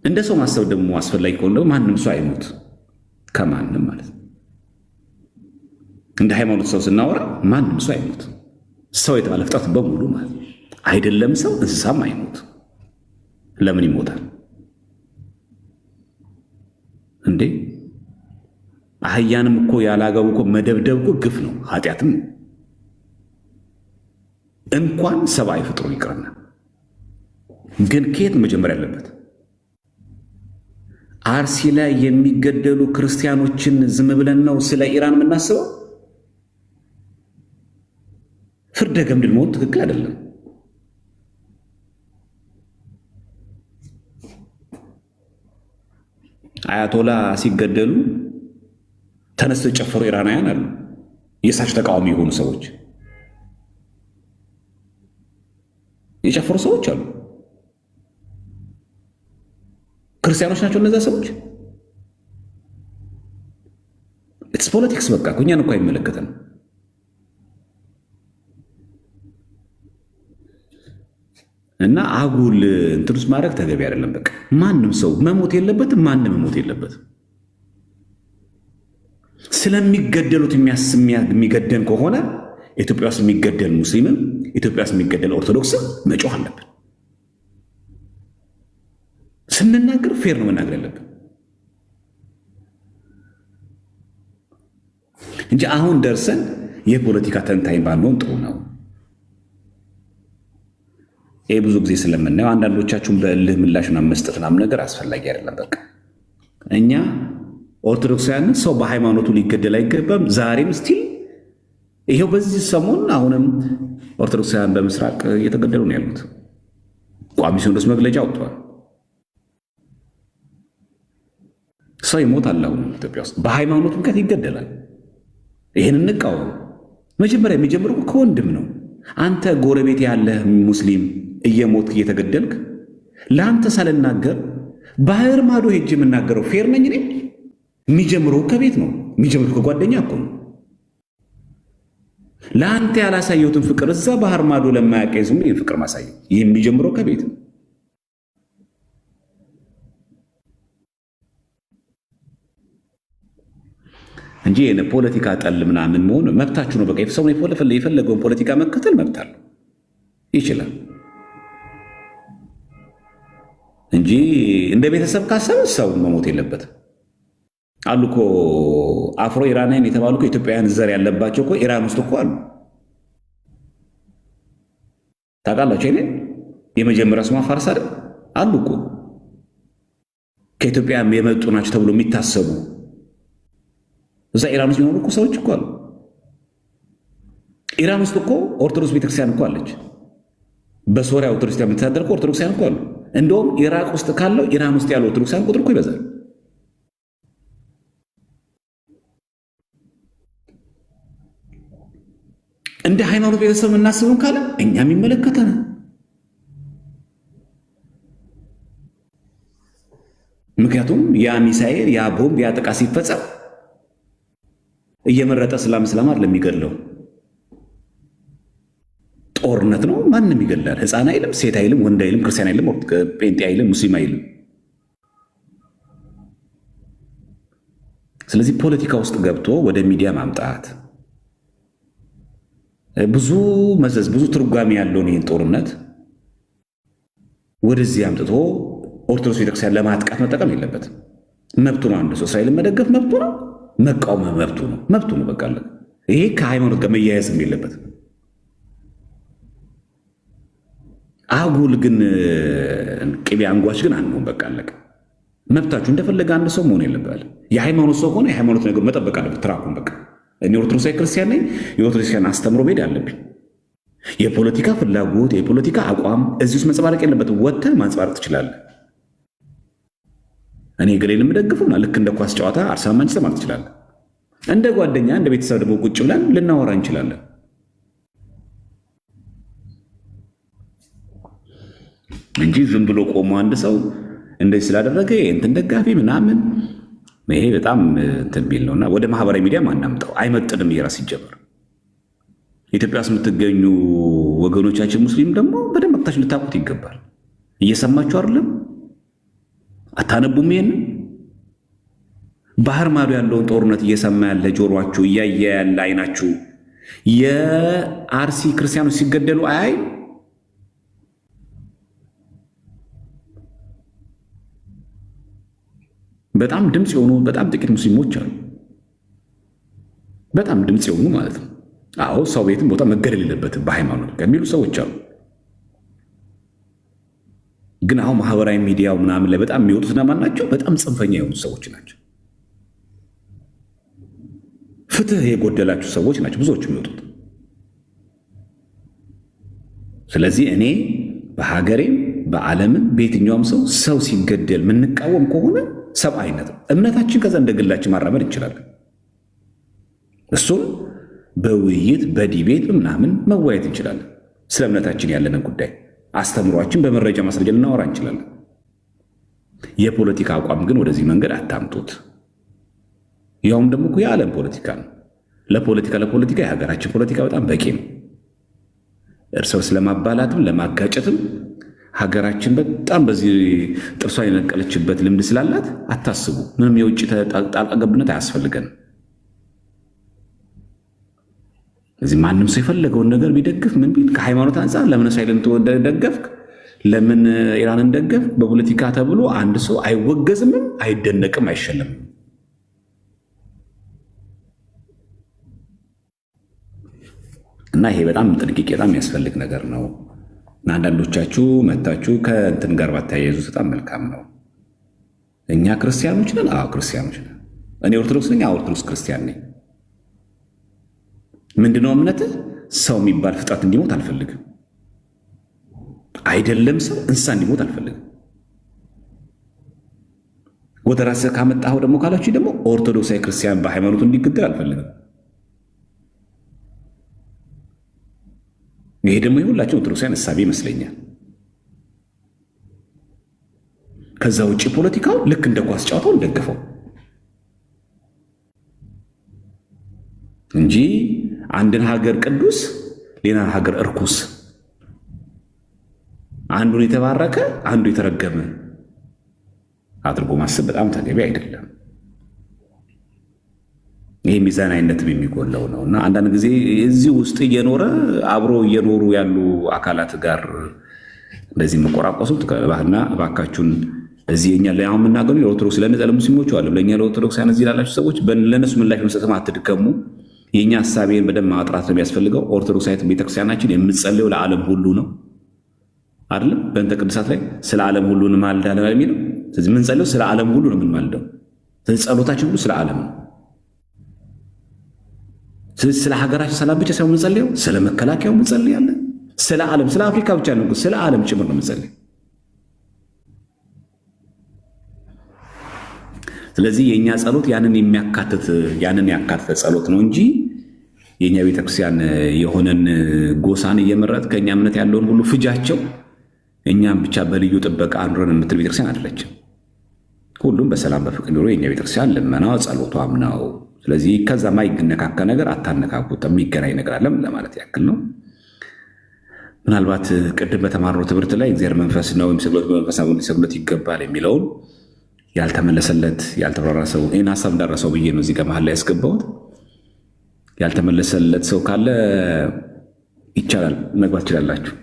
እንደ ሰው ማሰብ ደግሞ አስፈላጊ ከሆነ ደግሞ ማንም ሰው አይሞት ከማንም ማለት ነው። እንደ ሃይማኖት ሰው ስናወራ ማንም ሰው አይሞት። ሰው የተባለ ፍጥረት በሙሉ ማለት አይደለም ሰው እንስሳም አይሞት። ለምን ይሞታል እንዴ? አህያንም እኮ ያላገቡ እኮ መደብደብ እኮ ግፍ ነው፣ ኃጢአትም ነው። እንኳን ሰብአዊ ፍጥሩ ይቅርና ግን ከየት መጀመር ያለበት? አርሲ ላይ የሚገደሉ ክርስቲያኖችን ዝም ብለን ነው ስለ ኢራን የምናስበው? ፍርደ ገምድል መሆን ትክክል አይደለም። አያቶላ ሲገደሉ ተነስተው የጨፈሩ ኢራናውያን አሉ። የእሳቸው ተቃዋሚ የሆኑ ሰዎች የጨፈሩ ሰዎች አሉ። ክርስቲያኖች ናቸው እነዛ ሰዎች። ኢትስ ፖለቲክስ። በቃ እኛን እኮ አይመለከተንም። እና አጉል እንትን ውስጥ ማድረግ ተገቢ አይደለም። በቃ ማንም ሰው መሞት የለበትም፣ ማንም መሞት የለበትም። ስለሚገደሉት የሚገደል ከሆነ ኢትዮጵያ ውስጥ የሚገደል ሙስሊምም ኢትዮጵያ ውስጥ የሚገደል ኦርቶዶክስም መጮህ አለብን። ስንናገር ፌር ነው መናገር ያለብን እንጂ አሁን ደርሰን የፖለቲካ ተንታኝ ባንሆን ጥሩ ነው። ይህ ብዙ ጊዜ ስለምናየው አንዳንዶቻችሁን በእልህ ምላሽና መስጠትና ነገር አስፈላጊ አይደለም። በቃ እኛ ኦርቶዶክሳውያንን ሰው በሃይማኖቱ ሊገደል አይገባም። ዛሬም ስቲል ይሄው በዚህ ሰሞን አሁንም ኦርቶዶክሳውያን በምስራቅ እየተገደሉ ነው ያሉት። ቋሚ ሲኖዶስ መግለጫ ወጥቷል። ሰው ይሞታል። አሁን ኢትዮጵያ ውስጥ በሃይማኖት ምክንያት ይገደላል። ይህን እንቃወም። መጀመሪያ የሚጀምረው ከወንድም ነው። አንተ ጎረቤት ያለህ ሙስሊም እየሞትክ እየተገደልክ ለአንተ ሳልናገር ባህር ማዶ ሄጅ የምናገረው ፌር ነኝ እኔ? የሚጀምረው ከቤት ነው። የሚጀምረው ከጓደኛ እኮ ነው። ለአንተ ያላሳየሁትን ፍቅር እዛ ባህር ማዶ ለማያውቀኝ ዝም ይህን ፍቅር ማሳየው። ይህ የሚጀምረው ከቤት ነው እንጂ ፖለቲካ ጠል ምናምን መሆን መብታችሁ ነው። በቃ ሰው የፈለገውን ፖለቲካ መከተል መብት አለው፣ ይችላል እንጂ እንደ ቤተሰብ ካሰበ ሰው መሞት የለበትም። አሉ እኮ አፍሮ ኢራናውያን የተባሉ ኢትዮጵያውያን ዘር ያለባቸው እኮ ኢራን ውስጥ እኮ አሉ። ታውቃላችሁ? እኔ የመጀመሪያ ስሟ ፋርስ አይደል? አሉ እኮ ከኢትዮጵያ የመጡ ናቸው ተብሎ የሚታሰቡ እዛ ኢራን ውስጥ የሚኖሩ እኮ ሰዎች እኮ አሉ። ኢራን ውስጥ እኮ ኦርቶዶክስ ቤተክርስቲያን እኮ አለች። በሶሪያ ኦርቶዶክስ የምትተዳደር እኮ ኦርቶዶክሳውያን እኮ አሉ። እንደውም ኢራቅ ውስጥ ካለው ኢራን ውስጥ ያለው ኦርቶዶክሳውያን ቁጥር እኮ ይበዛል። እንደ ሃይማኖት ቤተሰብ እናስብም ካለ እኛም ይመለከተናል። ምክንያቱም ያ ሚሳኤል ያ ቦምብ ያ ጥቃት ሲፈጸም እየመረጠ እስላም አይደለም የሚገድለው፣ ጦርነት ነው። ማንም ይገድላል። ሕፃን አይልም፣ ሴት አይልም፣ ወንድ አይልም፣ ክርስቲያን አይልም፣ ጴንጤ አይልም፣ ሙስሊም አይልም። ስለዚህ ፖለቲካ ውስጥ ገብቶ ወደ ሚዲያ ማምጣት ብዙ መዘዝ ብዙ ትርጓሜ ያለውን ይህን ጦርነት ወደዚህ አምጥቶ ኦርቶዶክስ ቤተክርስቲያን ለማጥቃት መጠቀም የለበትም። መብቱ ነው። አንድ ሰው እስራኤልን መደገፍ መብቱ ነው፣ መቃወም መብቱ ነው። በቃ ይሄ ከሃይማኖት ጋር መያያዝም የለበትም። አጉል ግን ቅቤ አንጓች ግን አንሆን። በቃ አለቀ። መብታችሁ እንደፈለገ አንድ ሰው መሆን የለበትም። የሃይማኖት ሰው ሆነ የሃይማኖት ነገር መጠበቅ አለበት። ትራኩን በቃ እኔ ኦርቶዶክሳዊ ክርስቲያን ነኝ። የኦርቶዶክሳውያን አስተምሮ መሄድ አለብኝ። የፖለቲካ ፍላጎት የፖለቲካ አቋም እዚህ ውስጥ መንጸባረቅ የለበትም። ወጥተህ ማንጸባረቅ ትችላለህ። እኔ ገሌን የምደግፈውና ልክ እንደ ኳስ ጨዋታ አርሰናል ማንቸስተር ማለት ትችላለህ። እንደ ጓደኛ እንደ ቤተሰብ ደግሞ ቁጭ ብለን ልናወራ እንችላለን። እንጂ ዝም ብሎ ቆሞ አንድ ሰው እንደዚህ ስላደረገ እንትን ደጋፊ ምናምን ይሄ በጣም እንትን ቢል ነውና ወደ ማህበራዊ ሚዲያ ማናምጣው አይመጥንም። የራስ ይጀምር። ኢትዮጵያ ውስጥ የምትገኙ ወገኖቻችን ሙስሊም ደግሞ በደንብ አቅጣጫ ልታውቁት ይገባል። እየሰማችሁ አይደለም? አታነቡም? ይሄን ባህር ማዶ ያለውን ጦርነት እየሰማ ያለ ጆሮአችሁ፣ እያየ ያለ አይናችሁ የአርሲ ክርስቲያኖች ሲገደሉ አይ በጣም ድምፅ የሆኑ በጣም ጥቂት ሙስሊሞች አሉ። በጣም ድምፅ የሆኑ ማለት ነው። አዎ ሰው ቤትም ቦታ መገደል የለበትም በሃይማኖት ከሚሉ ሰዎች አሉ። ግን አሁን ማህበራዊ ሚዲያው ምናምን ላይ በጣም የሚወጡት እነማን ናቸው? በጣም ጽንፈኛ የሆኑ ሰዎች ናቸው። ፍትህ የጎደላቸው ሰዎች ናቸው ብዙዎቹ የሚወጡት። ስለዚህ እኔ በሀገሬም በዓለምም በየትኛውም ሰው ሲገደል የምንቃወም ከሆነ ሰብአዊነት ነው። እምነታችን ከዛ እንደግላችን ማራመድ እንችላለን። እሱም በውይይት በዲቤት ምናምን መወያየት እንችላለን። ስለ እምነታችን ያለንን ጉዳይ አስተምሯችን በመረጃ ማስረጃ ልናወራ እንችላለን። የፖለቲካ አቋም ግን ወደዚህ መንገድ አታምጡት። ያውም ደግሞ እኮ የዓለም ፖለቲካ ነው። ለፖለቲካ የሀገራችን ፖለቲካ በጣም በቂ ነው። እርስ በርስ ለማባላትም ለማጋጨትም ሀገራችን በጣም በዚህ ጥርሷን የነቀለችበት ልምድ ስላላት አታስቡ። ምንም የውጭ ጣልቃ ገብነት አያስፈልገንም። እዚህ ማንም ሰው የፈለገውን ነገር ቢደግፍ ምን ቢል ከሃይማኖት አንጻር ለምን እስራኤልን ደገፍክ፣ ለምን ኢራንን ደገፍክ በፖለቲካ ተብሎ አንድ ሰው አይወገዝምም፣ አይደነቅም፣ አይሸለምም። እና ይሄ በጣም ጥንቃቄ በጣም የሚያስፈልግ ነገር ነው። እና አንዳንዶቻችሁ መታችሁ ከእንትን ጋር ባታያይዙት በጣም መልካም ነው። እኛ ክርስቲያኖች ነን። አዎ ክርስቲያኖች ነን። እኔ ኦርቶዶክስ ነኝ። አዎ ኦርቶዶክስ ክርስቲያን ነኝ። ምንድነው እምነትህ? ሰው የሚባል ፍጥረት እንዲሞት አልፈልግም። አይደለም ሰው እንስሳ እንዲሞት አልፈልግም። ወደ ራስህ ካመጣኸው ደግሞ ካላችሁ ደግሞ ኦርቶዶክሳዊ ክርስቲያን በሃይማኖቱ እንዲገደል አልፈልግም። ይሄ ደግሞ የሁላችን ኦርቶዶክሳውያን እሳቤ ይመስለኛል። ከዛ ውጭ ፖለቲካው ልክ እንደ ኳስ ጨዋታው እንደገፈው እንጂ አንድን ሀገር ቅዱስ ሌላን ሀገር እርኩስ፣ አንዱን የተባረከ አንዱ የተረገመ አድርጎ ማሰብ በጣም ተገቢ አይደለም። ይሄ ሚዛናዊነትም የሚጎለው ነው እና አንዳንድ ጊዜ እዚህ ውስጥ እየኖረ አብሮ እየኖሩ ያሉ አካላት ጋር እንደዚህ መቆራቆሱት ከባህና ባካችሁን እዚህ እኛ ላይ አሁን የምናገኘው የኦርቶዶክስ ለነዛ ለሙስሊሞች አለ ለኛ ለኦርቶዶክሳውያን እዚህ ላላችሁ ሰዎች ለነሱ ምላሽ መስጠትም አትድከሙ። የኛ ሐሳቤን በደንብ ማጥራት ነው የሚያስፈልገው። ኦርቶዶክሳዊት ቤተክርስቲያናችን የምትጸልየው ለዓለም ሁሉ ነው አይደለም? በእንተ ቅዱሳት ላይ ስለ ዓለም ሁሉ እንማልዳለን የሚለው። ስለዚህ ምን ጸልየው ስለ ዓለም ሁሉ ነው የምንማልደው። ስለዚህ ጸሎታችን ሁሉ ስለ ዓለም ነው። ስለዚህ ስለ ሀገራችን ሰላም ብቻ ሳይሆን የምንጸልየው ስለ መከላከያው እንጸልያለን። ስለ ዓለም ስለ አፍሪካ ብቻ ነው፣ ስለ ዓለም ጭምር ነው የምንጸልየው። ስለዚህ የኛ ጸሎት ያንን ያካተተ ጸሎት ነው እንጂ የኛ ቤተክርስቲያን የሆነን ጎሳን እየመረጥ ከኛ እምነት ያለውን ሁሉ ፍጃቸው እኛም ብቻ በልዩ ጥበቃ አኑረን የምትል ቤተክርስቲያን አይደለችም። ሁሉም በሰላም በፍቅር ኑሮ የኛ ቤተክርስቲያን ልመናው ጸሎቷም ነው። ስለዚህ ከዛ ማይነካካ ነገር አታነካኩት። የሚገናኝ ነገር አለም ለማለት ያክል ነው። ምናልባት ቅድም በተማርነው ትምህርት ላይ እግዚአብሔር መንፈስ ነው የሚሰግዱት በመንፈስ ነው ሊሰግዱት ይገባል የሚለውን ያልተመለሰለት ያልተብራራ ሰው ይህን ሀሳብ እንዳረሰው ብዬ ነው እዚህ ጋር መሀል ላይ ያስገባሁት። ያልተመለሰለት ሰው ካለ ይቻላል መግባት ትችላላችሁ።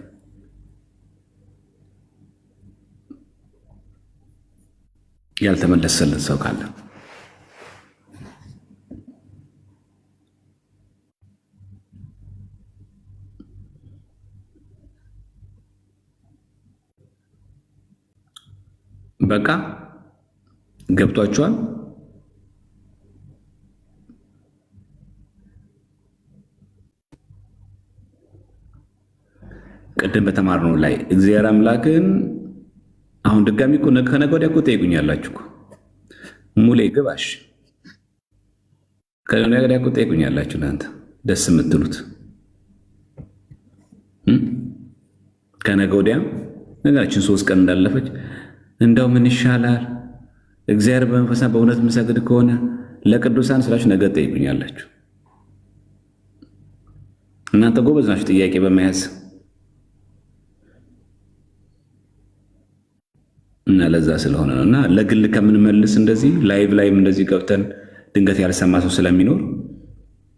ያልተመለሰለት ሰው ካለ በቃ ገብቷችኋል? ቅድም በተማርነው ላይ እግዚአብሔር አምላክን አሁን ድጋሚ እኮ ከነገ ወዲያ እኮ ጠይቁኛላችሁ እኮ ሙሌ ግባሽ ከነገ ወዲያ እኮ ጠይቁኛላችሁ። እናንተ ደስ የምትሉት ከነገ ወዲያ ነገራችን 3 ቀን እንዳለፈች እንደው ምን ይሻላል እግዚአብሔር በመንፈስና በእውነት የምሰግድ ከሆነ ለቅዱሳን ስላችሁ ነገ ጠይቁኛላችሁ። እናንተ ጎበዝ ናችሁ ጥያቄ በመያዝ እና ለዛ ስለሆነ ነው። እና ለግል ከምንመልስ እንደዚህ ላይቭ ላይም እንደዚህ ገብተን ድንገት ያልሰማ ሰው ስለሚኖር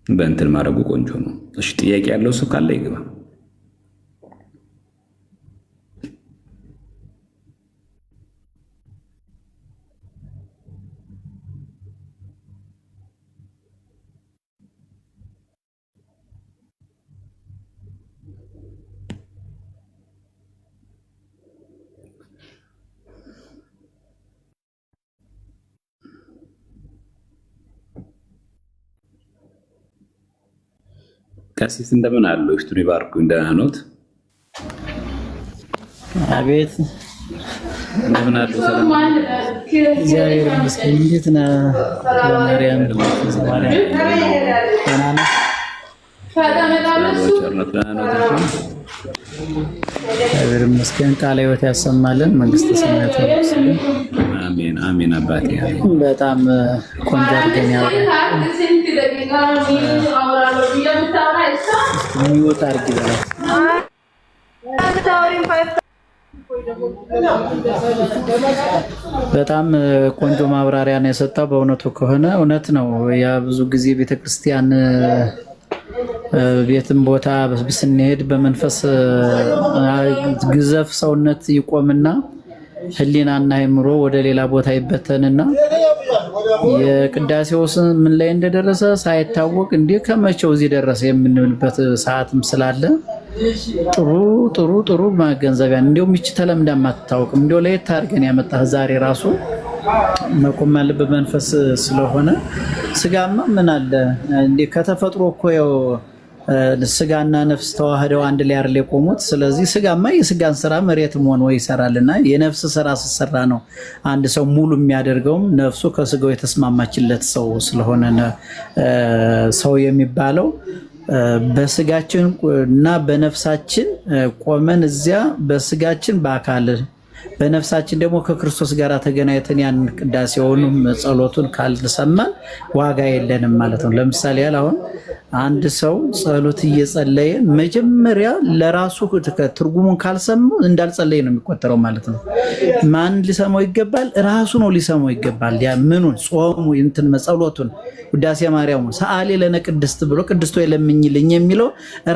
በእንትን ማድረጉ ቆንጆ ነው። እሺ ጥያቄ ያለው ሰው ካለ ይግባ። ቀሲስ እንደምን አሉ? ይፍቱን ይባርኩ። እንደና ኖት? አቤት እንደምን አሉ? ሰላም እግዚአብሔር ይመስገን። እንዴት ነህ? ማርያም እግዚአብሔር ይመስገን። ቃለ ሕይወት ያሰማልን፣ መንግስተ ሰማያት ያወርስልን። አሜን አሜን። አባቴ በጣም ቆንጆ አድርገን ሚወጣ አድርጊ በላት። በጣም ቆንጆ ማብራሪያ ነው የሰጠው። በእውነቱ ከሆነ እውነት ነው። ያ ብዙ ጊዜ ቤተክርስቲያን ቤትም ቦታ ስንሄድ በመንፈስ ግዘፍ ሰውነት ይቆምና ህሊናና አይምሮ ወደ ሌላ ቦታ ይበተንና የቅዳሴው ምን ላይ እንደደረሰ ሳይታወቅ እንዴ ከመቼው እዚህ ደረሰ የምንልበት ሰዓትም ስላለ ጥሩ ጥሩ ጥሩ ማገንዘቢያ እንደውም ይቺ ተለምዳ ማታውቅም እንደው ለየት አድርገን ያመጣህ ዛሬ ራሱ መቆም ያለበት መንፈስ ስለሆነ ስጋማ ምን አለ እንዴ ከተፈጥሮ እኮ ያው ስጋና ነፍስ ተዋህደው አንድ ላይ አይደል የቆሙት። ስለዚህ ስጋማ የስጋን ስራ መሬትም ሆኖ ይሰራልና የነፍስ ስራ ሲሰራ ነው አንድ ሰው ሙሉ የሚያደርገውም ነፍሱ ከስጋው የተስማማችለት ሰው ስለሆነ ሰው የሚባለው። በስጋችን እና በነፍሳችን ቆመን እዚያ በስጋችን በአካል በነፍሳችን ደግሞ ከክርስቶስ ጋር ተገናኝተን ያን ቅዳሴውንም ጸሎቱን ካልሰማን ዋጋ የለንም ማለት ነው። ለምሳሌ ያህል አሁን አንድ ሰው ጸሎት እየጸለየ መጀመሪያ ለራሱ ትርጉሙን ካልሰማው እንዳልጸለየ ነው የሚቆጠረው ማለት ነው። ማን ሊሰማው ይገባል? ራሱ ነው ሊሰማው ይገባል። ያ ምኑን ጾሙ እንትን ጸሎቱን ውዳሴ ማርያሙን ሰአሊ ለነ ቅድስት ብሎ ቅድስቶ የለምኝልኝ የሚለው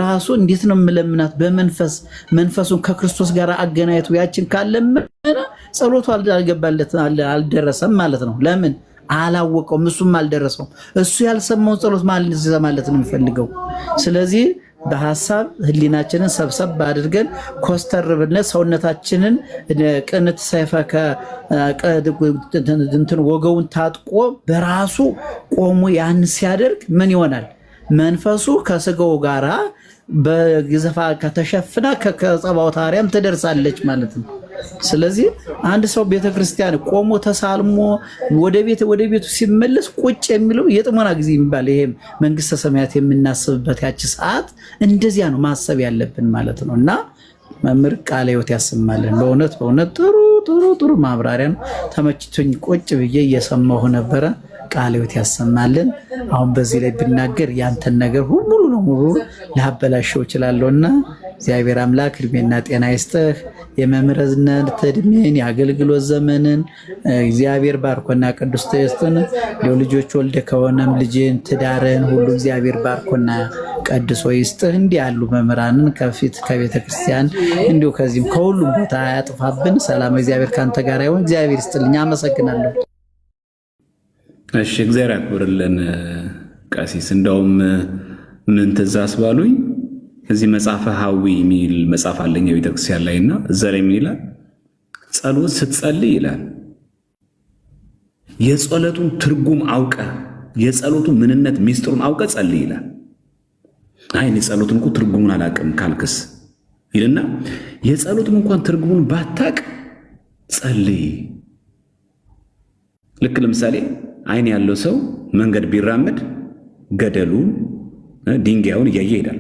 ራሱ እንዴት ነው የምለምናት? በመንፈስ መንፈሱን ከክርስቶስ ጋር አገናኝቶ ያችን ካለመነ ጸሎቱ አልገባለት አልደረሰም ማለት ነው። ለምን አላወቀውም? እሱም አልደረሰውም። እሱ ያልሰማውን ጸሎት ማለት ይሰማለት ነው የሚፈልገው። ስለዚህ በሐሳብ ህሊናችንን ሰብሰብ አድርገን ኮስተር ብለን ሰውነታችንን ቅንት ሳይፈከ እንትን ወገውን ታጥቆ በራሱ ቆሞ ያን ሲያደርግ ምን ይሆናል? መንፈሱ ከስጋው ጋራ በግዘፋ ከተሸፍና ከጸባዖተ አርያም ትደርሳለች ማለት ነው። ስለዚህ አንድ ሰው ቤተክርስቲያን ቆሞ ተሳልሞ ወደ ቤቱ ሲመለስ ቁጭ የሚለው የጥሞና ጊዜ የሚባል ይሄ መንግስተ ሰማያት የምናስብበት ያቺ ሰዓት እንደዚያ ነው ማሰብ ያለብን ማለት ነው። እና መምህር ቃለ ሕይወት ያሰማልን። በእውነት ጥሩ ማብራሪያ ነው። ተመችቶኝ ቁጭ ብዬ እየሰማሁ ነበረ። ቃለ ሕይወት ያሰማልን። አሁን በዚህ ላይ ብናገር ያንተን ነገር ሙሉ ለሙሉ ላበላሸው እችላለሁና እግዚአብሔር አምላክ እድሜና ጤና ይስጥህ። የመምህርነት እድሜን የአገልግሎት ዘመንን እግዚአብሔር ባርኮና ቅዱስ ተስጥን። ልጆች ወልደ ከሆነም ልጅን ትዳርን ሁሉ እግዚአብሔር ባርኮና ቀድሶ ይስጥህ። እንዲህ ያሉ መምህራንን ከፊት ከቤተ ክርስቲያን እንዲሁ ከዚህም ከሁሉም ቦታ ያጥፋብን። ሰላም እግዚአብሔር ካንተ ጋር ይሁን። እግዚአብሔር ይስጥልኝ። አመሰግናለሁ። እሺ እግዚአብሔር ያክብርልን ቀሲስ። እንደውም ምን ትእዛዝ ባሉኝ እዚህ መጽሐፈ ሐዊ የሚል መጽሐፍ አለኝ ቤተክርስቲያን ላይ እና እዛ ላይ ምን ይላል? ጸሎት ስትጸልይ ይላል የጸሎቱን ትርጉም አውቀ የጸሎቱን ምንነት ሚስጥሩን አውቀ ጸልይ ይላል። አይን የጸሎቱን እኮ ትርጉሙን አላውቅም ካልክስ ይልና የጸሎቱን እንኳን ትርጉሙን ባታቅ ጸልይ። ልክ ለምሳሌ አይን ያለው ሰው መንገድ ቢራመድ ገደሉን ድንጋዩን እያየ ይሄዳል።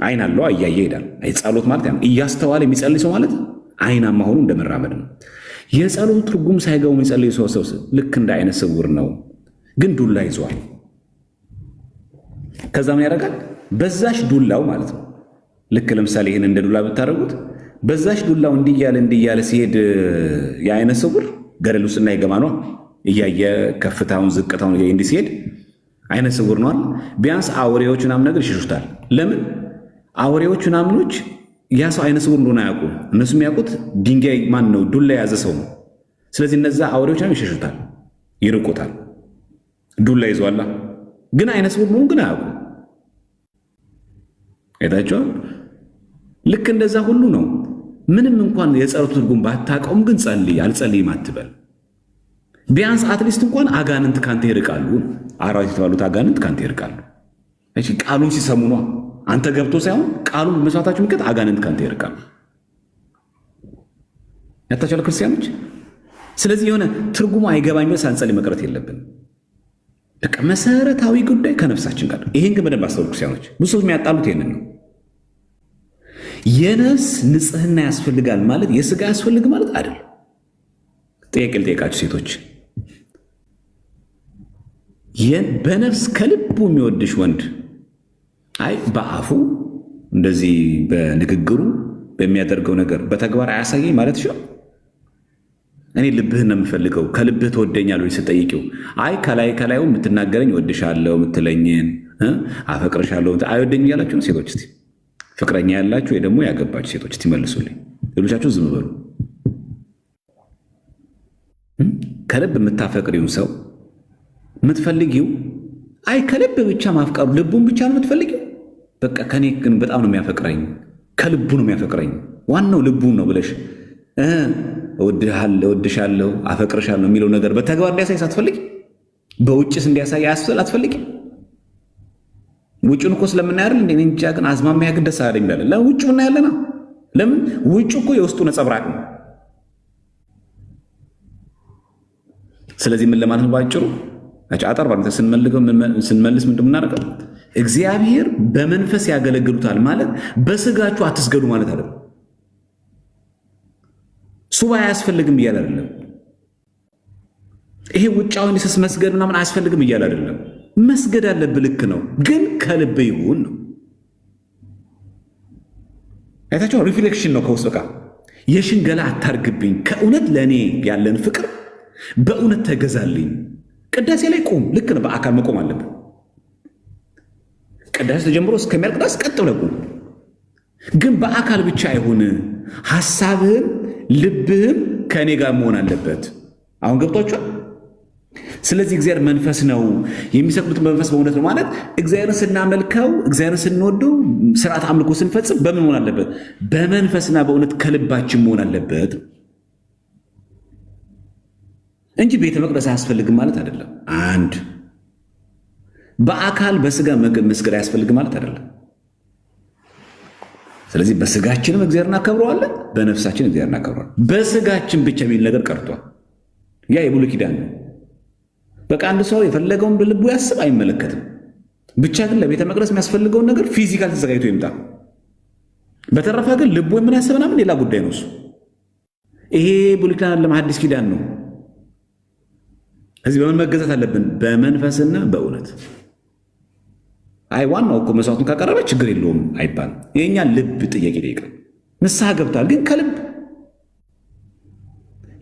አይን አለው እያየ ይሄዳል። ጸሎት ማለት ያ እያስተዋለ የሚጸልይ ሰው ማለት አይናማ ሆኖ እንደመራመድ ነው። የጸሎት ትርጉም ሳይገባው የሚጸልይ ሰው ልክ እንደ አይነ ስውር ነው፣ ግን ዱላ ይዟል። ከዛ ምን ያደርጋል? በዛሽ ዱላው ማለት ነው። ልክ ለምሳሌ ይህን እንደ ዱላ ብታደርጉት በዛሽ ዱላው እንዲያለ ሲሄድ የአይነ ስውር ገደል ውስጥ እንዳይገባ ነው እያየ ከፍታውን ዝቅታውን እያየ እንዲህ ሲሄድ አይነ ስውር ነው። ቢያንስ አውሬዎች ምናምን ነገር ይሸሹታል። ለምን? አውሬዎች ምናምኖች ያ ሰው አይነ ስውር እንደሆነ አያውቁም። እነሱ የሚያውቁት ድንጋይ ማን ነው ዱላ የያዘ ሰው ነው። ስለዚህ እነዛ አውሬዎች ምናምን ይሸሹታል፣ ይርቁታል። ዱላ ይዟላ፣ ግን አይነ ስውር ነው ግን አያውቁም። አይታችኋል? ልክ እንደዛ ሁሉ ነው። ምንም እንኳን የጸሎት ትርጉም ባታውቀውም ግን ጸልይ አልጸልይም አትበል። ቢያንስ አትሊስት እንኳን አጋንንት ካንተ ይርቃሉ። አራዊት የተባሉት አጋንንት ካንተ ይርቃሉ። እሺ ቃሉን ሲሰሙ ነው። አንተ ገብቶ ሳይሆን ቃሉን በመስዋዕታችሁ ምክንያት አጋንንት ካንተ ይርቃሉ። ያታቻለ ክርስቲያኖች። ስለዚህ የሆነ ትርጉሙ አይገባኝ ሳንጸልይ መቅረት የለብን። በቃ መሰረታዊ ጉዳይ ከነፍሳችን ጋር። ይሄን ግን በደንብ አስተውሉ ክርስቲያኖች። ብዙ ሰዎች የሚያጣሉት ይሄንን ነው። የነፍስ ንጽህና ያስፈልጋል ማለት የስጋ ያስፈልግ ማለት አይደለም። ጥያቄ ልጠይቃችሁ ሴቶች፣ በነፍስ ከልቡ የሚወድሽ ወንድ አይ በአፉ እንደዚህ በንግግሩ በሚያደርገው ነገር በተግባር አያሳየኝ ማለት ነው። እኔ ልብህን ነው የምፈልገው ከልብህ ትወደኛለህ ስትጠይቂው አይ ከላዩ የምትናገረኝ ወድሻለሁ የምትለኝን አፈቅርሻለሁ አይወደኝ እያላችሁ ሴቶች እስቲ ፍቅረኛ ያላችሁ ወይ ደግሞ ያገባችሁ ሴቶች እስቲ መልሱልኝ። ሌሎቻችሁ ዝም በሉ። ከልብ የምታፈቅሪውን ሰው የምትፈልጊው አይ ከልብ ብቻ ማፍቀሩ ልቡን ብቻ ነው የምትፈልጊው። በቃ ከኔ ግን በጣም ነው የሚያፈቅረኝ ከልቡ ነው የሚያፈቅረኝ ዋናው ልቡን ነው ብለሽ እወድሻለሁ አፈቅርሻለሁ የሚለው ነገር በተግባር እንዲያሳይ ሳትፈልጊ በውጭስ እንዲያሳይ አትፈልጊ። ውጭን እኮ ስለምናይ አይደል እንዴ? እንጃ ግን አዝማሚያ ግን ደስ አይደለም ይላል። ለውጭ ምን ያለና ለምን ውጭ እኮ የውስጡ ነጸብራቅ ነው። ስለዚህ ምን ለማለት ነው ባጭሩ? አጫጠር ባንተ ስንመልስ ምንድን ምናደርገው? እግዚአብሔር በመንፈስ ያገለግሉታል ማለት በስጋችሁ አትስገዱ ማለት አይደለም። ሱባኤ አያስፈልግም እያለ አይደለም። ይሄ ውጫውን ሊሰስ መስገድ ምናምን አያስፈልግም እያለ አይደለም። መስገድ አለብህ፣ ልክ ነው፣ ግን ከልብ ይሁን ነው። አይታችሁ ሪፍሌክሽን ነው ከውስጥ በቃ የሽንገላ አታርግብኝ፣ ከእውነት ለእኔ ያለን ፍቅር በእውነት ተገዛልኝ። ቅዳሴ ላይ ቁም፣ ልክ ነው፣ በአካል መቆም አለብን። ቅዳሴ ተጀምሮ እስከሚያልቅ ድረስ ቀጥ ብለህ ቁም፣ ግን በአካል ብቻ አይሁን። ሐሳብህም ልብህም ከእኔ ጋር መሆን አለበት። አሁን ገብቷችኋል? ስለዚህ እግዚአብሔር መንፈስ ነው፣ የሚሰግዱት መንፈስ በእውነት ነው ማለት እግዚአብሔርን ስናመልከው እግዚአብሔርን ስንወደው ስርዓት አምልኮ ስንፈጽም በምን መሆን አለበት? በመንፈስና በእውነት ከልባችን መሆን አለበት እንጂ ቤተ መቅደስ አያስፈልግም ማለት አይደለም። አንድ በአካል በስጋ መስገድ አያስፈልግም ማለት አይደለም። ስለዚህ በስጋችንም እግዚአብሔርን እናከብረዋለን፣ በነፍሳችን እግዚአብሔርን እናከብረዋለን። በስጋችን ብቻ የሚል ነገር ቀርቷል። ያ የብሉይ ኪዳን ነው። በቃ አንድ ሰው የፈለገውን በልቡ ያስብ አይመለከትም። ብቻ ግን ለቤተ መቅደስ የሚያስፈልገውን ነገር ፊዚካል ተዘጋጅቶ ይምጣ። በተረፈ ግን ልቡ ምን ያስብ ምናምን ሌላ ጉዳይ ነው እሱ። ይሄ ብሉይ ኪዳን አይደለም፣ ሐዲስ ኪዳን ነው። እዚህ በምን መገዛት አለብን? በመንፈስና በእውነት። አይ ዋናው እኮ መስዋዕቱን ካቀረበ ችግር የለውም አይባልም። የእኛ ልብ ጥያቄ ይጠይቃል። ንስሐ ገብታል፣ ግን ከልብ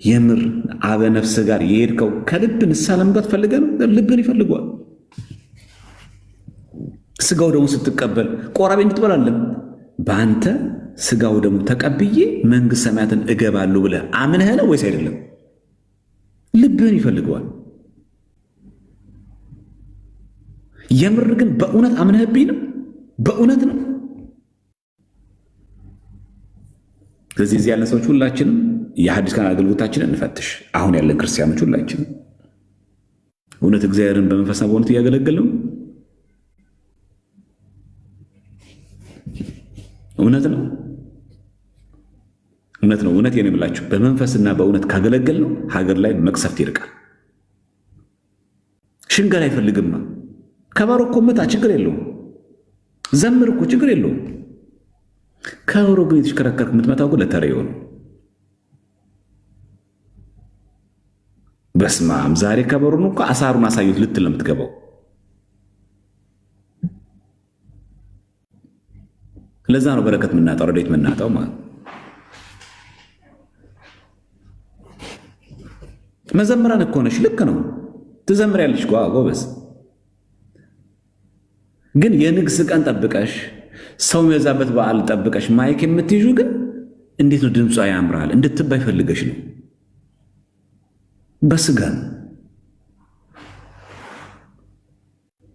የምር አበ ነፍስ ጋር የሄድከው ከልብ ንስሐ ለመግባት ፈልገህ ነው። ልብን ይፈልገዋል። ስጋው ደግሞ ስትቀበል ቆራቤ እንድትበላለን በአንተ ስጋው ደግሞ ተቀብዬ መንግሥተ ሰማያትን እገባለሁ ብለህ አምነህ ነው ወይስ አይደለም? ልብህን ይፈልገዋል። የምር ግን በእውነት አምነህብኝ ነው? በእውነት ነው? ስለዚህ እዚህ ያለን ሰዎች ሁላችንም የሐዲስ ኪዳን አገልግሎታችንን እንፈትሽ። አሁን ያለን ክርስቲያኖች ሁላችንም እውነት እግዚአብሔርን በመንፈስና በእውነት እያገለገልን ነው? እውነት ነው? እውነት ነው? እውነት የኔ ብላችሁ በመንፈስና በእውነት ካገለገል ነው ሀገር ላይ መቅሰፍት ይርቃል። ሽንገላ አይፈልግማ። ከበሮ እኮ ምታ፣ ችግር የለውም። ዘምር እኮ ችግር የለውም። ከበሮ ግን የተሽከረከርክ የምትመታው ግን ለተለየው ነው። በስማም ዛሬ ከበሮን እኮ አሳሩን አሳዩት ልትል ነው የምትገባው። ለዛ ነው በረከት የምናጣው፣ ረድኤት የምናጣው ማለት ነው። መዘምራን እኮ ነሽ፣ ልክ ነው፣ ትዘምሪያለሽ ጎበዝ። ግን የንግስ ቀን ጠብቀሽ ሰው የሚበዛበት በዓል ጠብቀሽ ማይክ የምትይዙ ግን እንዴት ነው? ድምጿ ያምራል እንድትባይ ፈልገሽ ነው። በስጋ ነው።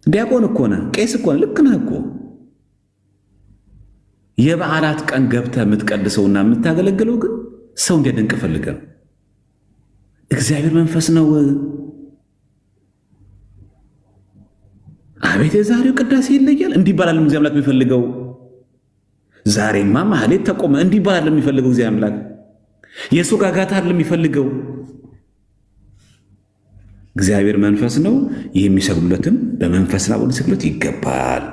ዲያቆን እኮ ነህ፣ ቄስ እኮ ነህ፣ ልክ ነህ እኮ። የበዓላት ቀን ገብተህ የምትቀድሰውና የምታገለግለው ግን ሰው እንዲያደንቅ ፈልገህ ነው። እግዚአብሔር መንፈስ ነው። አቤት የዛሬው ቅዳሴ ይለያል እንዲባላል እግዚአብሔር አምላክ የሚፈልገው። ዛሬማ ማህሌት ተቆመ እንዲባላል የሚፈልገው እግዚአብሔር አምላክ። የሰው ጋጋታ አይደለም የሚፈልገው። እግዚአብሔር መንፈስ ነው። ይህ የሚሰግዱለትም በመንፈስና በእውነት ሊሰግዱለት ይገባል።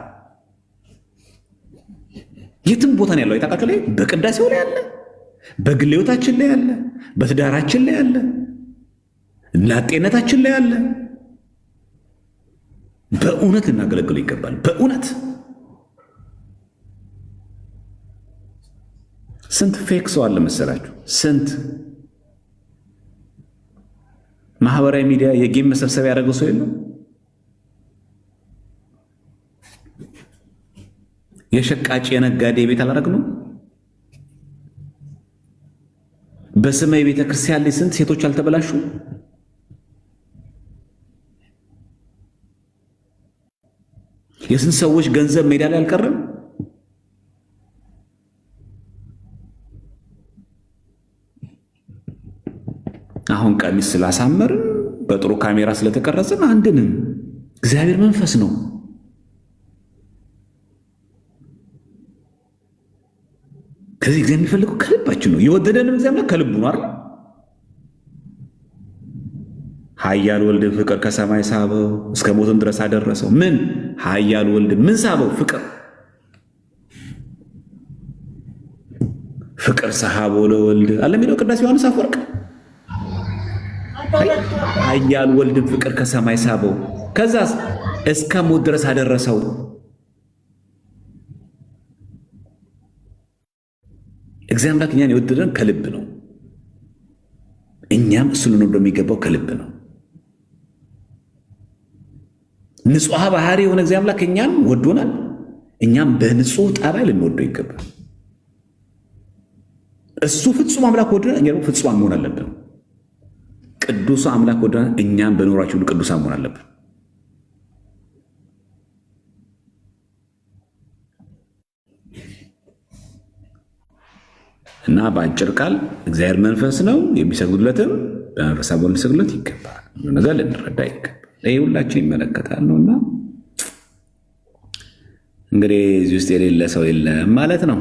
የትም ቦታ ነው ያለው። አይታቃቸው ላይ በቅዳሴው ላይ አለ፣ በግል ሕይወታችን ላይ አለ፣ በትዳራችን ላይ አለ፣ ላጤነታችን ላይ አለ። በእውነት ልናገለግለው ይገባል። በእውነት ስንት ፌክ ሰው አለ መሰላችሁ? ስንት ማህበራዊ ሚዲያ የጌም መሰብሰቢያ ያደረገው ሰው የለም? የሸቃጭ የነጋዴ ቤት አላደረግነው? በስመ የቤተ ክርስቲያን ላይ ስንት ሴቶች አልተበላሹ? የስንት ሰዎች ገንዘብ ሜዳ ላይ አልቀረም? አሁን ቀሚስ ስላሳመርን በጥሩ ካሜራ ስለተቀረጽን አንድንም። እግዚአብሔር መንፈስ ነው። ስለዚህ እግዚአብሔር የሚፈልገው ከልባችን ነው። የወደደንም እግዚአብሔር ከልቡ ነው አይደል? ኃያል ወልድን ፍቅር ከሰማይ ሳበው እስከ ሞትም ድረስ አደረሰው። ምን ኃያል ወልድን ምን ሳበው? ፍቅር። ፍቅር ሰሃቦ ለወልድ አለ የሚለው ቅዱስ ዮሐንስ አፈወርቅ። ኃያል ወልድን ፍቅር ከሰማይ ሳበው፣ ከዛስ እስከ ሞት ድረስ አደረሰው። እግዚአብሔር አምላክ እኛን የወደደን ከልብ ነው። እኛም እሱን ልንወደው የሚገባው ከልብ ነው። ንጹሕ ባህሪ የሆነ እግዚአብሔር አምላክ እኛን ወዶናል። እኛም በንጹሕ ጣቢያ ልንወደው ይገባል። እሱ ፍጹም አምላክ ወዶናል፣ እኛ ደግሞ ፍጹማን መሆን አለብን። ቅዱስ አምላክ ወዶናል፣ እኛም በኑሯችን ሁሉ ቅዱሳን መሆን አለብን። እና በአጭር ቃል እግዚአብሔር መንፈስ ነው፣ የሚሰግዱለትም በመንፈስ አብረው ሊሰግዱለት ይገባል። ነገር ልንረዳ ይገባል። ይህ ሁላችን ይመለከታል ነውና እንግዲህ እዚህ ውስጥ የሌለ ሰው የለም ማለት ነው።